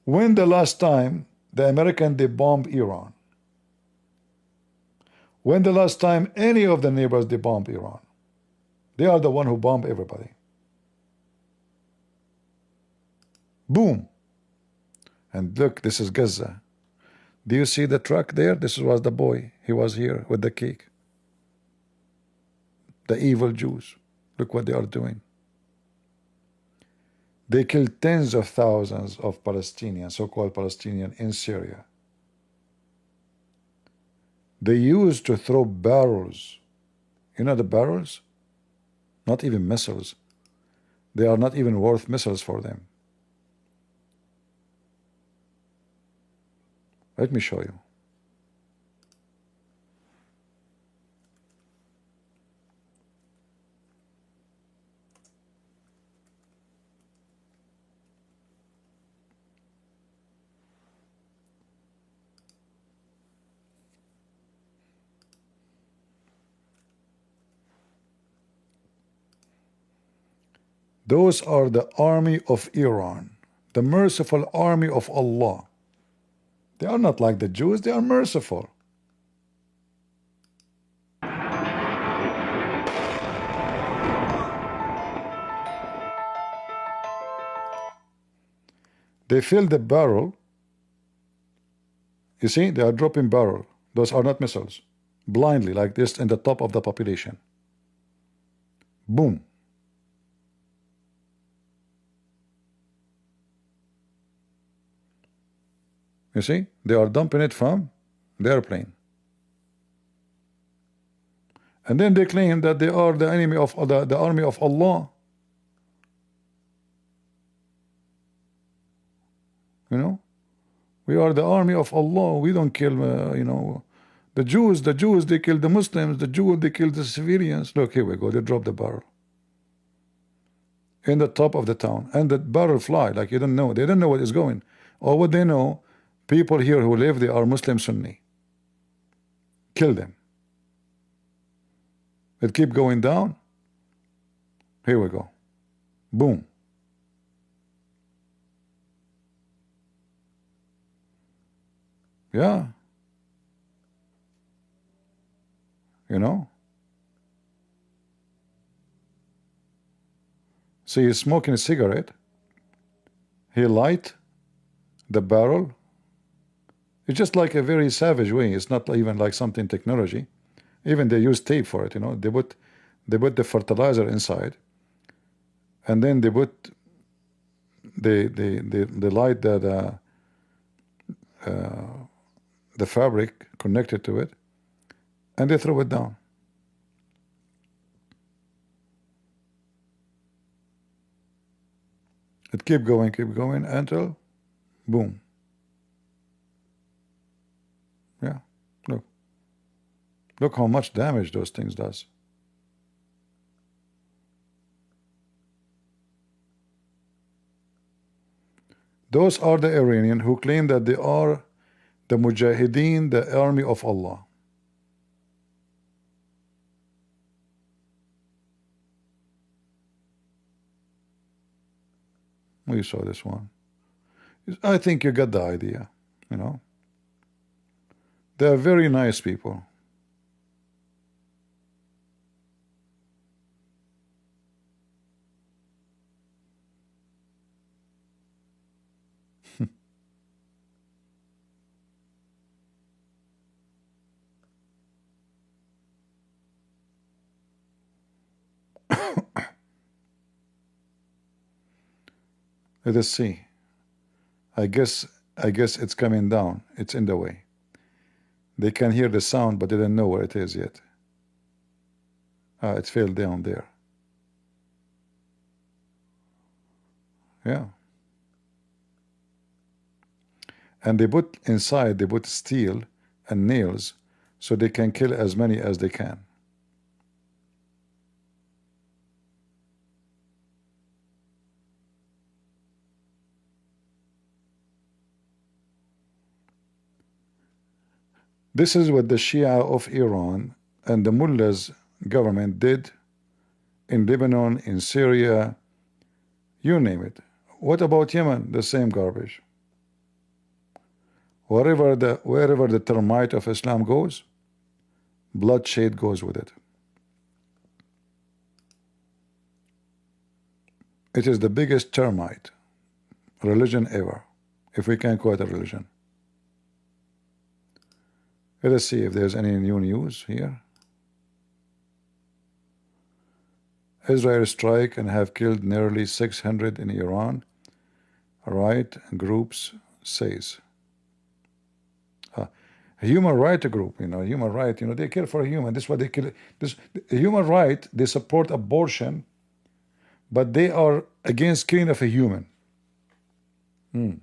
When the last time the American they bombed Iran? When the last time any of the neighbors they bombed Iran? They are the one who bomb everybody. Boom. And look, this is Gaza. Do you see the truck there? This was the boy. He was here with the cake. The evil Jews. Look what they are doing. They killed tens of thousands of Palestinians, so-called Palestinians, in Syria. They used to throw barrels. You know the barrels? Not even missiles. They are not even worth missiles for them. Let me show you. Those are the army of Iran, the merciful army of Allah. They are not like the Jews, they are merciful. They fill the barrel. You see, they are dropping barrel. Those are not missiles. Blindly, like this, in the top of the population. Boom. You see, they are dumping it from the airplane. And then they claim that they are the enemy of the army of Allah. You know, we are the army of Allah. We don't kill, the Jews. The Jews, they kill the Muslims. The Jews, they kill the civilians. Look, here we go. They drop the barrel in the top of the town, and the barrel fly like you don't know. They don't know what is going. Or what they know, people here who live, they are Muslim Sunni. Kill them. It keep going down. Here we go. Boom. Yeah. You know? So he's smoking a cigarette. He light the barrel. It's just like a very savage way. It's not even like something technology. Even they use tape for it, They put the fertilizer inside, and then they put they light the fabric connected to it, and they throw it down. It keep going until boom. Yeah, look how much damage those things does. Those are the Iranians who claim that they are the Mujahideen, the army of Allah. We saw this one. I think you got the idea, They are very nice people. Let us see. I guess it's coming down. It's in the way. They can hear the sound, but they don't know where it is yet. It fell down there. Yeah. And they put inside, they put steel and nails so they can kill as many as they can. This is what the Shia of Iran and the mullahs government did in Lebanon, in Syria, you name it. What about Yemen? The same garbage. Wherever the termite of Islam goes, bloodshed goes with it. It is the biggest termite religion ever, if we can call it a religion. Let us see if there's any new news here. Israel strike and have killed nearly 600 in Iran. Right groups says. A human right group, human right, they care for a human. This is what they kill. This human right, they support abortion, but they are against killing of a human. I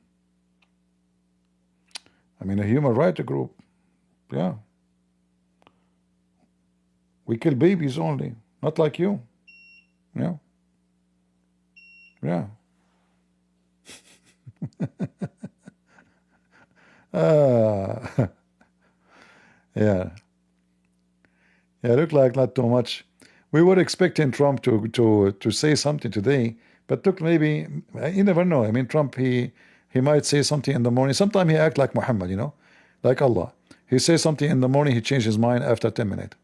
mean, a human right group. Yeah. We kill babies only, not like you. Yeah. Yeah. Yeah. Yeah, look like not too much. We were expecting Trump to say something today, but look, maybe you never know. I mean, Trump he might say something in the morning. Sometimes he act like Muhammad, like Allah. He says something in the morning, he changes his mind after 10 minutes.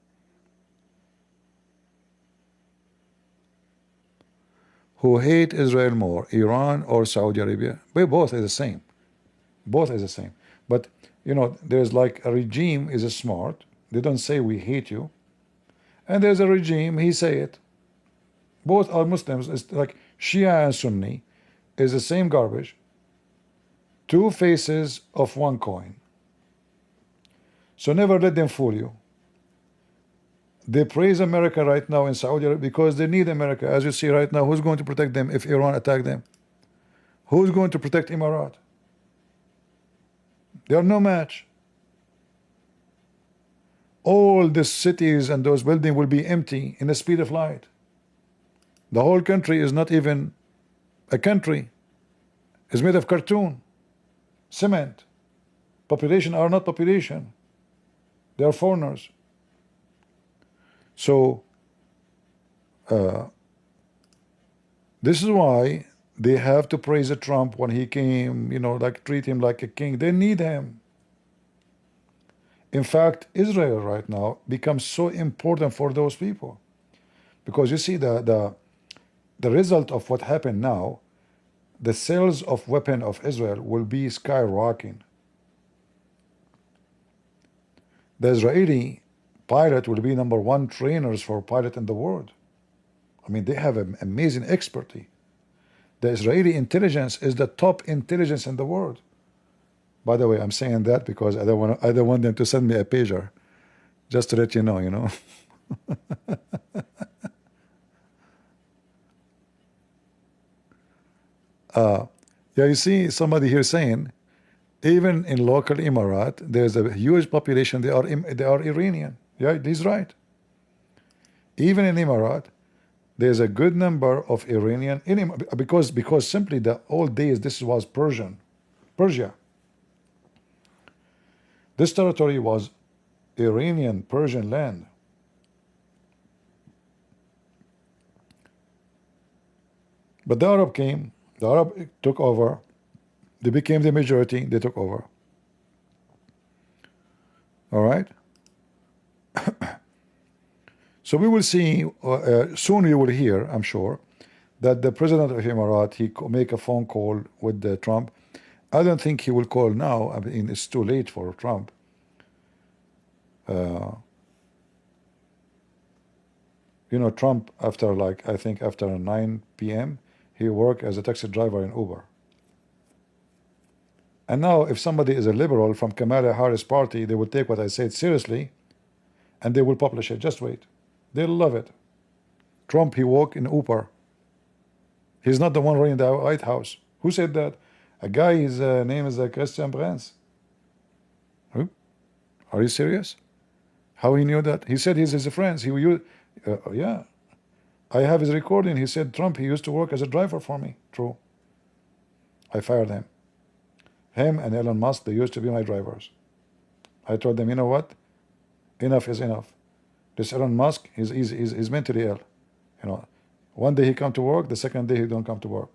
Who hate Israel more, Iran or Saudi Arabia? We both are the same. Both is the same. But, there's like a regime is smart. They don't say we hate you. And there's a regime, he say it. Both are Muslims. It's like Shia and Sunni is the same garbage. Two faces of one coin. So never let them fool you. They praise America right now in Saudi Arabia because they need America. As you see right now, who's going to protect them if Iran attack them? Who's going to protect Emirat? They are no match. All the cities and those buildings will be empty in the speed of light. The whole country is not even a country. It's made of cartoon, cement. Population are not population. They are foreigners. So this is why they have to praise Trump when he came, you know, like treat him like a king. They need him. In fact, Israel right now becomes so important for those people, because you see the result of what happened now, the sales of weapons of Israel will be skyrocketing. The Israeli pilot will be #1 trainers for pilot in the world. I mean, they have an amazing expertise. The Israeli intelligence is the top intelligence in the world. By the way, I'm saying that because I don't want them to send me a pager, just to let you know, you know. Yeah, you see somebody here saying, even in local Emirat, there's a huge population. They are Iranian. Yeah, he's right. Even in Emirat, there's a good number of Iranian because simply the old days this was Persia. This territory was Iranian Persian land. But the Arab came, the Arab took over, they became the majority, they took over. All right? So we will see, soon you will hear, I'm sure, that the president of Emirat, he make a phone call with Trump. I don't think he will call now. I mean, it's too late for Trump. You know, Trump, after like, I think after 9 p.m., he worked as a taxi driver in Uber. And now if somebody is a liberal from Kamala Harris party, they will take what I said seriously and they will publish it. Just wait. They'll love it. Trump, he walked in Uber. He's not the one running the White House. Who said that? A guy, his name is Christian Brands. Who? Are you serious? How he knew that? He said he's his friends. Yeah. I have his recording. He said, Trump, he used to work as a driver for me. True. I fired him. Him and Elon Musk, they used to be my drivers. I told them, you know what? Enough is enough. This Elon Musk, he's mentally ill. You know, one day he come to work, the second day he don't come to work.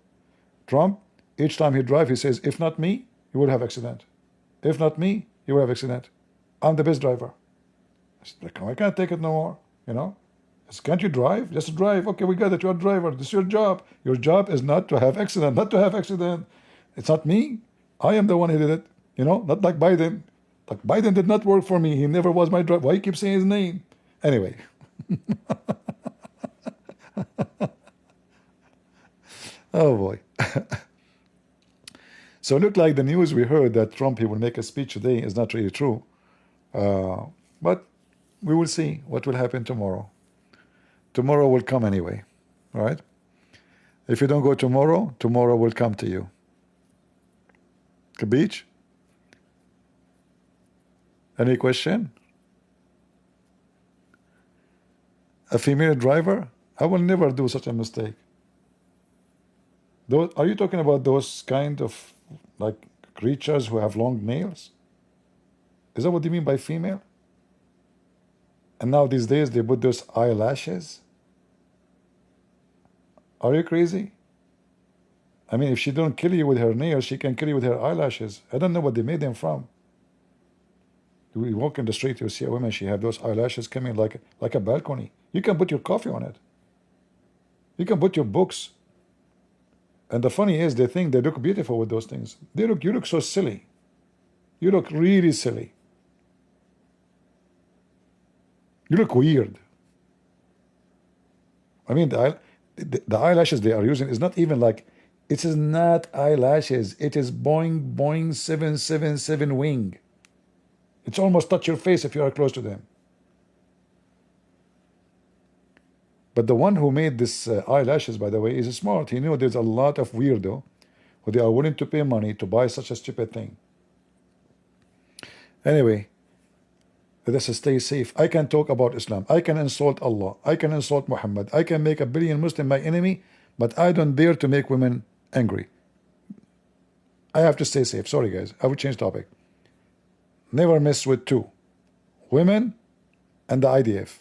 Trump, each time he drive, he says, if not me, you will have accident. If not me, you will have accident. I'm the best driver. I can't take it no more, you know. Can't you drive? Just drive. Okay, we got it. You're a driver. This is your job. Your job is not to have accident, not to have accident. It's not me. I am the one who did it. You know, not like Biden. Like Biden did not work for me. He never was my driver. Why you keep saying his name? Anyway. Oh boy. So it looked like the news we heard that Trump, he will make a speech today is not really true. But we will see what will happen tomorrow. Tomorrow will come anyway. All right? If you don't go tomorrow, tomorrow will come to you. Beach? Any question? A female driver? I will never do such a mistake. Are you talking about those kind of like creatures who have long nails? Is that what you mean by female? And now these days they put those eyelashes? Are you crazy? I mean, if she don't kill you with her nails, she can kill you with her eyelashes. I don't know what they made them from. You walk in the street, you see a woman, she have those eyelashes coming like a balcony. You can put your coffee on it. You can put your books. And the funny is, they think they look beautiful with those things. You look so silly. You look really silly. You look weird. I mean, the eyelashes they are using is not even like, it is not eyelashes. It is Boeing 777 wing. It's almost touch your face if you are close to them. But the one who made this eyelashes, by the way, is smart. He knew there's a lot of weirdo who they are willing to pay money to buy such a stupid thing. Anyway, let us stay safe. I can talk about Islam. I can insult Allah. I can insult Muhammad. I can make a billion Muslim my enemy, but I don't dare to make women angry. I have to stay safe. Sorry, guys. I will change topic. Never mess with two. Women and the IDF.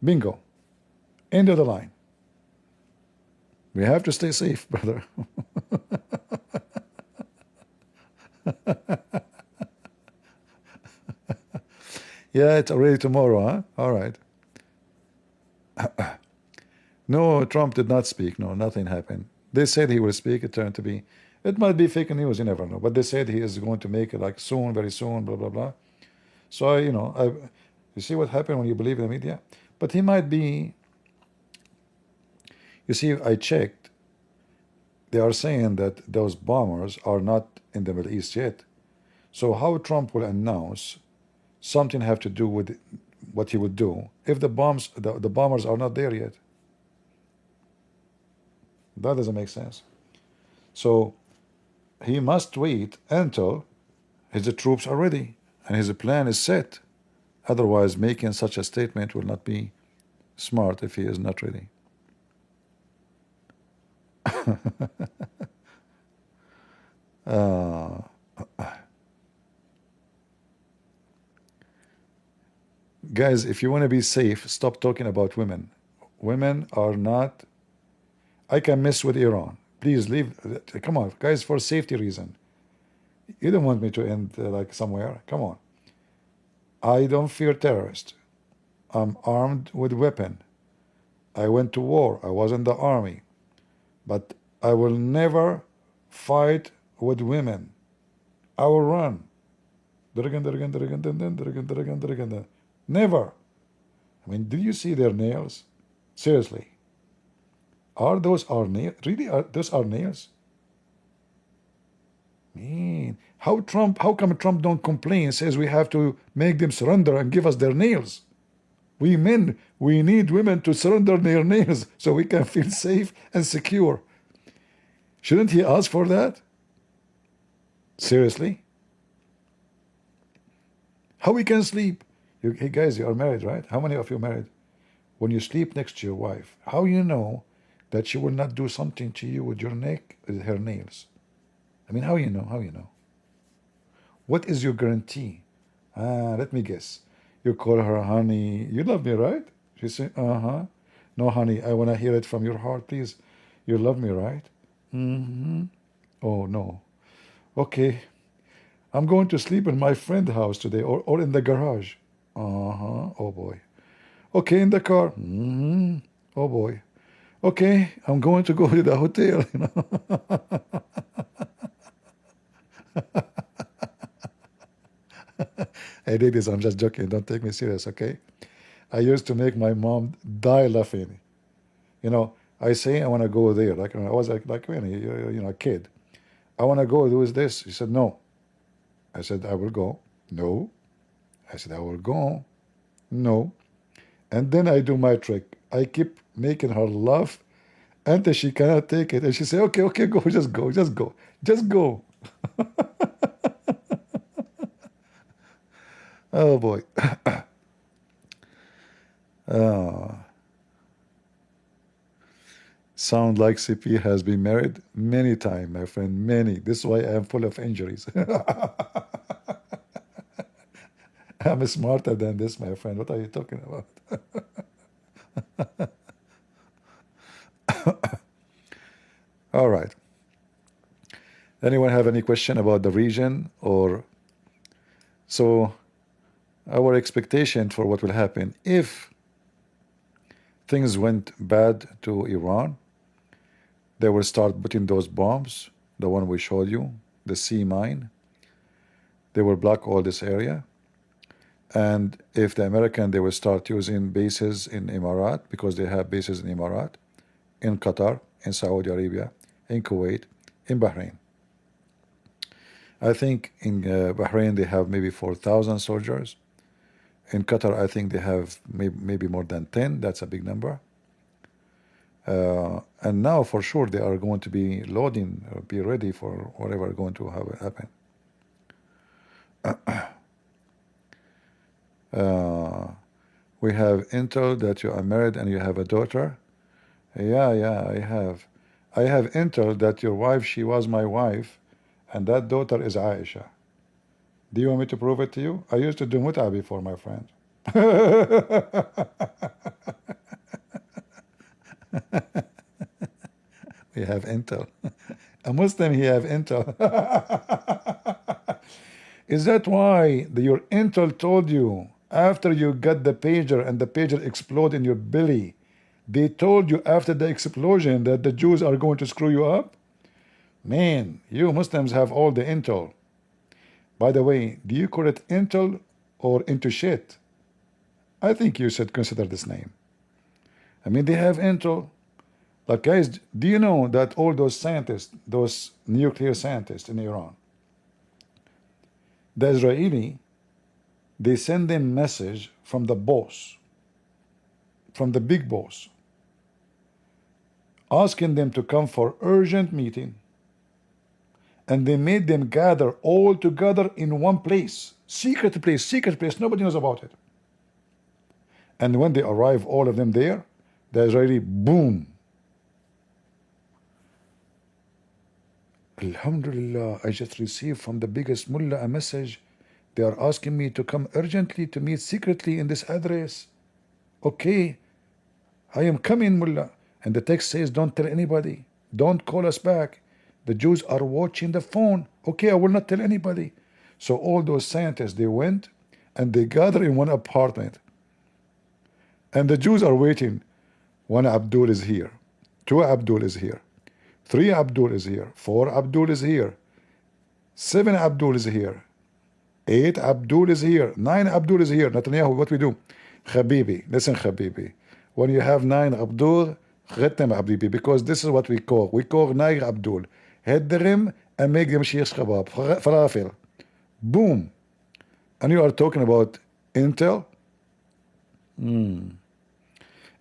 Bingo. End of the line. We have to stay safe, brother. Yeah, it's already tomorrow, huh? All right. No, Trump did not speak. No, nothing happened. They said he will speak. It turned to be. It might be fake news. You never know. But they said he is going to make it like soon, very soon, blah, blah, blah. So, you see what happened when you believe in the media? But he might be. You see, I checked. They are saying that those bombers are not in the Middle East yet. So how Trump will announce something have to do with what he would do if the bombers are not there yet? That doesn't make sense. So he must wait until his troops are ready and his plan is set. Otherwise, making such a statement will not be smart if he is not ready. Guys, if you want to be safe, stop talking about women. Women are not. I can mess with Iran. Please leave. Come on, guys, for safety reason. You don't want me to end like somewhere. Come on. I don't fear terrorists. I'm armed with weapon. I went to war. I was in the army. But I will never fight with women. I will run. Never. I mean, did you see their nails? Seriously. Are those our nails? Really? Those are nails? Man, how come Trump don't complain, says we have to make them surrender and give us their nails? We men, we need women to surrender their nails so we can feel safe and secure. Shouldn't he ask for that? Seriously? How we can sleep? Hey guys, you are married, right? How many of you are married? When you sleep next to your wife, how you know that she will not do something to you with your neck, with her nails? I mean, how you know? How you know? What is your guarantee? Let me guess. You call her honey. You love me, right? She say, uh-huh. No, honey, I want to hear it from your heart, please. You love me, right? Mm-hmm. Oh, no. Okay. I'm going to sleep in my friend's house today or in the garage. Uh-huh. Oh, boy. Okay, in the car. Mm-hmm. Oh, boy. Okay, I'm going to go to the hotel, you know. Hey, ladies, I'm just joking. Don't take me serious, okay? I used to make my mom die laughing. You know, I say I want to go there. Like when I was a kid. I want to go do this. She said, no. I said, I will go. No. I said, I will go. No. And then I do my trick. I keep making her laugh until she cannot take it. And she say, okay, go, just go, just go, just go. Oh, boy. Sound like CP has been married many times, my friend, many. This is why I am full of injuries. I'm smarter than this, my friend. What are you talking about? All right. Anyone have any question about the region or so our expectation for what will happen if things went bad to Iran? They will start putting those bombs, the one we showed you, the sea mine. They will block all this area. And if the American, they will start using bases in Emirat, because they have bases in Emirat, in Qatar, in Saudi Arabia, in Kuwait, in Bahrain. I think in Bahrain they have maybe 4,000 soldiers. In Qatar, I think they have maybe more than 10. That's a big number. And now for sure they are going to be loading, be ready for whatever is going to happen. We have intel that you are married and you have a daughter. Yeah, I have. I have intel that your wife, she was my wife, and that daughter is Aisha. Do you want me to prove it to you? I used to do mut'a before, my friend. We have intel. A Muslim, he have intel. Is that why your intel told you after you got the pager and the pager exploded in your belly, they told you after the explosion that the Jews are going to screw you up? Man, you Muslims have all the intel. By the way, do you call it intel or into shit? I think you should consider this name. I mean, they have intel. Like, guys, do you know that all those scientists, those nuclear scientists in Iran, the Israeli, they send them message from the boss, from the big boss, asking them to come for urgent meeting, and they made them gather all together in one place, secret place, nobody knows about it. And when they arrive, all of them there, the Israeli, boom. Alhamdulillah, I just received from the biggest mullah a message. They are asking me to come urgently to meet secretly in this address. Okay, I am coming, mullah. And the text says, don't tell anybody. Don't call us back. The Jews are watching the phone. Okay, I will not tell anybody. So all those scientists, they went and they gathered in one apartment. And the Jews are waiting. One Abdul is here. Two Abdul is here. Three Abdul is here. Four Abdul is here. Seven Abdul is here. Eight Abdul is here. Nine Abdul is here. Netanyahu, what we do? Habibi, listen, Habibi. When you have nine Abdul, Ghettem Habibi, because this is what we call. We call nine Abdul. Hit them and make them Sheikh Khabab. Falafel. Boom. And you are talking about intel?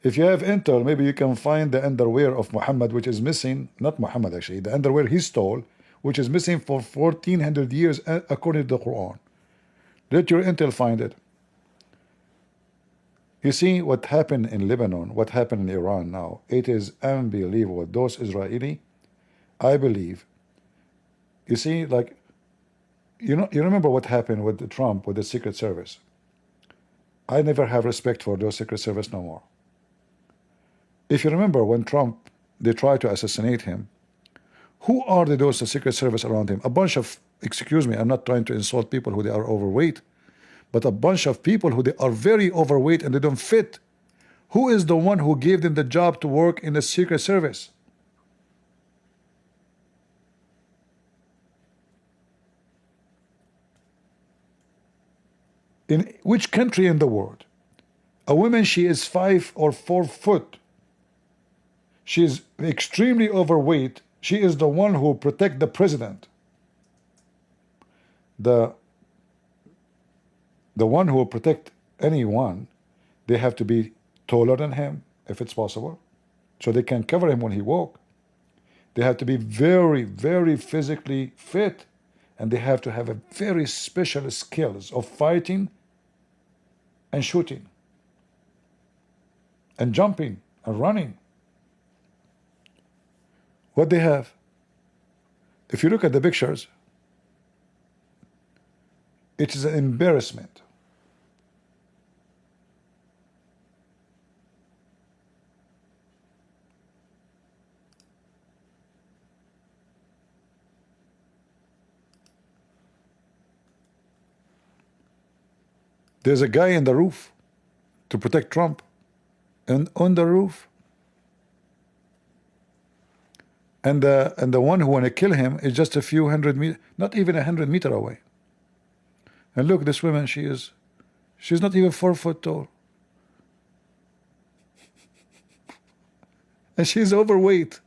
If you have intel, maybe you can find the underwear of Muhammad, which is missing, not Muhammad actually, the underwear he stole, which is missing for 1400 years according to the Quran. Let your intel find it. You see what happened in Lebanon, what happened in Iran now. It is unbelievable. Those Israeli, I believe, you see, like, you remember what happened with Trump, with the Secret Service. I never have respect for those Secret Service no more. If you remember when Trump, they tried to assassinate him, who are those Secret Service around him? A bunch of, excuse me, I'm not trying to insult people who they are overweight, but a bunch of people who they are very overweight and they don't fit. Who is the one who gave them the job to work in the Secret Service? In which country in the world? A woman, she is 5 or 4 foot. She is extremely overweight. She is the one who protect the president. The one who will protect anyone, they have to be taller than him, if it's possible, so they can cover him when he walk. They have to be very, very physically fit, and they have to have a very special skills of fighting and shooting and jumping and running. What they have, if you look at the pictures, it is an embarrassment. There's a guy in the roof to protect Trump, and on the roof, and the one who want to kill him is just a few hundred meters, not even 100 meters away. And look, this woman, she's not even 4 foot tall, and she's overweight.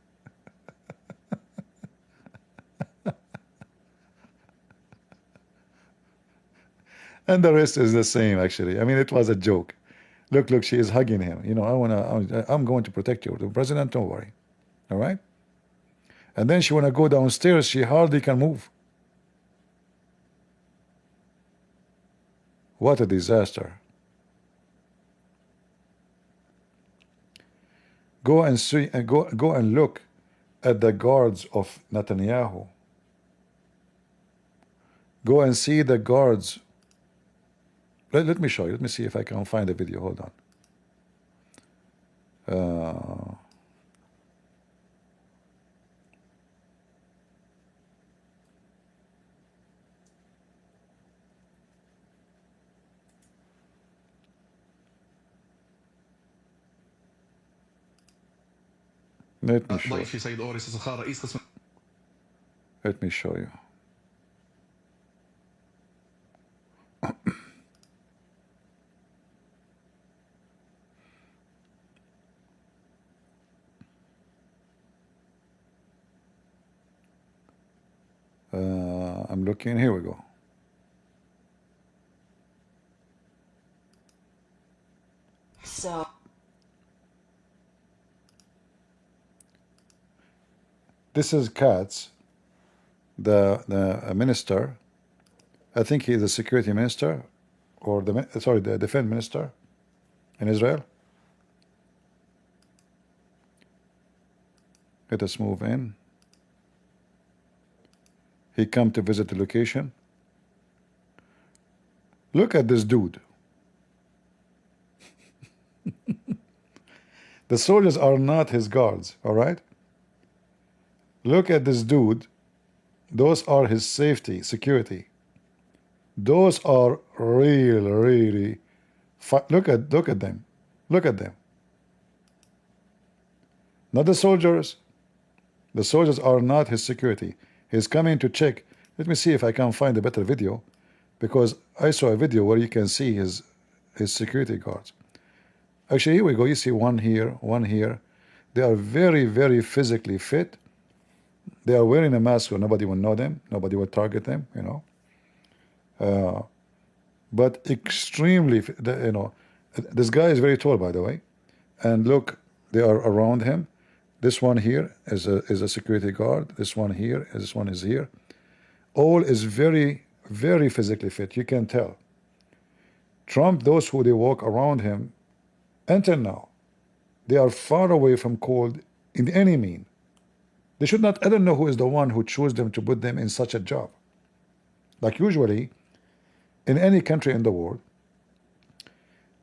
And the rest is the same, actually. I mean, it was a joke. Look, she is hugging him. You know, I'm going to protect you. The president, don't worry. All right? And then she want to go downstairs. She hardly can move. What a disaster. Go and see and go and look at the guards of Netanyahu. Go and see the guards. Let me show you. Let me see if I can find the video. Hold on. Let me show you. Let me show you. I'm looking. Here we go. So this is Katz, the minister. I think he's the security minister, or the defense minister in Israel. Let us move in. He come to visit the location. Look at this dude. The soldiers are not his guards, all right? Look at this dude. Those are his safety, security. Those are really. Look at them. Look at them. Not the soldiers. The soldiers are not his security. He's coming to check. Let me see if I can find a better video, because I saw a video where you can see his security guards. Actually, here we go. You see one here, one here. They are very physically fit. They are wearing a mask so nobody will know them. Nobody will target them, you know. But extremely, you know, this guy is very tall, by the way. And look, they are around him. This one here is a security guard. This one here, this one is here. All is very physically fit. You can tell. Trump, those who they walk around him, until now, they are far away from cold in any mean. They should not. I don't know who is the one who chose them to put them in such a job. Like usually, in any country in the world,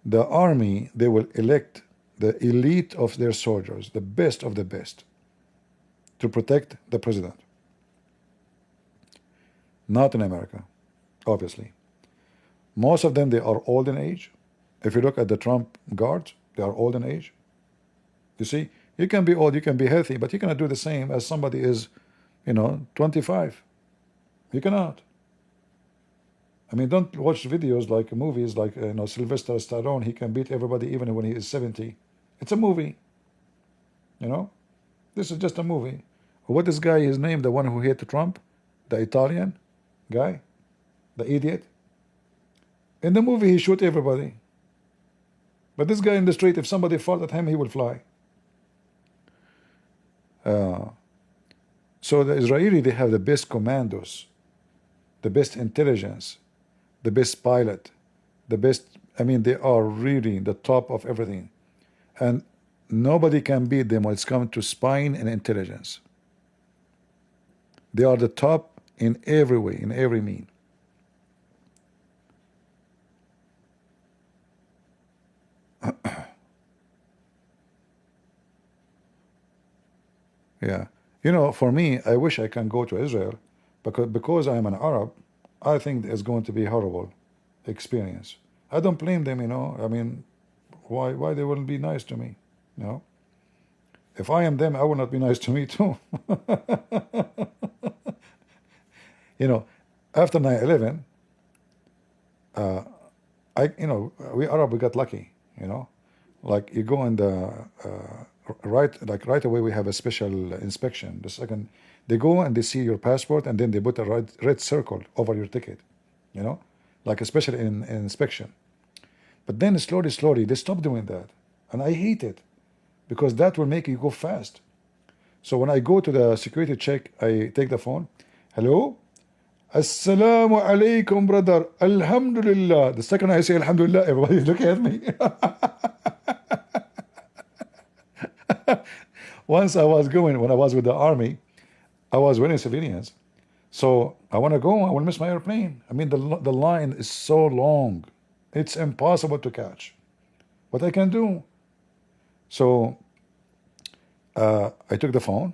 the army, they will elect the elite of their soldiers, the best of the best, to protect the president. Not in America, obviously. Most of them, they are old in age. If you look at the Trump guards, they are old in age. You see, you can be old, you can be healthy, but you cannot do the same as somebody is, you know, 25. You cannot. I mean, don't watch videos like movies like, you know, Sylvester Stallone. He can beat everybody even when he is 70. It's a movie. You know, this is just a movie. What is guy is named, the one who hit Trump, the Italian guy, the idiot. In the movie, he shoot everybody. But this guy in the street, if somebody fought at him, he would fly. So the Israeli, they have the best commandos, the best intelligence, the best pilot, the best, I mean, they are really the top of everything. And nobody can beat them when it's come to spying and intelligence. They are the top in every way, in every mean. Yeah. You know, for me, I wish I can go to Israel, because I am an Arab, I think it's going to be a horrible experience. I don't blame them, you know. I mean, why they wouldn't be nice to me, you know? If I am them, I would not be nice to me too. You know, after 9/11, you know, we Arab, we got lucky, you know. Like you go in the right away, we have a special inspection. The second they go and they see your passport, and then they put a red circle over your ticket, you know, like a special inspection. But then slowly they stop doing that, and I hate it, because that will make you go fast. So when I go to the security check, I take the phone. Hello, Assalamu alaikum, brother. Alhamdulillah. The second I say Alhamdulillah, everybody is looking at me. Once I was going, when I was with the army, I was wearing civilians. So I want to go, I will miss my airplane. I mean, the line is so long. It's impossible to catch. What I can do? So I took the phone.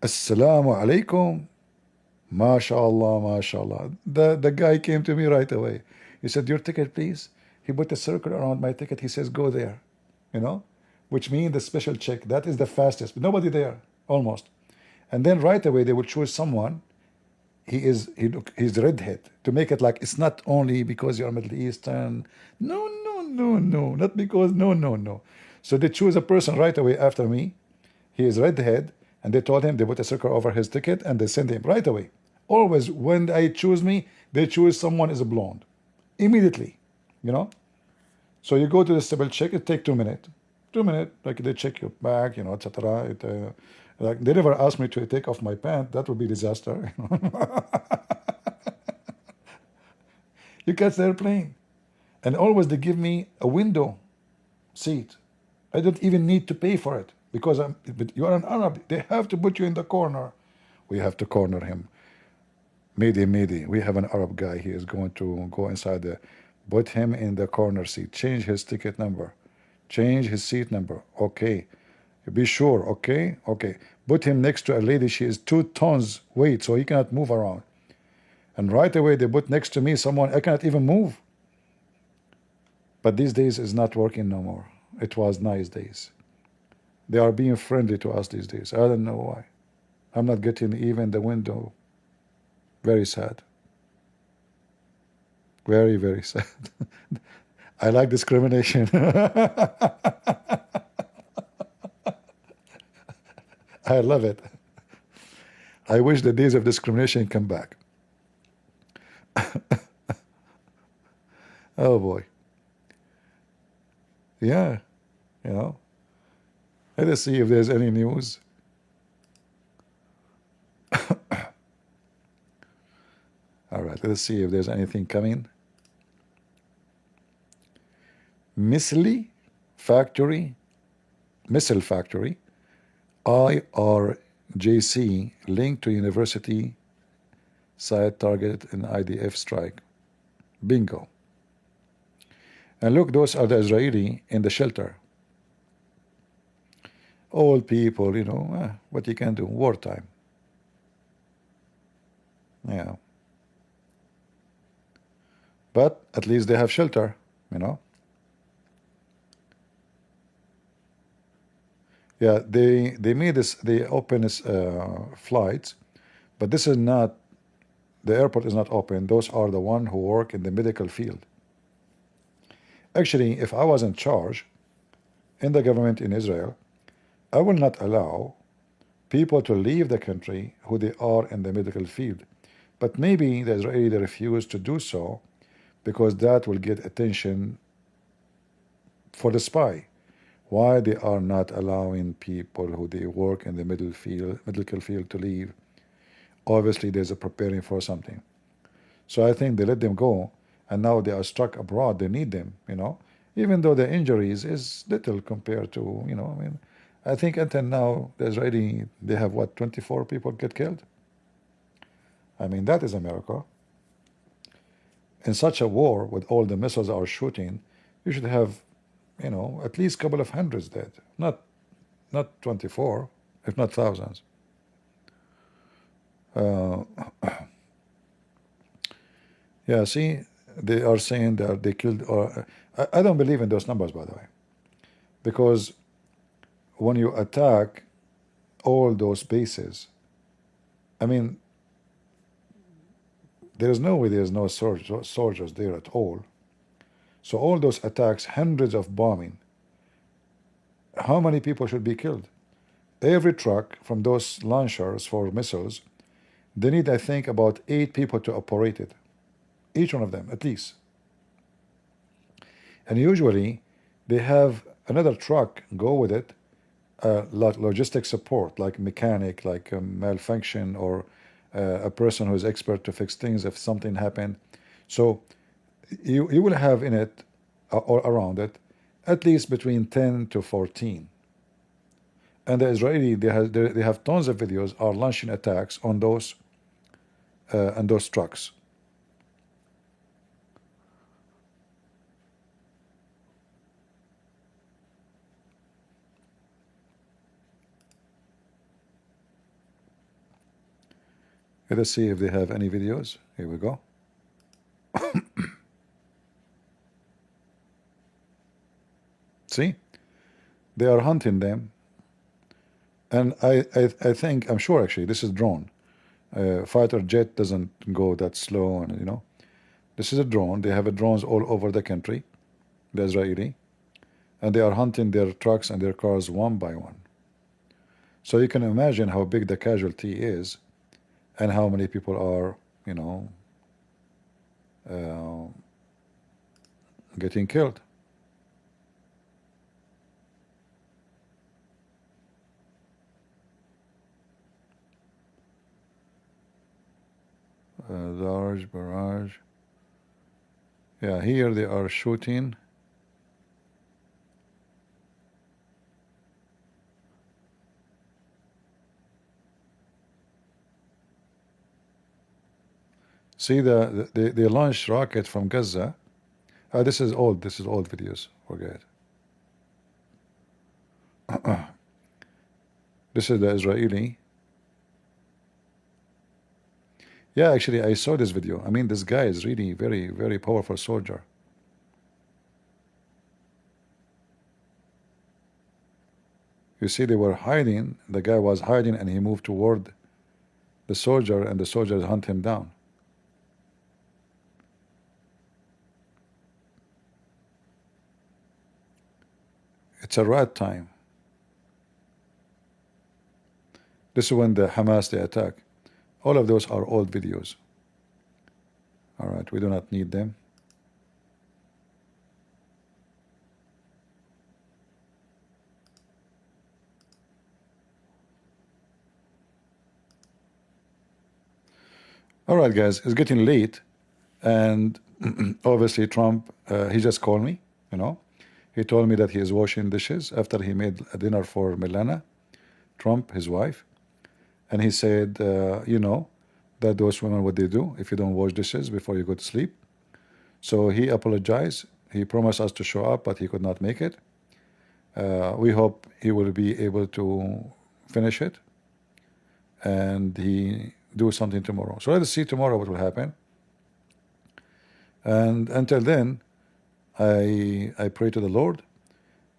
Assalamu alaikum. MashaAllah, MashaAllah. The guy came to me right away. He said, your ticket, please. He put a circle around my ticket. He says, go there. You know, which means the special check. That is the fastest. But nobody there, almost. And then right away they would choose someone. He's redhead to make it like it's not only because you're Middle Eastern. No, no, no, no, not because. No, no, no. So they choose a person right away after me. He is redhead, and they told him they put a circle over his ticket and they send him right away. Always when they choose me, they choose someone is blonde, immediately. You know. So you go to the double check. It takes 2 minutes. 2 minutes, like they check your bag, you know, etc. Like they never asked me to take off my pants. That would be disaster. You catch the airplane, and always they give me a window seat. I don't even need to pay for it because but you are an Arab. They have to put you in the corner. We have to corner him. Mehdi, we have an Arab guy. He is going to go inside the. Put him in the corner seat. Change his ticket number. Change his seat number. Okay. Be sure. Okay. Okay. Put him next to a lady. She is 2 tons weight, so he cannot move around. And right away they put next to me someone I cannot even move. But these days is not working no more. It was nice days. They are being friendly to us these days. I don't know why. I'm not getting even the window. Very sad. Very, very sad. I like discrimination. I love it. I wish the days of discrimination come back. Oh boy. Yeah, you know. Let us see if there's any news. All right, let's see if there's anything coming. Missile factory, IRJC linked to university site target in IDF strike. Bingo. And look, those are the Israeli in the shelter. All people, you know, what you can do, wartime. Yeah. But at least they have shelter, you know. Yeah, they made this, they open this flights, but this is not, the airport is not open. Those are the one who work in the medical field. Actually, if I was in charge in the government in Israel, I will not allow people to leave the country who they are in the medical field. But maybe the Israeli refuse to do so because that will get attention for the spy. Why they are not allowing people who they work in the medical field to leave? Obviously, there's a preparing for something. So I think they let them go, and now they are stuck abroad. They need them, you know, even though the injuries is little compared to, you know, I mean, I think until now, the Israeli, they have what, 24 people get killed? I mean, that is America. In such a war, with all the missiles are shooting, you should have, you know, at least a couple of hundreds dead. Not 24, if not thousands. Yeah, see, they are saying that they killed, or I don't believe in those numbers, by the way, because when you attack all those bases, I mean, there is no way there's no soldiers there at all. So all those attacks, hundreds of bombing, how many people should be killed? Every truck from those launchers for missiles, they need, I think, about 8 people to operate it. Each one of them, at least. And usually, they have another truck go with it, like logistic support, like mechanic, like a malfunction, or a person who is expert to fix things if something happened. So you will have in it, or around it, at least between 10 to 14. And the Israeli, they have tons of videos are launching attacks on those trucks. Let's see if they have any videos. Here we go. See, they are hunting them, and I think, I'm sure actually this is drone. Fighter jet doesn't go that slow, and you know, this is a drone. They have drones all over the country, the Israeli, and they are hunting their trucks and their cars one by one. So you can imagine how big the casualty is, and how many people are, you know, getting killed. Large barrage. Yeah, here they are shooting. See, they launched rocket from Gaza. This is old videos. Forget. This is the Israeli. Yeah, actually, I saw this video. I mean, this guy is really very, very powerful soldier. You see, they were hiding. The guy was hiding, and he moved toward the soldier, and the soldiers hunt him down. It's a rat time. This is when the Hamas, they attack. All of those are old videos. All right, we do not need them. All right, guys, it's getting late, and obviously Trump, he just called me, you know. He told me that he is washing dishes after he made a dinner for Melania Trump, his wife. And he said, you know, that those women, what they do if you don't wash dishes before you go to sleep. So he apologized. He promised us to show up, but he could not make it. We hope he will be able to finish it, and he do something tomorrow. So let's see tomorrow what will happen. And until then, I pray to the Lord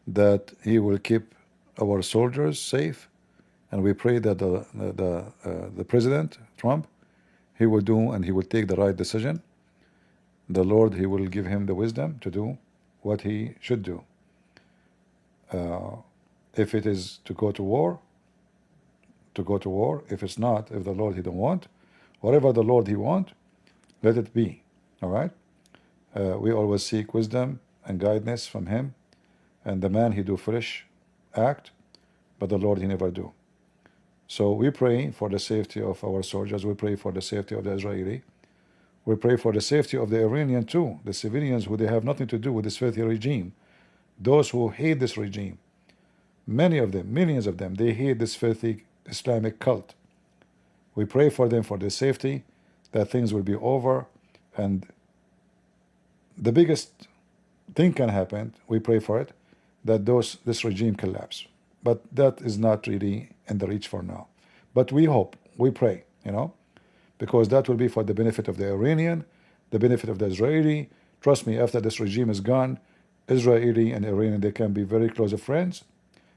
that He will keep our soldiers safe, and we pray that the President Trump, he will do and he will take the right decision. The Lord, He will give him the wisdom to do what he should do. If it is to go to war, to go to war. If it's not, if the Lord He don't want, whatever the Lord He want, let it be. All right. We always seek wisdom and guidance from Him, and the man he do foolish act, but the Lord He never do. So we pray for the safety of our soldiers. We pray for the safety of the Israeli. We pray for the safety of the Iranian too, the civilians who they have nothing to do with this filthy regime. Those who hate this regime, many of them, millions of them, they hate this filthy Islamic cult. We pray for them for their safety, that things will be over, and the biggest thing can happen, we pray for it, that this regime collapse. But that is not really in the reach for now. But we hope, we pray, you know, because that will be for the benefit of the Iranian, the benefit of the Israeli. Trust me, after this regime is gone, Israeli and Iranian, they can be very close friends,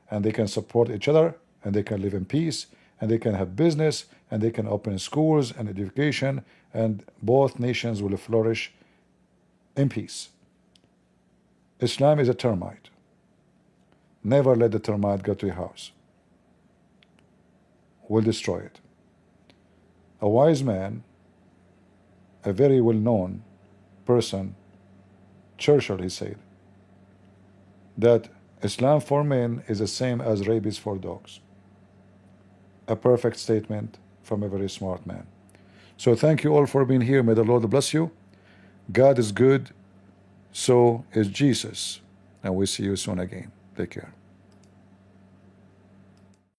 and they can support each other, and they can live in peace, and they can have business, and they can open schools and education, and both nations will flourish in peace. Islam is a termite. Never let the termite go to your house. Will destroy it. A wise man, a very well-known person, Churchill, he said, that Islam for men is the same as rabies for dogs. A perfect statement from a very smart man. So thank you all for being here. May the Lord bless you. God is good. So is Jesus. And we'll see you soon again. Take care.